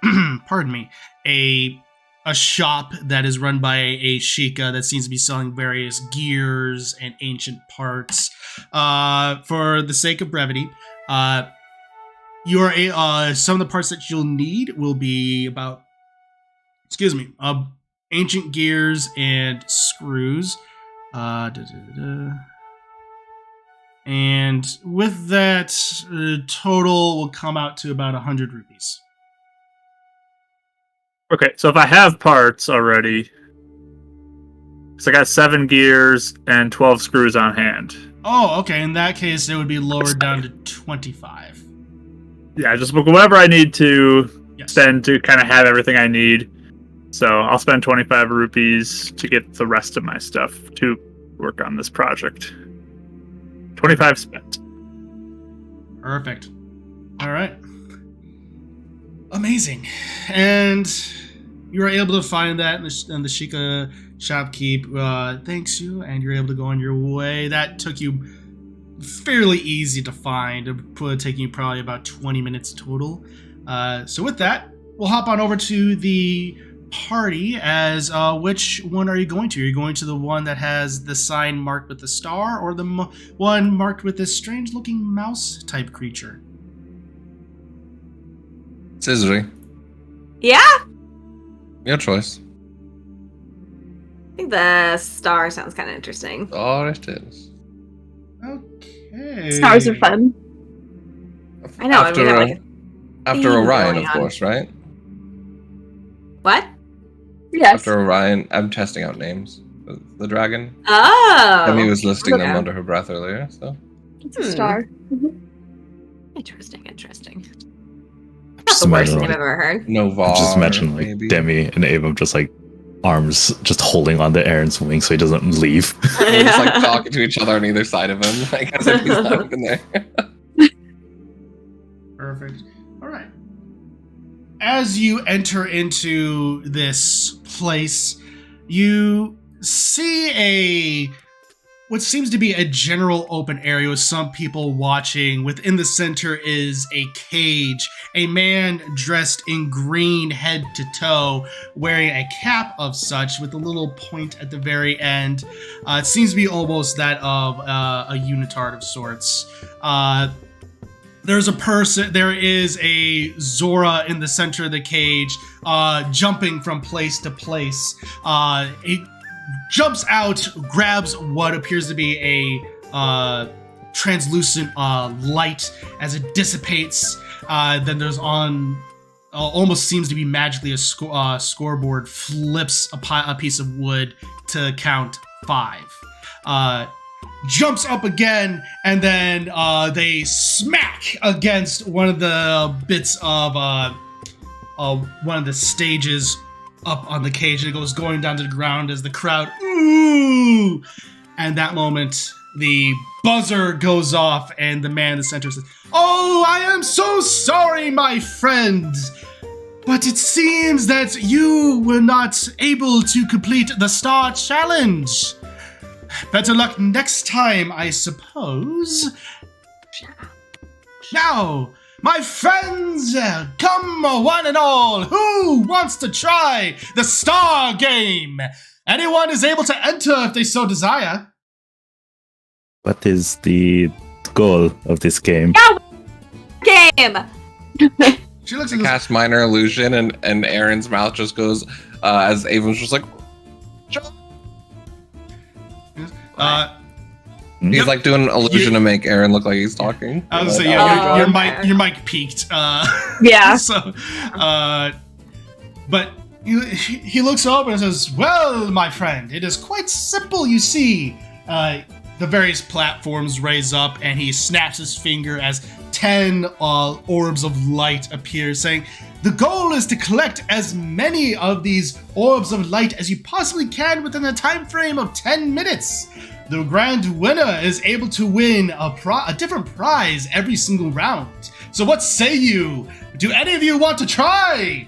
pardon me, a shop that is run by a Sheikah that seems to be selling various gears and ancient parts. For the sake of brevity, some of the parts that you'll need will be about, ancient gears and screws. And with that, total will come out to about 100 rupees.
Okay, so if I have parts already, so I got 7 gears and 12 screws on hand.
Oh, okay. In that case, it would be lowered down to 25.
Yeah, just whatever I need to
Yes.
spend to kind of have everything I need. So I'll spend 25 rupees to get the rest of my stuff to work on this project. 25 spent.
Perfect. All right. Amazing. And you were able to find that in the Sheikah shopkeep thanks you, and you're able to go on your way. That took you fairly easy to find. It would take you probably about 20 minutes total. So with that, we'll hop on over to the party. As which one are you going to? Are you going to the one that has the sign marked with the star, or the one marked with this strange looking mouse type creature?
Scissory,
Yeah,
your choice.
I think the star sounds kind of interesting.
Oh, it is.
Okay.
Stars are fun.
I know.
After,
we got, like,
after
theme
Orion,
going
of
on.
course, right?
What?
Yes.
After Orion, I'm testing out names. The dragon.
Oh.
Emi was listing them
okay.
under her breath earlier, so.
It's a star.
Interesting.
Just
The worst
imagine,
name I've
like,
ever heard.
Novar.
just imagine like
maybe.
Demi and Abram just like arms just holding on to Aaron's wing so he doesn't leave.
We're just like talking to each other on either side of him, like as if he's not even there.
Perfect. All right. As you enter into this place, you see what seems to be a general open area with some people watching. Within the center is a cage. A man dressed in green head to toe, wearing a cap of such with a little point at the very end. It seems to be almost that of a unitard of sorts. There is a Zora in the center of the cage, jumping from place to place. It jumps out, grabs what appears to be a translucent light as it dissipates. Then there's almost seems to be magically a scoreboard flips a piece of wood to count 5. Jumps up again, and then they smack against one of the bits of one of the stages up on the cage, and it goes going down to the ground as the crowd ooh. And that moment, the buzzer goes off, and the man in the center says, "Oh, I am so sorry, my friend, but it seems that you were not able to complete the Star Challenge. Better luck next time, I suppose. Now, my friends, come one and all, who wants to try the Star Game? Anyone is able to enter if they so desire."
What is the goal of this game?
Game.
She looks
I
at this.
cast minor illusion, and Aaron's mouth just goes as Avon's just like. He's
Yep.
like doing an illusion to make Aaron look like he's talking.
I was
Like,
saying,
oh,
yeah,
okay.
your mic peaked.
Yeah.
So, but he looks up and says, "Well, my friend, it is quite simple. You see, the various platforms raise up, and he snaps his finger as 10 orbs of light appear, saying, the goal is to collect as many of these orbs of light as you possibly can within a time frame of 10 minutes. The grand winner is able to win a different prize every single round. So what say you? Do any of you want to try?"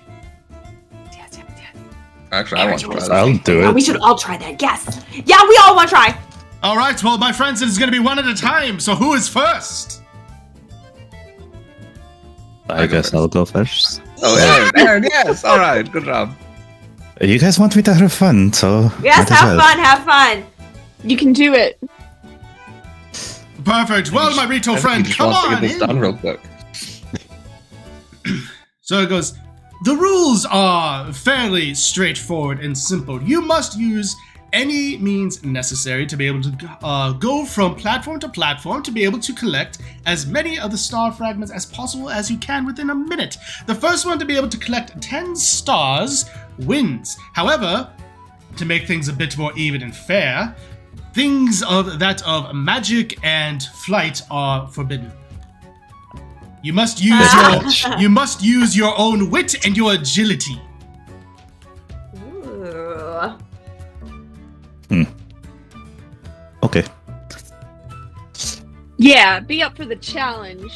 Actually, I want to try that.
I'll do
Oh, we
it.
should all try that. Yes. Yeah, we all want to try.
All right, well, my friends, it is going to be one at a time. So who is first?
I guess I'll go first.
Oh, Aaron, yes. All right, good job.
You guys want me to have fun, so
Yes,
might as
have
well.
fun. Have fun.
You can do it.
Perfect. Well, my Rito
I think
friend,
he just
come
wants to
on
get this
in.
done real quick.
So it goes, the rules are fairly straightforward and simple. You must use any means necessary to be able to go from platform to platform to be able to collect as many of the star fragments as possible as you can within a minute. The first one to be able to collect 10 stars wins. However, to make things a bit more even and fair, things of magic and flight are forbidden. You must use your own wit and your agility.
Ooh.
Okay.
Yeah, be up for the challenge.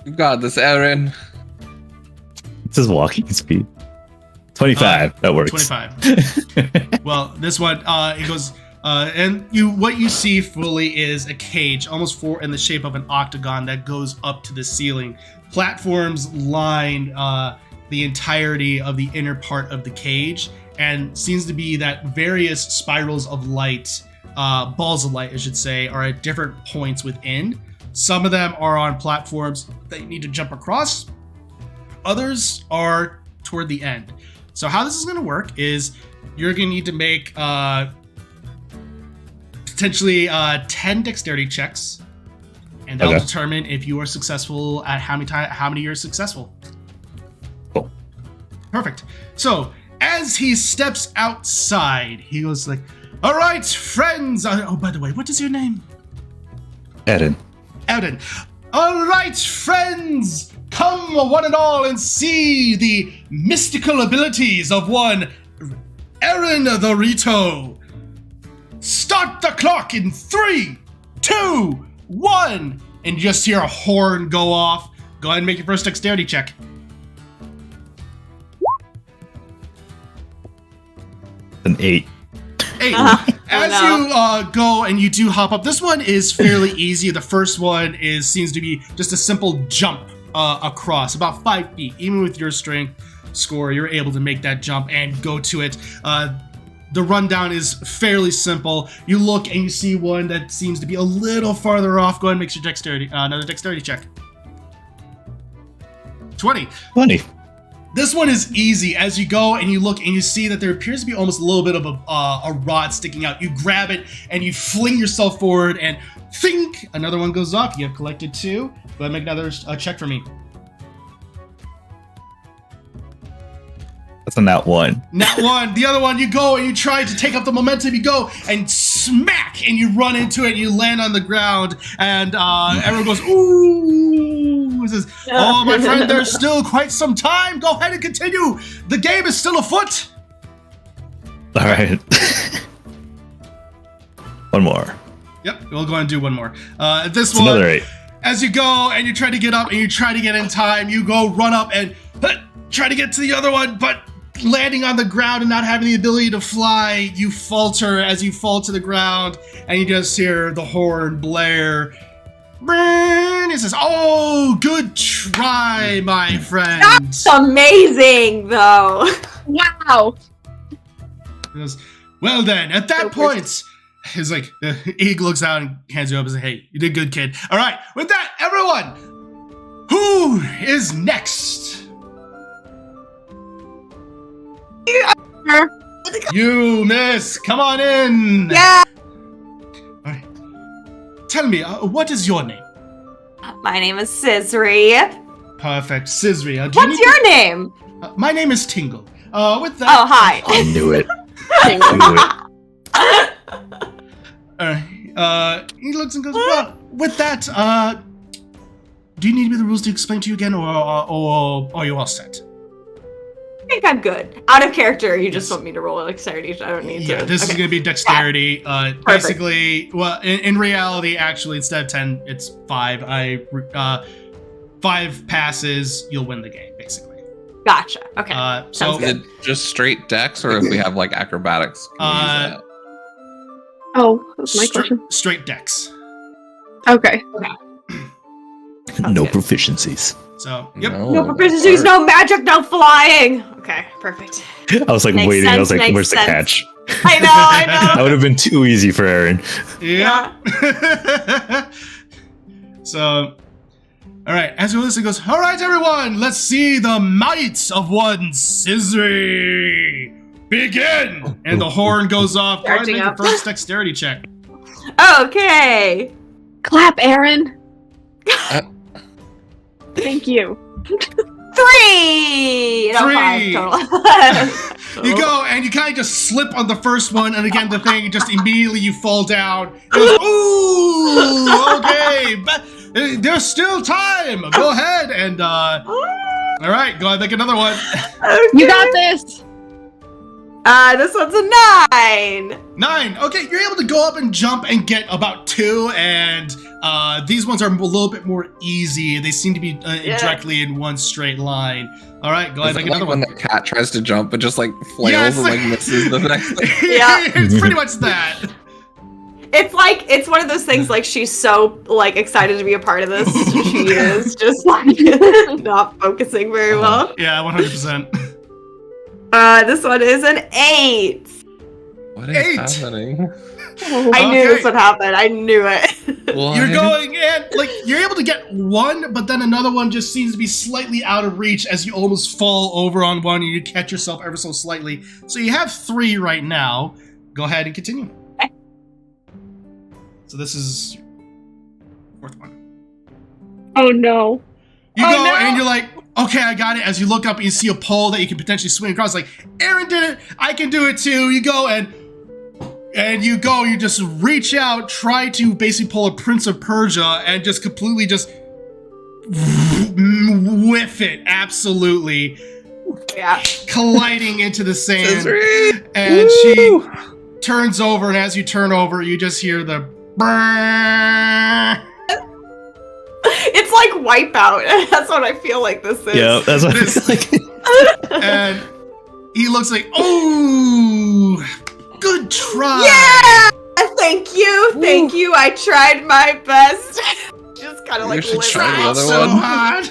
You got this, Aaron.
This is walking speed. 25. That works.
25. Well, this one, it goes, and what you see fully is a cage, almost in the shape of an octagon that goes up to the ceiling. Platforms line the entirety of the inner part of the cage, and seems to be that various spirals of light, balls of light, I should say, are at different points within. Some of them are on platforms that you need to jump across. Others are toward the end. So how this is going to work is you're going to need to make potentially 10 dexterity checks, and that'll
Okay.
determine if you are successful at how many you're successful.
Cool.
Perfect. So as he steps outside, he goes like, "All right, friends." Oh, by the way, what is your name?
Aaron.
Eldon. All right, friends, come one and all and see the mystical abilities of one Aaron the Rito. Start the clock in 3, 2, 1, and you just hear a horn go off. Go ahead and make your first dexterity check.
An 8.
8.
Uh-huh.
As you go and you do hop up, this one is fairly easy. The first one seems to be just a simple jump across, about 5 feet. Even with your strength score, you're able to make that jump and go to it. The rundown is fairly simple. You look and you see one that seems to be a little farther off. Go ahead and make your dexterity, another dexterity check. 20.
20.
This one is easy. As you go and you look and you see that there appears to be almost a little bit of a rod sticking out. You grab it and you fling yourself forward and think another one goes up. You have collected 2. Go ahead and make another check for me.
That's a nat 1.
Nat 1. The other one, you go and you try to take up the momentum. You go and smack and you run into it and you land on the ground and everyone goes, ooh. It says, oh, my friend, there's still quite some time. Go ahead and continue. The game is still afoot.
All right. One more.
Yep, we'll go and do one more. This
It's
one,
another 8.
as you go and you try to get up and you try to get in time, you go run up and try to get to the other one, but landing on the ground and not having the ability to fly, you falter as you fall to the ground and you just hear the horn blare. It says, oh, good try, my friend.
That's amazing, though.
Wow.
He goes, well then, at that point, He's like, he looks out and hands you up and says, hey, you did good, kid. All right, with that, everyone, who is next? You, miss. Come on in.
Yeah.
All right. Tell me, what is your name?
My name is Scissory.
Perfect. Scissory.
What's your name?
My name is Tingle. With that.
Oh, hi.
I knew it.
He looks and goes, well, with that, do you need me the rules to explain to you again, or are you all set?
I think I'm good. Out of character, you just want me to roll an dexterity. I don't need to.
Yeah, this is going to be dexterity. Basically, well, in reality, actually, instead of 10, it's 5. 5 passes, you'll win the game, basically.
Gotcha. Okay.
So
Is it just straight dex, or if we have like acrobatics? Can we use that?
Oh, that was my question.
straight dex.
Okay.
No
good.
proficiencies.
So, yep.
No proficiencies, no magic, no flying. Okay, perfect.
I was like
Makes
waiting. I was
sense,
like,
makes
where's the
sense.
catch?
I know.
That would have been too easy for Aaron.
Yeah. So, all right. As you listen, goes, all right, everyone, let's see the might of one Scissory. Begin. And the horn goes off. Go ahead and make your first dexterity check.
Okay.
Clap, Aaron. Thank you.
3. No, 5 total.
You go and you kind of just slip on the first one, and again the thing just immediately you fall down. It goes, ooh, okay, but there's still time. Go ahead and all right, go ahead, make another one.
Okay.
You got this.
This one's a 9.
9. Okay, you're able to go up and jump and get about 2, and these ones are a little bit more easy. They seem to be directly in one straight line. All right, go ahead,
Is
make
it like
another
when
one.
the cat tries to jump but just like flails
Yeah, it's
and like misses the next thing?
Yeah.
It's pretty much that.
It's one of those things like she's so like excited to be a part of this. She is just like not focusing very well.
Yeah, 100%.
This one is an 8.
What is
8.
happening?
I knew this would happen. I knew it.
What?
You're going in, like, you're able to get one, but then another one just seems to be slightly out of reach as you almost fall over on one and you catch yourself ever so slightly. So you have 3 right now. Go ahead and continue.
Okay.
So this is your 4th one.
Oh no.
You
Oh,
go
no.
and you're like, okay, I got it. As you look up and you see a pole that you can potentially swing across, like, Aaron did it, I can do it too. You go and you just reach out, try to basically pull a Prince of Persia and just completely just whiff it, absolutely,
Yeah.
colliding into the sand.
Scissory!
And she turns over, and as you turn over, you just hear the brrrr.
It's like Wipeout. That's what I feel like this is.
Yeah, that's what I feel like.
And he looks like, oh, good try.
Yeah! Thank you. I tried my best. Just kind of like
should
live
try the
out.
other
So
one.
hard.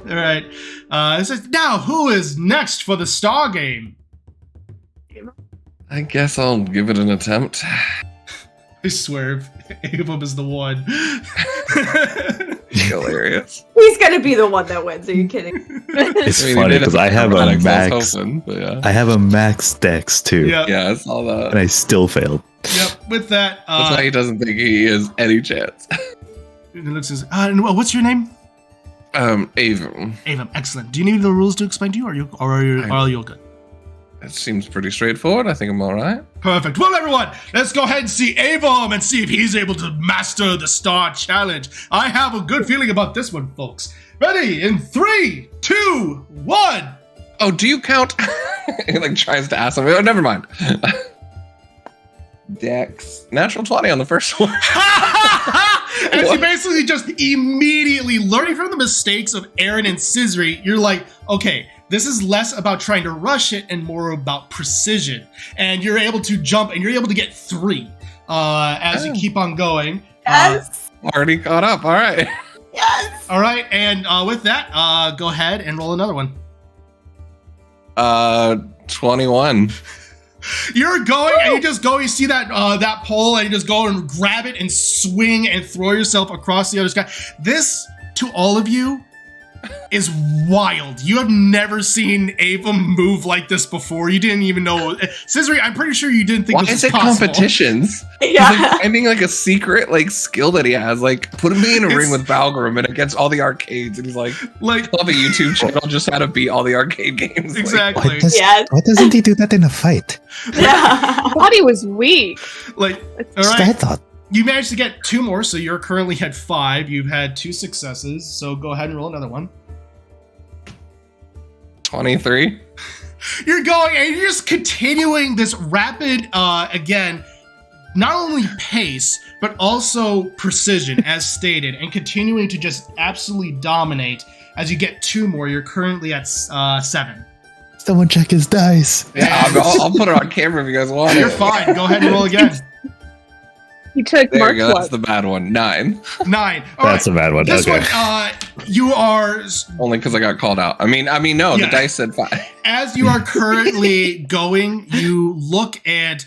All right. It says, now, who is next for the Star game?
I guess I'll give it an attempt.
I swerve. Avum is the one.
Hilarious.
He's gonna be the one that wins. Are you kidding?
It's
I mean,
funny
you did
because I have a
acrobatics, I was
max.
hoping, but yeah.
I have a max dex too,
Yep.
Yeah, I saw that.
and I still failed.
Yep. With that,
That's why he doesn't think he has any chance.
it looks as, and what's your name?
Avon.
Avum. Excellent. Do you need the rules to explain to you, or are you good?
It seems pretty straightforward. I think I'm alright.
Perfect. Well, everyone, let's go ahead and see Avum and see if he's able to master the Star Challenge. I have a good feeling about this one, folks. Ready? In 3, 2, 1.
Oh, do you count? He like tries to ask him. Oh, never mind. Dex. Natural 20 on the first one.
As you
What?
basically just immediately learning from the mistakes of Aaron and Scissory, you're like, okay, this is less about trying to rush it and more about precision. And you're able to jump and you're able to get 3 as you keep on going.
Yes.
Already caught up. All right.
Yes.
All right, and with that, go ahead and roll another one.
21.
You're going and you just go, you see that that pole and you just go and grab it and swing and throw yourself across the other sky. This, to all of you, is wild. You have never seen Ava move like this before. You didn't even know. Scissory, I'm pretty sure you didn't think this was possible.
Why is it competitions?
Yeah.
He's like finding like a secret like skill that he has. Like putting me in a ring with Valgrim and against all the arcades, and he's like I have a YouTube channel just how to beat all the arcade games.
Exactly.
Why doesn't he do that in a fight?
Yeah.
I thought he was weak.
Like, all
That's what I
right.
thought.
You managed to get 2 more, so you're currently at 5. You've had 2 successes, so go ahead and roll another one.
23.
You're going and you're just continuing this rapid, again, not only pace, but also precision, as stated, and continuing to just absolutely dominate. As you get 2 more, you're currently at 7.
Someone check his dice.
Yeah, I'll put it on camera if you guys want.
You're fine. Go ahead and roll again.
He took
There
Mark's
you go. That's
one.
the bad one. 9.
9. All
That's
right.
a bad one.
This
Okay.
one, you are,
Only because I got called out. I mean, no.
Yeah.
The dice said 5.
as you are currently going, you look and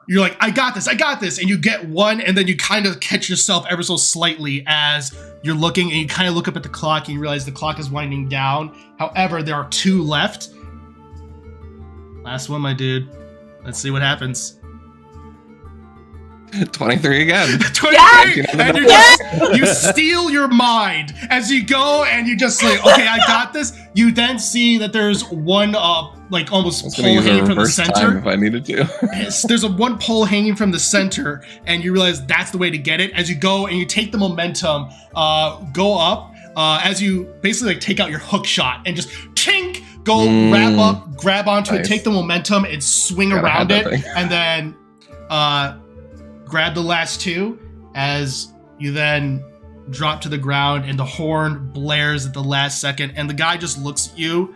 you're like, I got this, and you get 1, and then you kind of catch yourself ever so slightly as you're looking, and you kind of look up at the clock and you realize the clock is winding down. However, there are 2 left. Last one, my dude. Let's see what happens.
23 again.
23, and you steal your mind as you go, and you just like, okay, I got this. You then see that there's one, like almost
I was gonna
pole
use a
hanging from the
reverse time
center.
if I needed to.
There's one pole hanging from the center, and you realize that's the way to get it. As you go and you take the momentum, go up, as you basically like take out your hook shot and just tink, go grab onto it,
Nice.
take the momentum and swing
Gotta
around
have
it,
that thing.
and then grab the last 2 as you then drop to the ground and the horn blares at the last second, and the guy just looks at you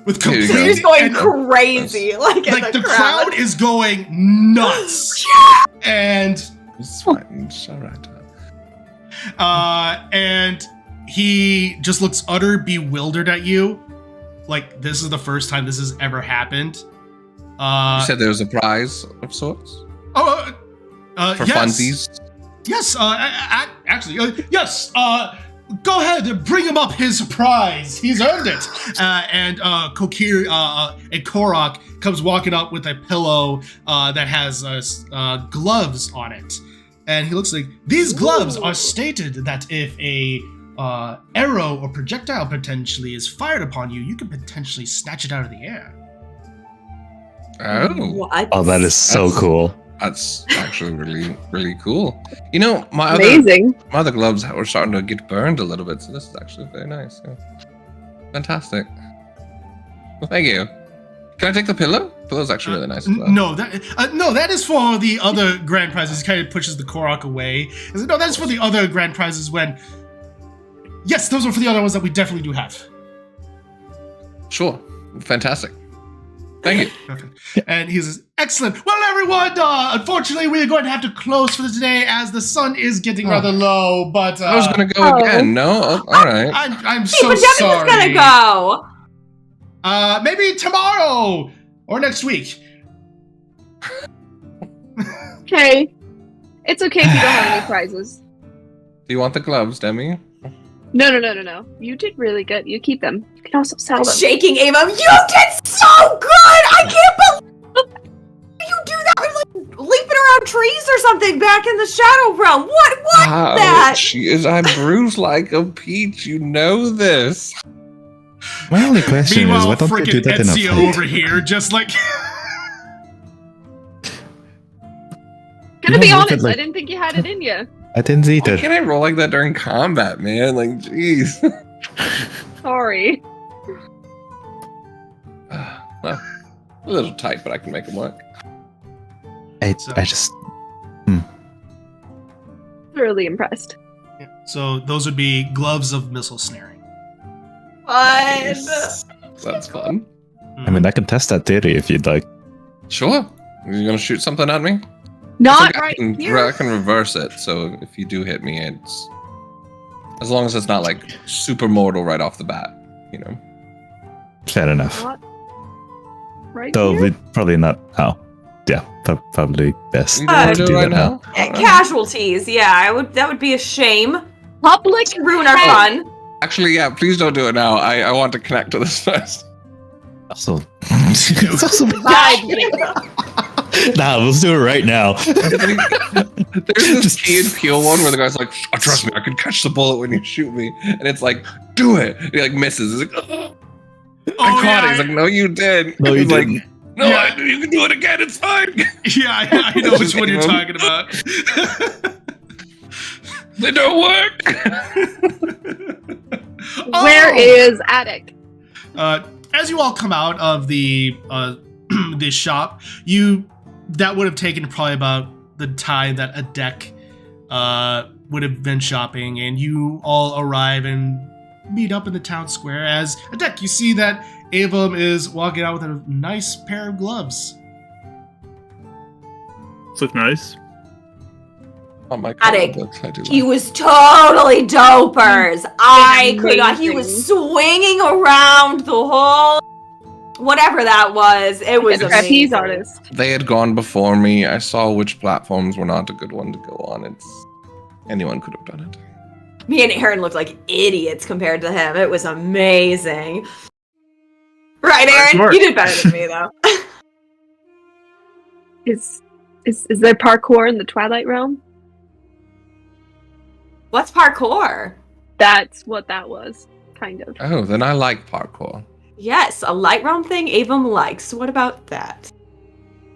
with
There you
complete
go.
You're just going
and-
crazy, like in
like
the
the
crowd.
crowd is going nuts, and
It's fine. It's all right.
and he just looks utter bewildered at you, like this is the first time this has ever happened.
You said there was a prize of sorts for
yes.
funsies.
Yes, actually, yes. Go ahead and bring him up his prize. He's earned it. And Kokiri and Korok comes walking up with a pillow that has gloves on it, and he looks like these gloves are stated that if a arrow or projectile potentially is fired upon you, you can potentially snatch it out of the air.
Oh,
What?
Oh, that is so
That's-
cool.
that's actually really, really cool. You know, my
Amazing.
other gloves were starting to get burned a little bit, so this is actually very nice. Yeah. Fantastic. Well, thank you. Can I take the pillow? The pillow's actually really nice as well.
No, that is for the other grand prizes. He kind of pushes the Korok away. He says, no, that is for the other grand prizes. When yes, those are for the other ones that we definitely do have.
Sure. Fantastic. Thank you.
Okay. And he says, excellent. Well, everyone, unfortunately, we are going to have to close for today as the sun is getting rather low. But
I was going to go again. No? Oh, all right.
I'm
Hey,
so
but Demi
sorry.
was gonna go.
Maybe tomorrow or next week.
Okay. It's okay if you don't have any prizes.
Do you want the gloves, Demi?
No. You did really good. You keep them. You can also sell them.
Shaking Ava, you did so good! I can't believe you do that! I'm like leaping around trees or something back in the Shadow Realm. What
Wow,
that?
she is. I'm bruised like a peach. You know this.
My only question is,
Meanwhile,
why don't they do
freaking
that in a
Ezio
fight?
over here, just like
Gonna
No,
be
look at,
honest,
like-
I didn't think you had it in you.
I didn't see
Why
that.
can't I roll like that during combat, man? Like, jeez.
Sorry.
Well, a little tight, but I can make them work.
I just
Thoroughly impressed.
so. Those would be gloves of missile snaring.
fun?
That's fun.
I mean, I can test that theory if you'd like.
Sure. You gonna shoot something at me?
Not
I
right
can,
here.
I can reverse it, so if you do hit me, it's as long as it's not like super mortal right off the bat, you know.
Fair enough.
Not right
So
here.
we probably not. Oh, yeah, probably best
You don't want
to
to
do
do it
that
right now?
Casualties, yeah, that would be a shame.
Public
To ruin our
health.
fun.
Actually, yeah, please don't do it now. I want to connect to this first.
Also, it's also let's do it right now.
There's this Key and Peele one where the guy's like, oh, trust me, I can catch the bullet when you shoot me. And it's like, do it. And he like misses. He's like, I caught it. He's like, no, you did.
No, you
He's like,
didn't.
no,
Yeah.
you can do it again. It's fine.
Yeah, I know which one you're talking about.
They don't work.
Where is Attic?
As you all come out of the this shop, that would have taken probably about the time that a deck would have been shopping, and you all arrive and meet up in the town square. As a deck, you see that Avum is walking out with a nice pair of gloves.
Look nice.
Oh my
Attic,
books, I do
He
like.
was totally dopers. I could not. He
Amazing.
was swinging around the whole. Whatever that was, it was
He's a trapeze
amazing.
artist.
They had gone before me. I saw which platforms were not a good one to go on. Anyone could have done it.
Me and Aaron looked like idiots compared to him. It was amazing. Right, Aaron?
Smart.
You did better than me, though.
Is there parkour in the Twilight Realm?
What's parkour?
That's what that was, kind of.
Oh, then I like parkour.
Yes, a light realm thing Avum likes. What about that?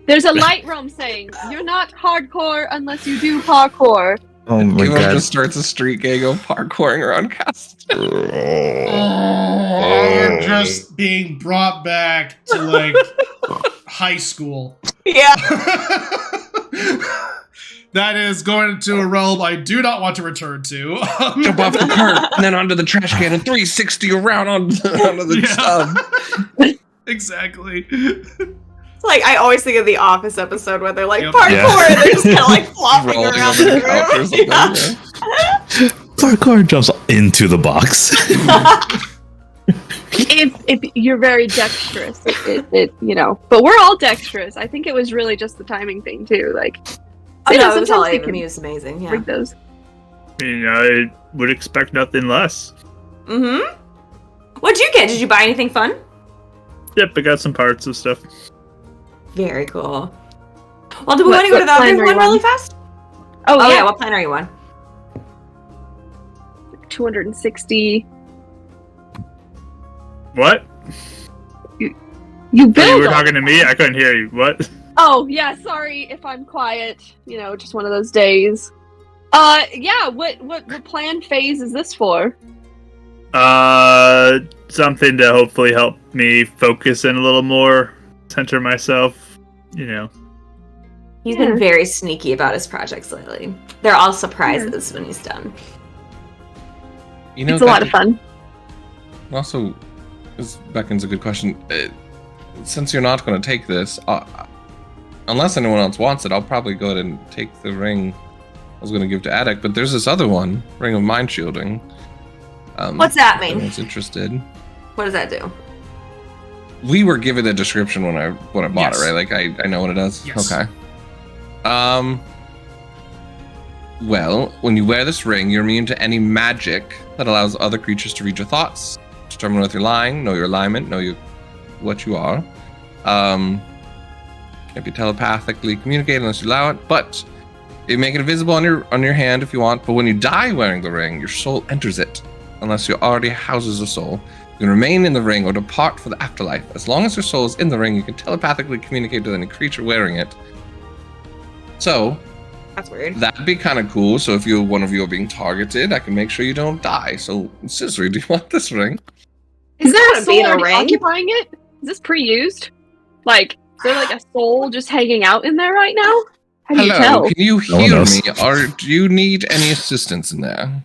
There's a Light Realm saying, you're not hardcore unless you do parkour.
Oh my
Everyone
god.
just starts a street gang of parkouring around Castle.
You're just being brought back to like high school.
Yeah.
That is going into a realm I do not want to return to.
Jump off the cart and then onto the trash can and 360 around onto the tub.
Exactly.
Like, I always think of the Office episode where they're like,
Yep.
parkour,
Yeah.
and they're just kind of like flopping
Rolling
around
over
the
the couch or
room.
something.
Yeah.
Yeah.
Parkour jumps into the box.
If you're very dexterous, it but we're all dexterous. I think it was really just the timing thing too. Like,
Oh,
you know,
no, it was all
sometimes we
Avum.
can
He was amazing, yeah.
rig those.
I mean, I would expect nothing less.
Mm-hmm. What'd you get? Did you buy anything fun?
Yep, I got some parts of stuff.
Very cool. Well, do we
What-
want to go to
what
the other
plan are you
one really
on?
fast?
Oh,
Oh, yeah,
yeah,
what plan are you on?
260.
What?
You
Oh,
build.
you were
all-
talking to me? I couldn't hear you. What?
Oh yeah, sorry if I'm quiet. Just one of those days. Yeah. What plan phase is this for?
Something to hopefully help me focus in a little more, center myself.
He's
Yeah.
been very sneaky about his projects lately. They're all surprises when he's done.
You know,
It's a lot of fun.
Also, this Beckon's a good question. Since you're not going to take this, unless anyone else wants it, I'll probably go ahead and take the ring I was going to give to Attic. But there's this other one, Ring of Mind Shielding.
What's that
If
mean?
anyone's interested.
What does that do?
We were given a description when I bought
Yes.
it, right? Like I know what it does.
Yes.
Okay. Well, when you wear this ring, you're immune to any magic that allows other creatures to read your thoughts, determine whether you're lying, know your alignment, what you are. Can't be telepathically communicated unless you allow it, but you make it invisible on your hand if you want. But when you die wearing the ring, your soul enters it, unless you already houses a soul. You can remain in the ring or depart for the afterlife. As long as your soul is in the ring, you can telepathically communicate with any creature wearing it. So
That's weird.
that'd be kind of cool. So if one of you are being targeted, I can make sure you don't die. So Scissory, do you want this ring?
Is there a
Wanna be
soul
in a
already
ring?
occupying it? Is this pre-used? Like, is there like a soul just hanging out in there right now? How do you
Hello,
tell?
can you
No one
hear
knows.
me, or do you need any assistance in there?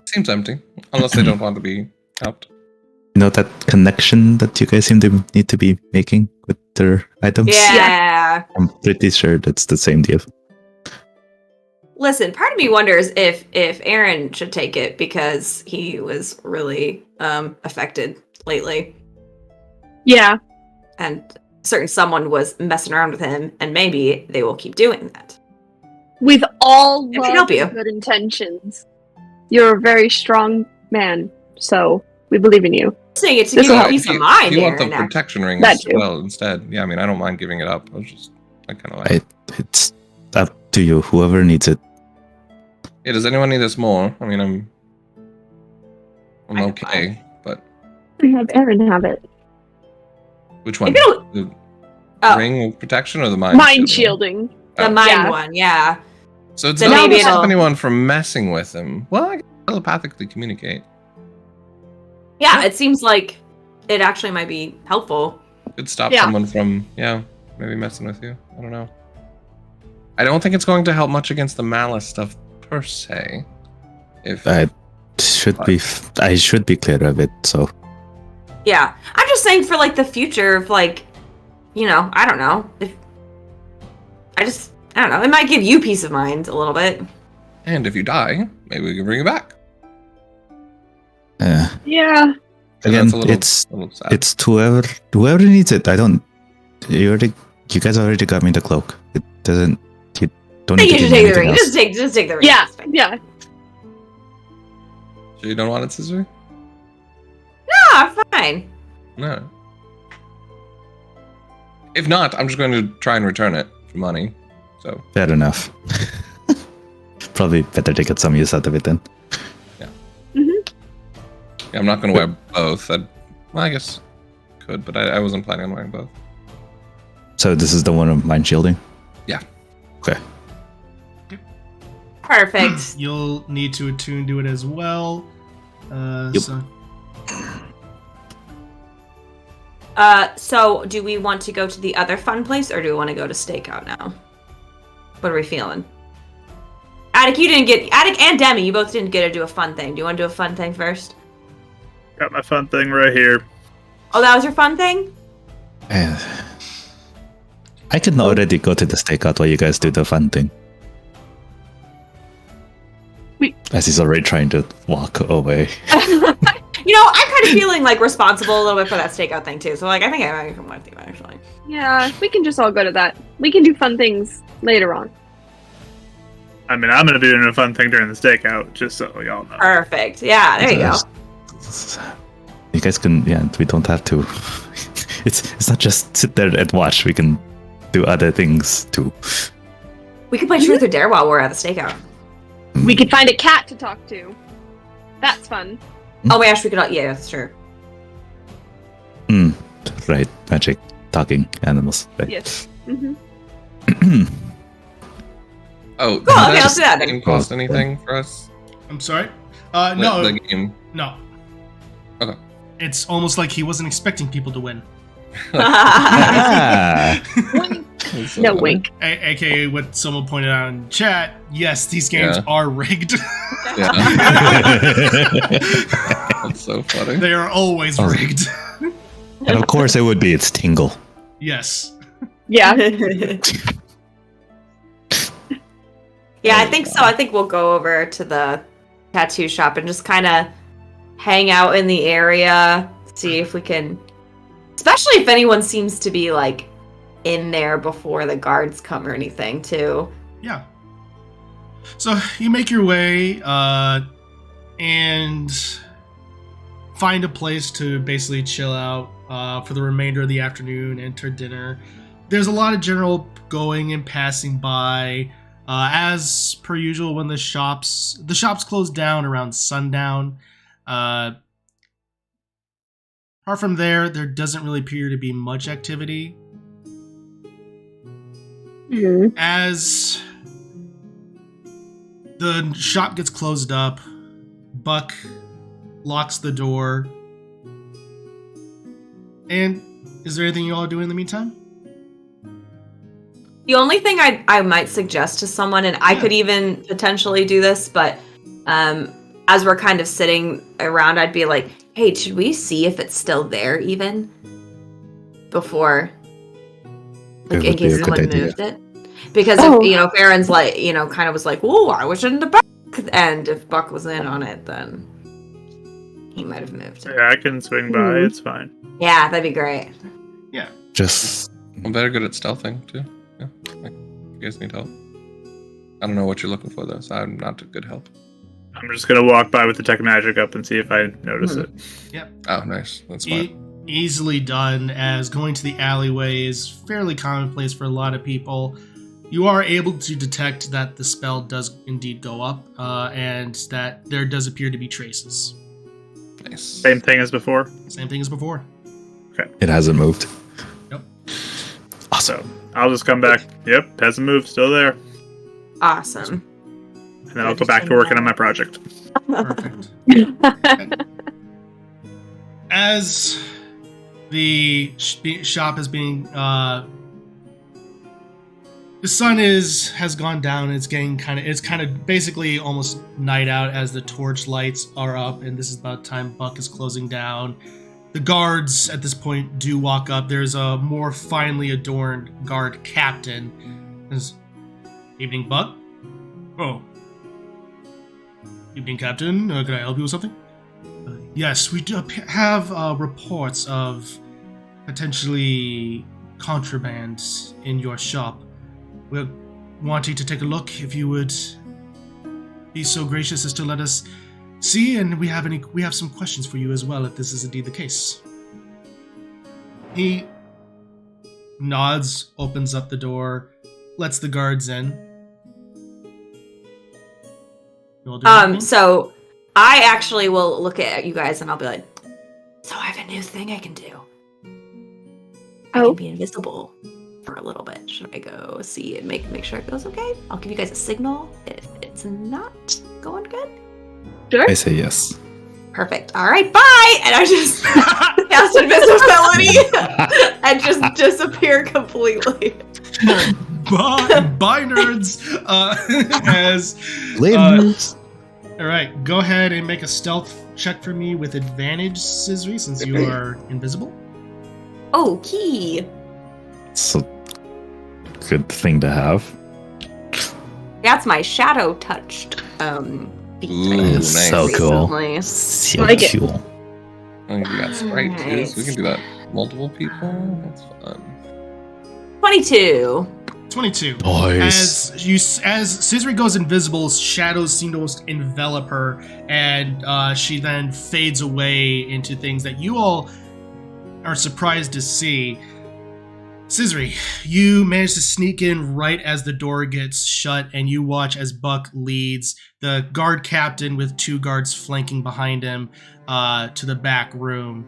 Seems empty, unless they don't want to be helped.
You know that connection that you guys seem to need to be making with their items?
Yeah.
I'm pretty sure that's the same deal.
Listen, part of me wonders if Aaron should take it because he was really affected lately.
Yeah.
And certain someone was messing around with him, and maybe they will keep doing that.
With all
It can
love
help you.
and good intentions. You're a very strong man, so we believe in you.
I'm saying it to
This
give
will
you
help.
peace of mind.
You want the
Aaron, actually.
protection ring
That
as
too.
well instead. Yeah, I mean, I don't mind giving it up. I kind of like.
It's up to you. Whoever needs it.
Yeah, does anyone need this more? I mean, I'm
I can
okay, but
We have Aaron have it.
which one?
Maybe it'll-
The
Oh,
ring of protection or the mind?
Mind shielding.
the
Oh.
mind
Yeah.
one, yeah.
So it's
Then
not
maybe
to stop
it'll-
anyone from messing with him. Well, I can telepathically communicate.
Yeah, it seems like it actually might be helpful.
Could stop
Yeah.
someone from, maybe messing with you. I don't know. I don't think it's going to help much against the malice stuff per se. If
I should be clear of it. So
Yeah. I'm just saying for, like, the future of, like, I don't know. I don't know. It might give you peace of mind a little bit.
and if you die, maybe we can bring you back.
Yeah.
So
again,
that's a little,
it's
a little sad.
it's whoever needs it. I don't. You guys already got me the cloak. It doesn't. You don't
I
need
think
to
you
give
should
me
take the
anything
ring.
else.
Just take the ring.
Yeah.
It's fine.
Yeah.
Sure you don't want it, Scissor?
Ah, fine.
No. If not, I'm just going to try and return it for money. So
Fair enough. Probably better to get some use out of it then.
yeah, I'm not going to wear both. I guess could, but I wasn't planning on wearing both.
So this is the one of mind shielding.
Yeah.
Okay.
Perfect.
You'll need to attune to it as well.
Yep.
So do we want to go to the other fun place, or do we want to go to Stakeout now? What are we feeling? Attic and Demi, you both didn't get to do a fun thing. Do you want to do a fun thing first?
Got my fun thing right here.
Oh, that was your fun thing?
I can already go to the stakeout while you guys do the fun thing. As he's already trying to walk away.
I'm kind of feeling like responsible a little bit for that Stakeout thing too. So like, I think I might come with you actually.
Yeah. We can just all go to that. We can do fun things later on.
I mean, I'm gonna be doing a fun thing during the stakeout, just so y'all know.
Perfect. Yeah, there you go.
You guys can, we don't have to. It's not just sit there and watch. We can do other things too.
We could play Truth or Dare while we're at the Stakeout.
We could find a cat to talk to. That's fun.
Oh my gosh, we could. Yeah, that's true.
Right, magic, talking animals. Right.
Yes.
Oh,
Cool, okay, let's do that then.
Didn't cost anything for us?
I'm sorry. No,
The game.
no.
Okay.
It's almost like he wasn't expecting people to win.
Ah,
No wink.
AKA what someone pointed out in chat. Yes, these games
Yeah.
are rigged.
Yeah. That's so funny.
They are always
Oh.
rigged.
and of course it would be its tingle.
Yes.
Yeah.
Yeah, I think so. I think we'll go over to the tattoo shop and just kind of hang out in the area, see if we can. Especially if anyone seems to be like in there before the guards come or anything, too.
Yeah. So you make your way and find a place to basically chill out for the remainder of the afternoon, enter dinner. There's a lot of general going and passing by. As per usual, when the shops close down around sundown. Apart from there doesn't really appear to be much activity. As the shop gets closed up, Buck locks the door. And is there anything you all do in the meantime?
The only thing I might suggest to someone, and I could even potentially do this, but as we're kind of sitting around, I'd be like, hey, should we see if it's still there even? Before, like,
It
in
would be a
case
good
someone
idea.
moved it? Because if Aaron's like, kind of was like, whoa, I was in the back, and if Buck was in on it, then he might have moved.
Yeah, I can swing by. It's fine.
Yeah, that'd be great.
Just
I'm very good at stealthing too. Yeah, like, you guys need help. I don't know what you're looking for though, so I'm not a good help.
I'm just gonna walk by with the tech magic up and see if I notice it.
Oh, nice. That's fine.
Easily done, as going to the alleyway is fairly commonplace for a lot of people. You are able to detect that the spell does indeed go up, and that there does appear to be traces.
Nice.
Same thing as before.
Same thing as before.
it hasn't moved.
Yep.
Awesome.
I'll just come back. Yep, hasn't moved. Still there.
Awesome.
And then I'll go back to working on my project.
Perfect. As the shop is being, the sun has gone down. It's kind of basically almost night out as the torch lights are up, and this is about time Buck is closing down. The guards at this point do walk up. There's a more finely adorned guard captain. Evening, Buck. Oh. Evening, Captain. Can I help you with something? Yes, we do have reports of potentially contraband in your shop. We're wanting to take a look. If you would be so gracious as to let us see, and we have some questions for you as well, if this is indeed the case. He nods, opens up the door, lets the guards in. You all do anything?
So I actually will look at you guys and I'll be like, so I have a new thing I can do. I can be invisible for a little bit. Should I go see and make sure it goes okay? I'll give you guys a signal if it's not going good.
Sure.
I say yes.
Perfect. All right, bye! And I just cast invisibility and just disappear completely.
Bye, nerds.
Later.
All right, go ahead and make a stealth check for me with advantage, Scissory, since you are invisible.
Oh, key.
It's a good thing to have.
That's my shadow touched feat.
Ooh,
I
nice.
used
So cool.
recently.
So
Like it.
cool.
And you got Sprite too, so we can do that multiple people. That's fun.
22.
22.
Boys.
As Scissory goes invisible, shadows seem to almost envelop her, and she then fades away into things that you all are surprised to see. Scissory, you manage to sneak in right as the door gets shut, and you watch as Buck leads the guard captain with two guards flanking behind him to the back room.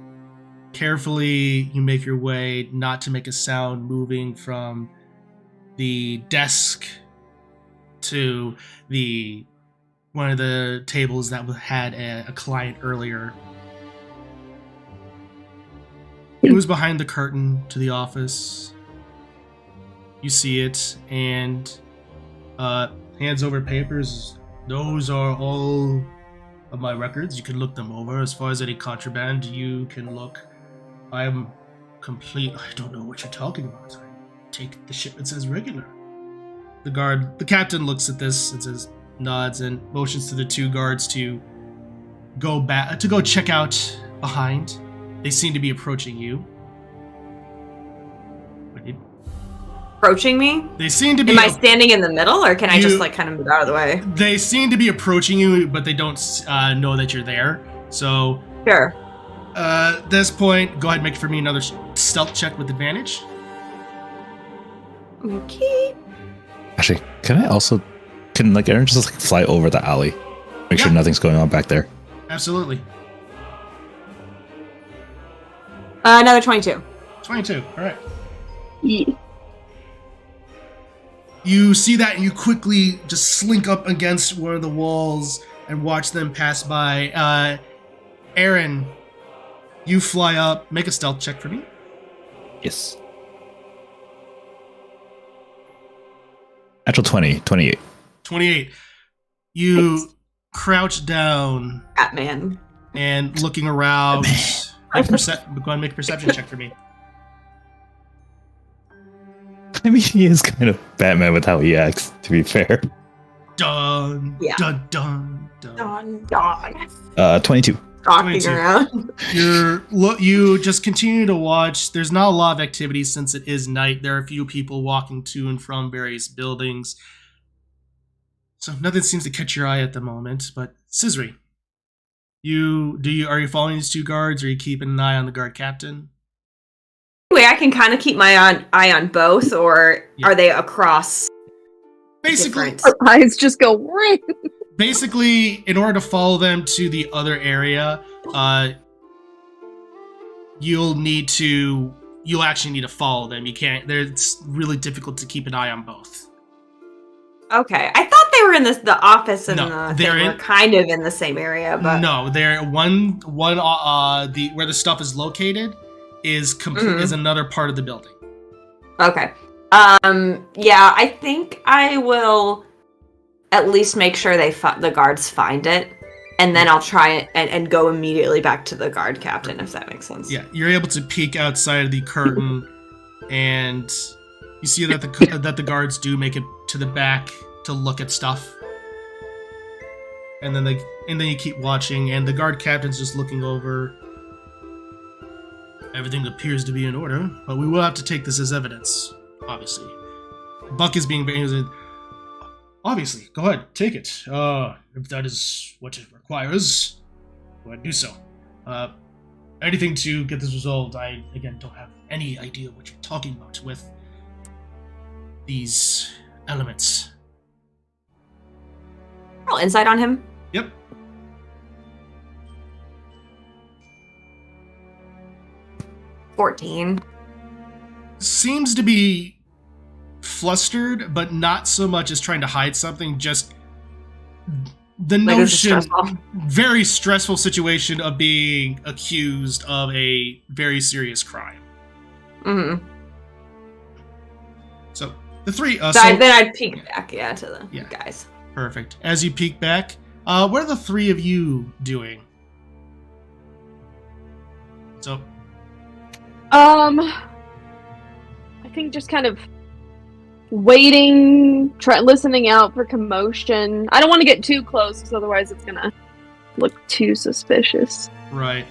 Carefully, you make your way, not to make a sound, moving from the desk to one of the tables that had a client earlier. Moves behind the curtain to the office. You see it, and hands over papers. Those are all of my records. You can look them over. As far as any contraband, you can look. I'm complete. I don't know what you're talking about. I take the shipments as regular. The captain looks at this and says, nods and motions to the two guards to go back to go check out behind. They seem to be approaching you.
Approaching me?
They seem to be.
Am I standing in the middle, or can I just kind of move out of the way?
They seem to be approaching you, but they don't know that you're there. So,
Sure.
at this point, go ahead and make for me another stealth check with advantage.
Okay.
Actually, can Aaron just fly over the alley? Make sure nothing's going on back there.
Absolutely.
Another 22.
22. All right.
Yeah.
You see that, and you quickly just slink up against one of the walls and watch them pass by. Aaron, you fly up. Make a stealth check for me.
Yes. Natural 20, 28.
28. You crouch down
Batman.
and looking around. Go ahead and make a perception check for me.
I mean, he is kind of Batman with how he acts, to be fair.
Dun,
Yeah.
dun, dun, dun.
Dawn.
22.
Stalking
22.
around.
You just continue to watch. There's not a lot of activity since it is night. There are a few people walking to and from various buildings. So nothing seems to catch your eye at the moment. But Scissory, are you following these two guards, or are you keeping an eye on the guard captain?
Wait, I can kind of keep my eye on both, or are they across?
Basically,
Our eyes just go ring.
Basically, in order to follow them to the other area, you'll actually need to follow them. You can't. It's really difficult to keep an eye on both.
Okay, I thought they were in the office and
No,
they were kind of in the same area, but
No, they're one where the stuff is located is is another part of the building.
Okay. Yeah, I think I will at least make sure the guards find it, and then I'll try and go immediately back to the guard captain, if that makes sense.
Yeah, you're able to peek outside of the curtain, and you see that the guards do make it to the back to look at stuff, and then you keep watching, and the guard captain's just looking over. Everything appears to be in order, but we will have to take this as evidence. Obviously, Buck is being very. Obviously, go ahead, take it. If that is what it requires, go ahead and do so. Anything to get this resolved. I again don't have any idea what you're talking about with these elements.
Roll insight on him.
Yep.
$14.
Seems to be flustered, but not so much as trying to hide something, just the notion, very stressful situation of being accused of a very serious crime.
Mm-hmm.
So the three
then I'd peek back, to the guys.
Perfect. As you peek back, what are the three of you doing? So
I think just kind of waiting, listening out for commotion. I don't want to get too close, because otherwise it's gonna look too suspicious.
Right.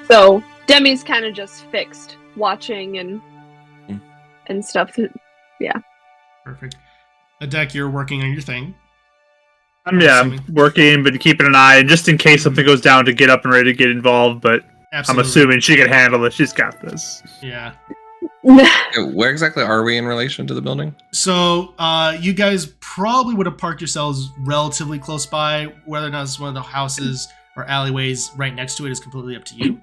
So Demi's kind of just fixed, watching and stuff. Yeah.
Perfect. Adek, you're working on your thing.
I'm working, but keeping an eye, just in case something goes down, to get up and ready to get involved. But
Absolutely.
I'm assuming she can handle it. She's got this.
Yeah.
Where exactly are we in relation to the building?
So, you guys probably would have parked yourselves relatively close by. Whether or not it's one of the houses or alleyways right next to it is completely up to you.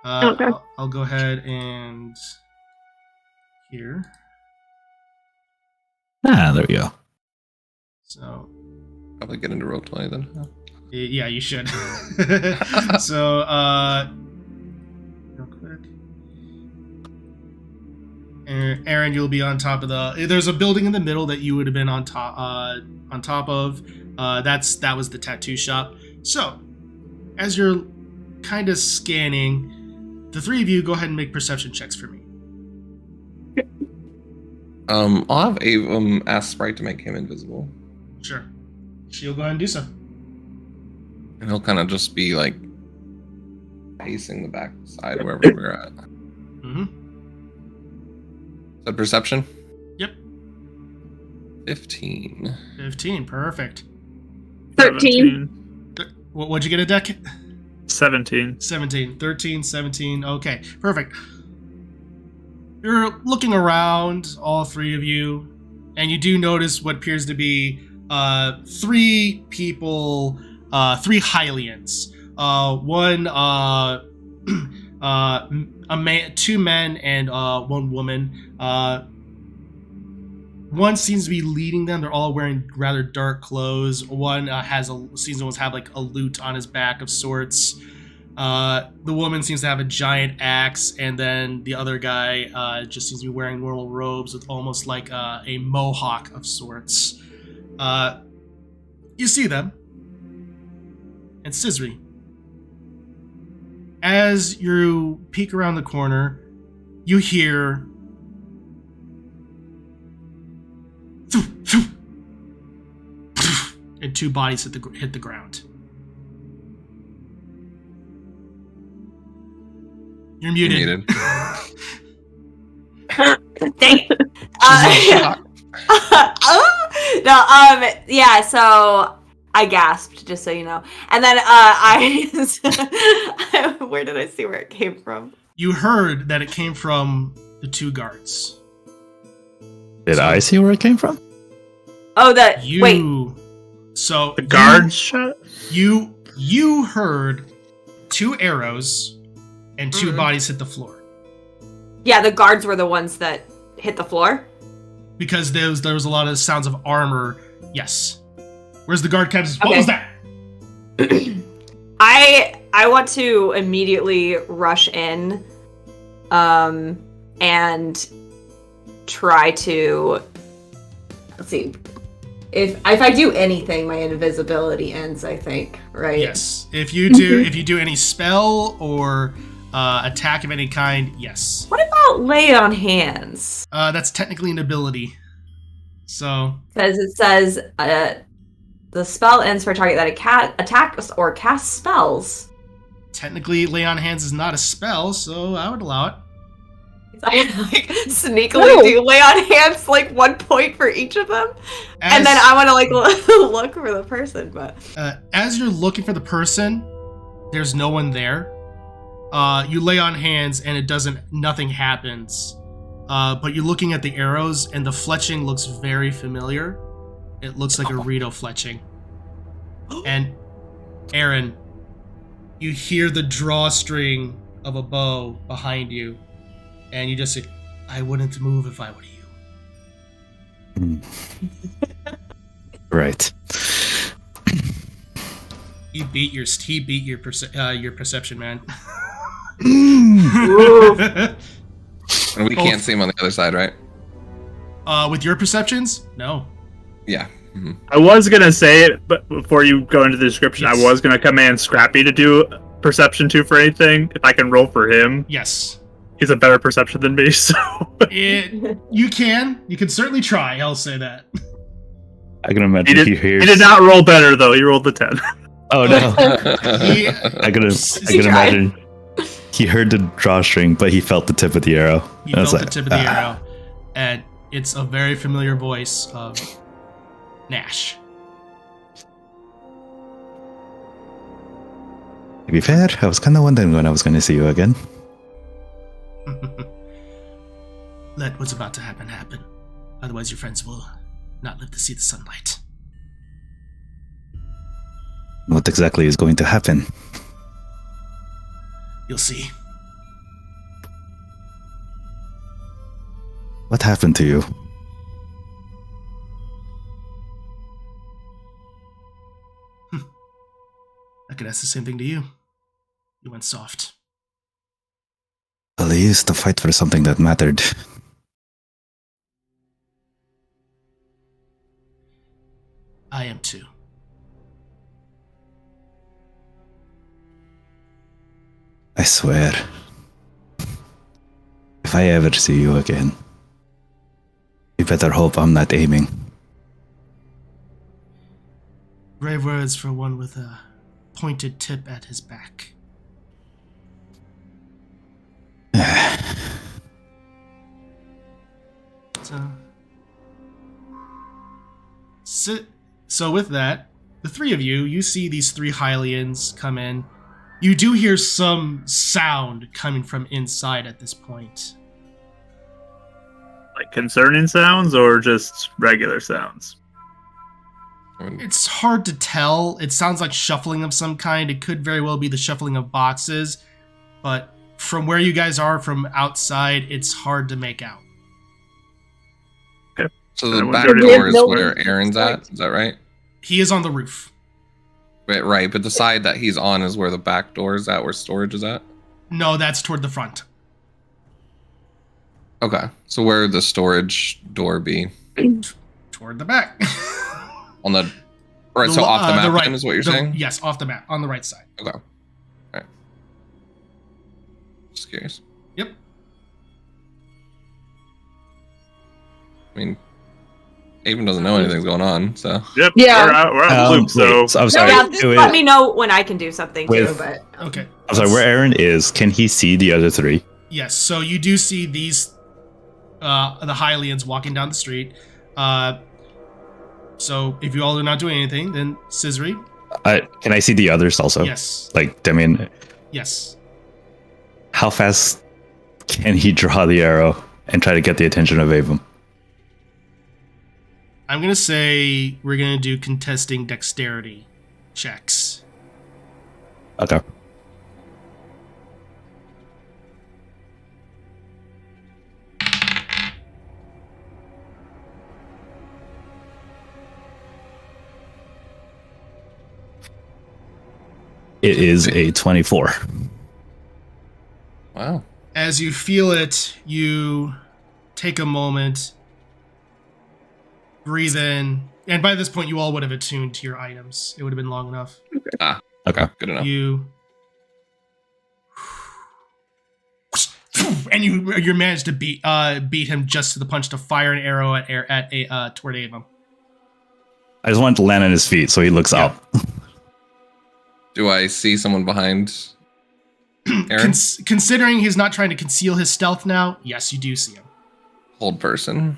Okay.
I'll go ahead and here.
There we go.
So,
Probably get into roleplay then. Huh?
yeah, you should. So, real quick. Aaron, you'll be on top of there's a building in the middle that you would have been on top of. That was the tattoo shop. So, as you're kind of scanning, the three of you go ahead and make perception checks for me.
I'll have Ava ask Sprite to make him invisible.
Sure. She'll go ahead and do so.
And he'll kind of just be like pacing the back side wherever we're at.
Mm-hmm.
Is that perception?
Yep.
15.
15, perfect.
13.
What'd you get a deck?
17.
17. 13, 17. Okay, perfect. You're looking around, all three of you, and you do notice what appears to be three people, three Hylians. Two men and one woman. One seems to be leading them. They're all wearing rather dark clothes. One seems to have like a lute on his back of sorts. The woman seems to have a giant axe, and then the other guy just seems to be wearing normal robes with almost like a mohawk of sorts. You see them. And Scissory, as you peek around the corner, you hear and two bodies hit the ground. You're muted.
You're muted.
Dang. Yeah, so I gasped, just so you know. And then where did I see where it came from?
You heard that it came from the 2 guards.
Did I see where it came from?
Oh, wait.
So
The guard shot?
You heard 2 arrows and 2 bodies hit the floor.
Yeah, the guards were the ones that hit the floor.
Because there was a lot of sounds of armor. Yes. Where's the guard captain? What
Okay.
was that?
I want to immediately rush in, and try to. Let's see. If I do anything, my invisibility ends. I think, right?
Yes. If you do any spell or attack of any kind, yes.
What about lay on hands?
That's technically an ability. So.
Because it says the spell ends for a target that attacks or casts spells.
Technically, lay on hands is not a spell, so I would allow it.
I like sneakily do lay on hands, like 1 point for each of them, and then I want to like look for the person. But
as you're looking for the person, there's no one there. You lay on hands, and nothing happens. But you're looking at the arrows, and the fletching looks very familiar. It looks like a Rito fletching. And Aaron, you hear the drawstring of a bow behind you, and you just say, "I wouldn't move if I were you."
Right.
He beat your perception, man.
And we can't see him on the other side, right?
With your perceptions? No.
Yeah. Mm-hmm.
I was gonna say it, but before you go into the description,
Yes.
I was gonna command Scrappy to do perception 2 for anything. If I can roll for him,
Yes.
he's a better perception than me. So
You can certainly try. I'll say that.
I can imagine he hears.
he did not roll better though. He rolled the 10.
Oh no!
He,
I can imagine. He heard the drawstring, but he felt the tip of the arrow.
he
And I was
felt the
like,
tip of the arrow, and it's a very familiar voice of Nash.
To be fair, I was kind of wondering when I was going to see you again.
Let what's about to happen happen. Otherwise, your friends will not live to see the sunlight.
What exactly is going to happen?
You'll see.
What happened to you?
I could ask the same thing to you. You went soft.
Well, he used to fight for something that mattered.
I am too.
I swear. If I ever see you again, you better hope I'm not aiming.
Brave words for one with a pointed tip at his back. So with that, the 3 of you see these 3 Hylians come in. You do hear some sound coming from inside at this point.
Like concerning sounds or just regular sounds?
It's hard to tell. It sounds like shuffling of some kind. It could very well be the shuffling of boxes, but from where you guys are from outside, it's hard to make out.
So the
We
back
have
door is
no
where
one-
Aaron's at. Is that right?
He is on the roof.
Right. But the side that he's on is where the back door is at, where storage is at.
No, that's toward the front.
Okay. So where would the storage door be?
Toward the back.
On the right. So off the map
right.
then is what you're saying?
Yes, off the map, on the right side.
Okay. All right. Just curious.
Yep.
I mean, Avon doesn't know anything's going on, so.
Yep.
Yeah.
We're out of the loop, so.
I'm sorry.
Yeah, just let me know when I can do something too. But
Okay.
I'm sorry. Where Aaron is, can he see the other three?
Yes, so you do see these, the Hylians walking down the street. So if you all are not doing anything, then Scissory,
Can I see the others also?
yes,
Like, Demian,
yes.
how fast can he draw the arrow and try to get the attention of Avon?
I'm gonna say we're gonna do contesting dexterity checks.
Okay. It is a 24.
Wow.
As you feel it, you take a moment, breathe in, and by this point, you all would have attuned to your items. It would have been long enough.
Okay.
Good enough.
You and you managed to beat him just to the punch to fire an arrow toward Avon.
I just wanted to land on his feet so he looks
Yeah.
up.
Do I see someone behind Aaron?
Considering he's not trying to conceal his stealth now, yes, you do see him.
Hold person.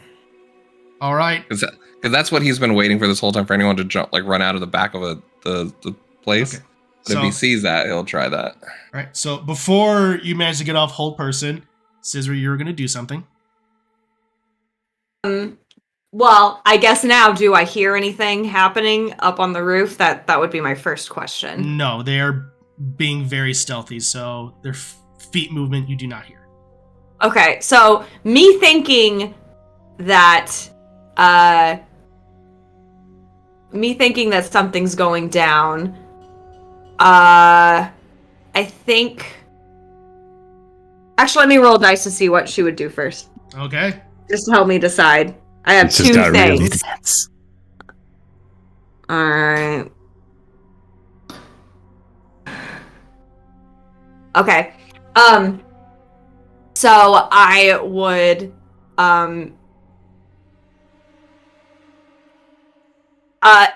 All right.
Because that's what he's been waiting for this whole time, for anyone to jump, like run out of the back of the place.
Okay.
But if he sees that, he'll try that.
All right. So before you manage to get off hold person, Scissor, you were going to do something.
well, I guess now, do I hear anything happening up on the roof? That would be my first question.
No, they are being very stealthy, so their feet movement you do not hear.
Okay, so me thinking that something's going down. I think. Actually, let me roll dice to see what she would do first.
Okay.
Just to help me decide. I have
It's just
two
got really
things.
tense.
All right. Okay. So I would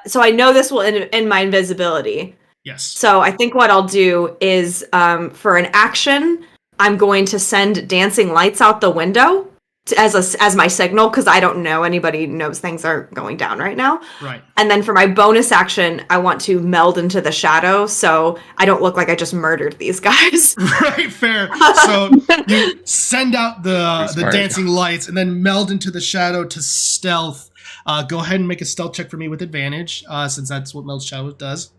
so I know this will end my invisibility.
Yes.
So I think what I'll do is for an action, I'm going to send dancing lights out the window as my signal, because I don't know anybody knows things are going down right now.
Right.
And then for my bonus action, I want to meld into the shadow so I don't look like I just murdered these guys.
Right, fair. So you send out the
smart.
dancing lights and then meld into the shadow to stealth. Go ahead and make a stealth check for me with advantage, since that's what meld shadow does.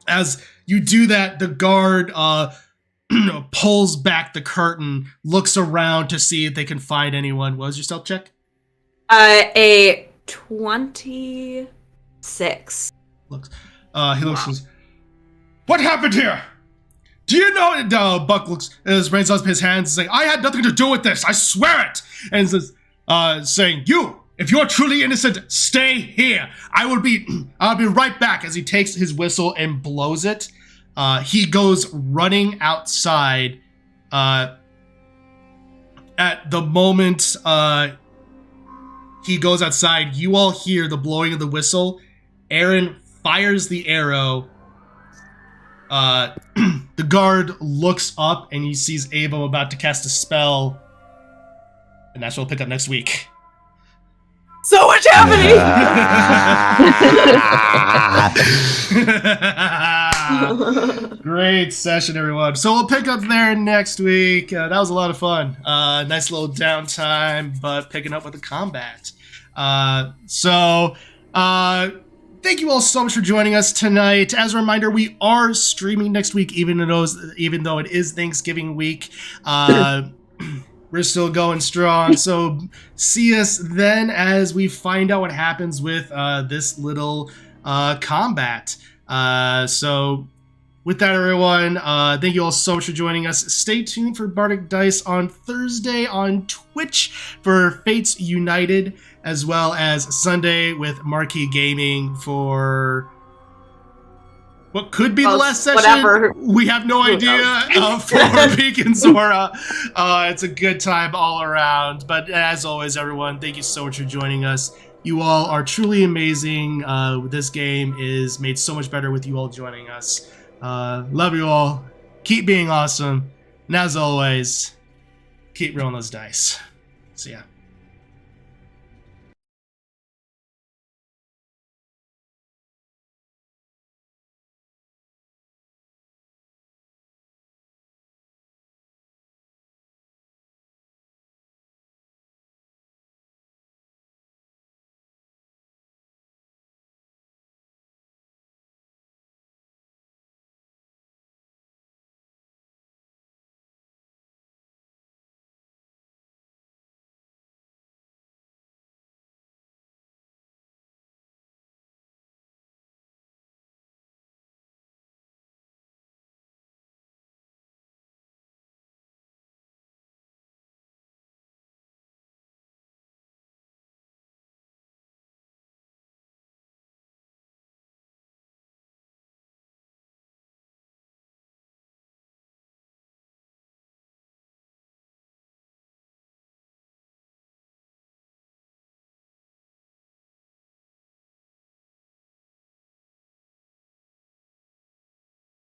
As you do that, the guard pulls back the curtain, looks around to see if they can find anyone. What was your stealth check?
A 26.
He looks and says, "What happened here? Do you know?" Buck looks, rains up his hands, saying, "I had nothing to do with this. I swear it." And says, saying, if you're truly innocent, stay here. I'll be right back." As he takes his whistle and blows it, he goes running outside. At the moment he goes outside, you all hear the blowing of the whistle. Aaron fires the arrow. The guard looks up and he sees Avo about to cast a spell. And that's what we'll pick up next week.
So much happening!
Great session, everyone. So we'll pick up there next week. That was a lot of fun. Nice little downtime, but picking up with the combat. Thank you all so much for joining us tonight. As a reminder, we are streaming next week, even though it is Thanksgiving week. We're still going strong, so see us then as we find out what happens with this little combat. So with that, everyone, thank you all so much for joining us. Stay tuned for Bardic Dice on Thursday on Twitch for Fates United, as well as Sunday with Marquee Gaming for what could be the last session.
Whatever.
We have no idea for Beacon Zora. It's a good time all around. But as always, everyone, thank you so much for joining us. You all are truly amazing. This game is made so much better with you all joining us. Love you all. Keep being awesome. And as always, keep rolling those dice. See ya.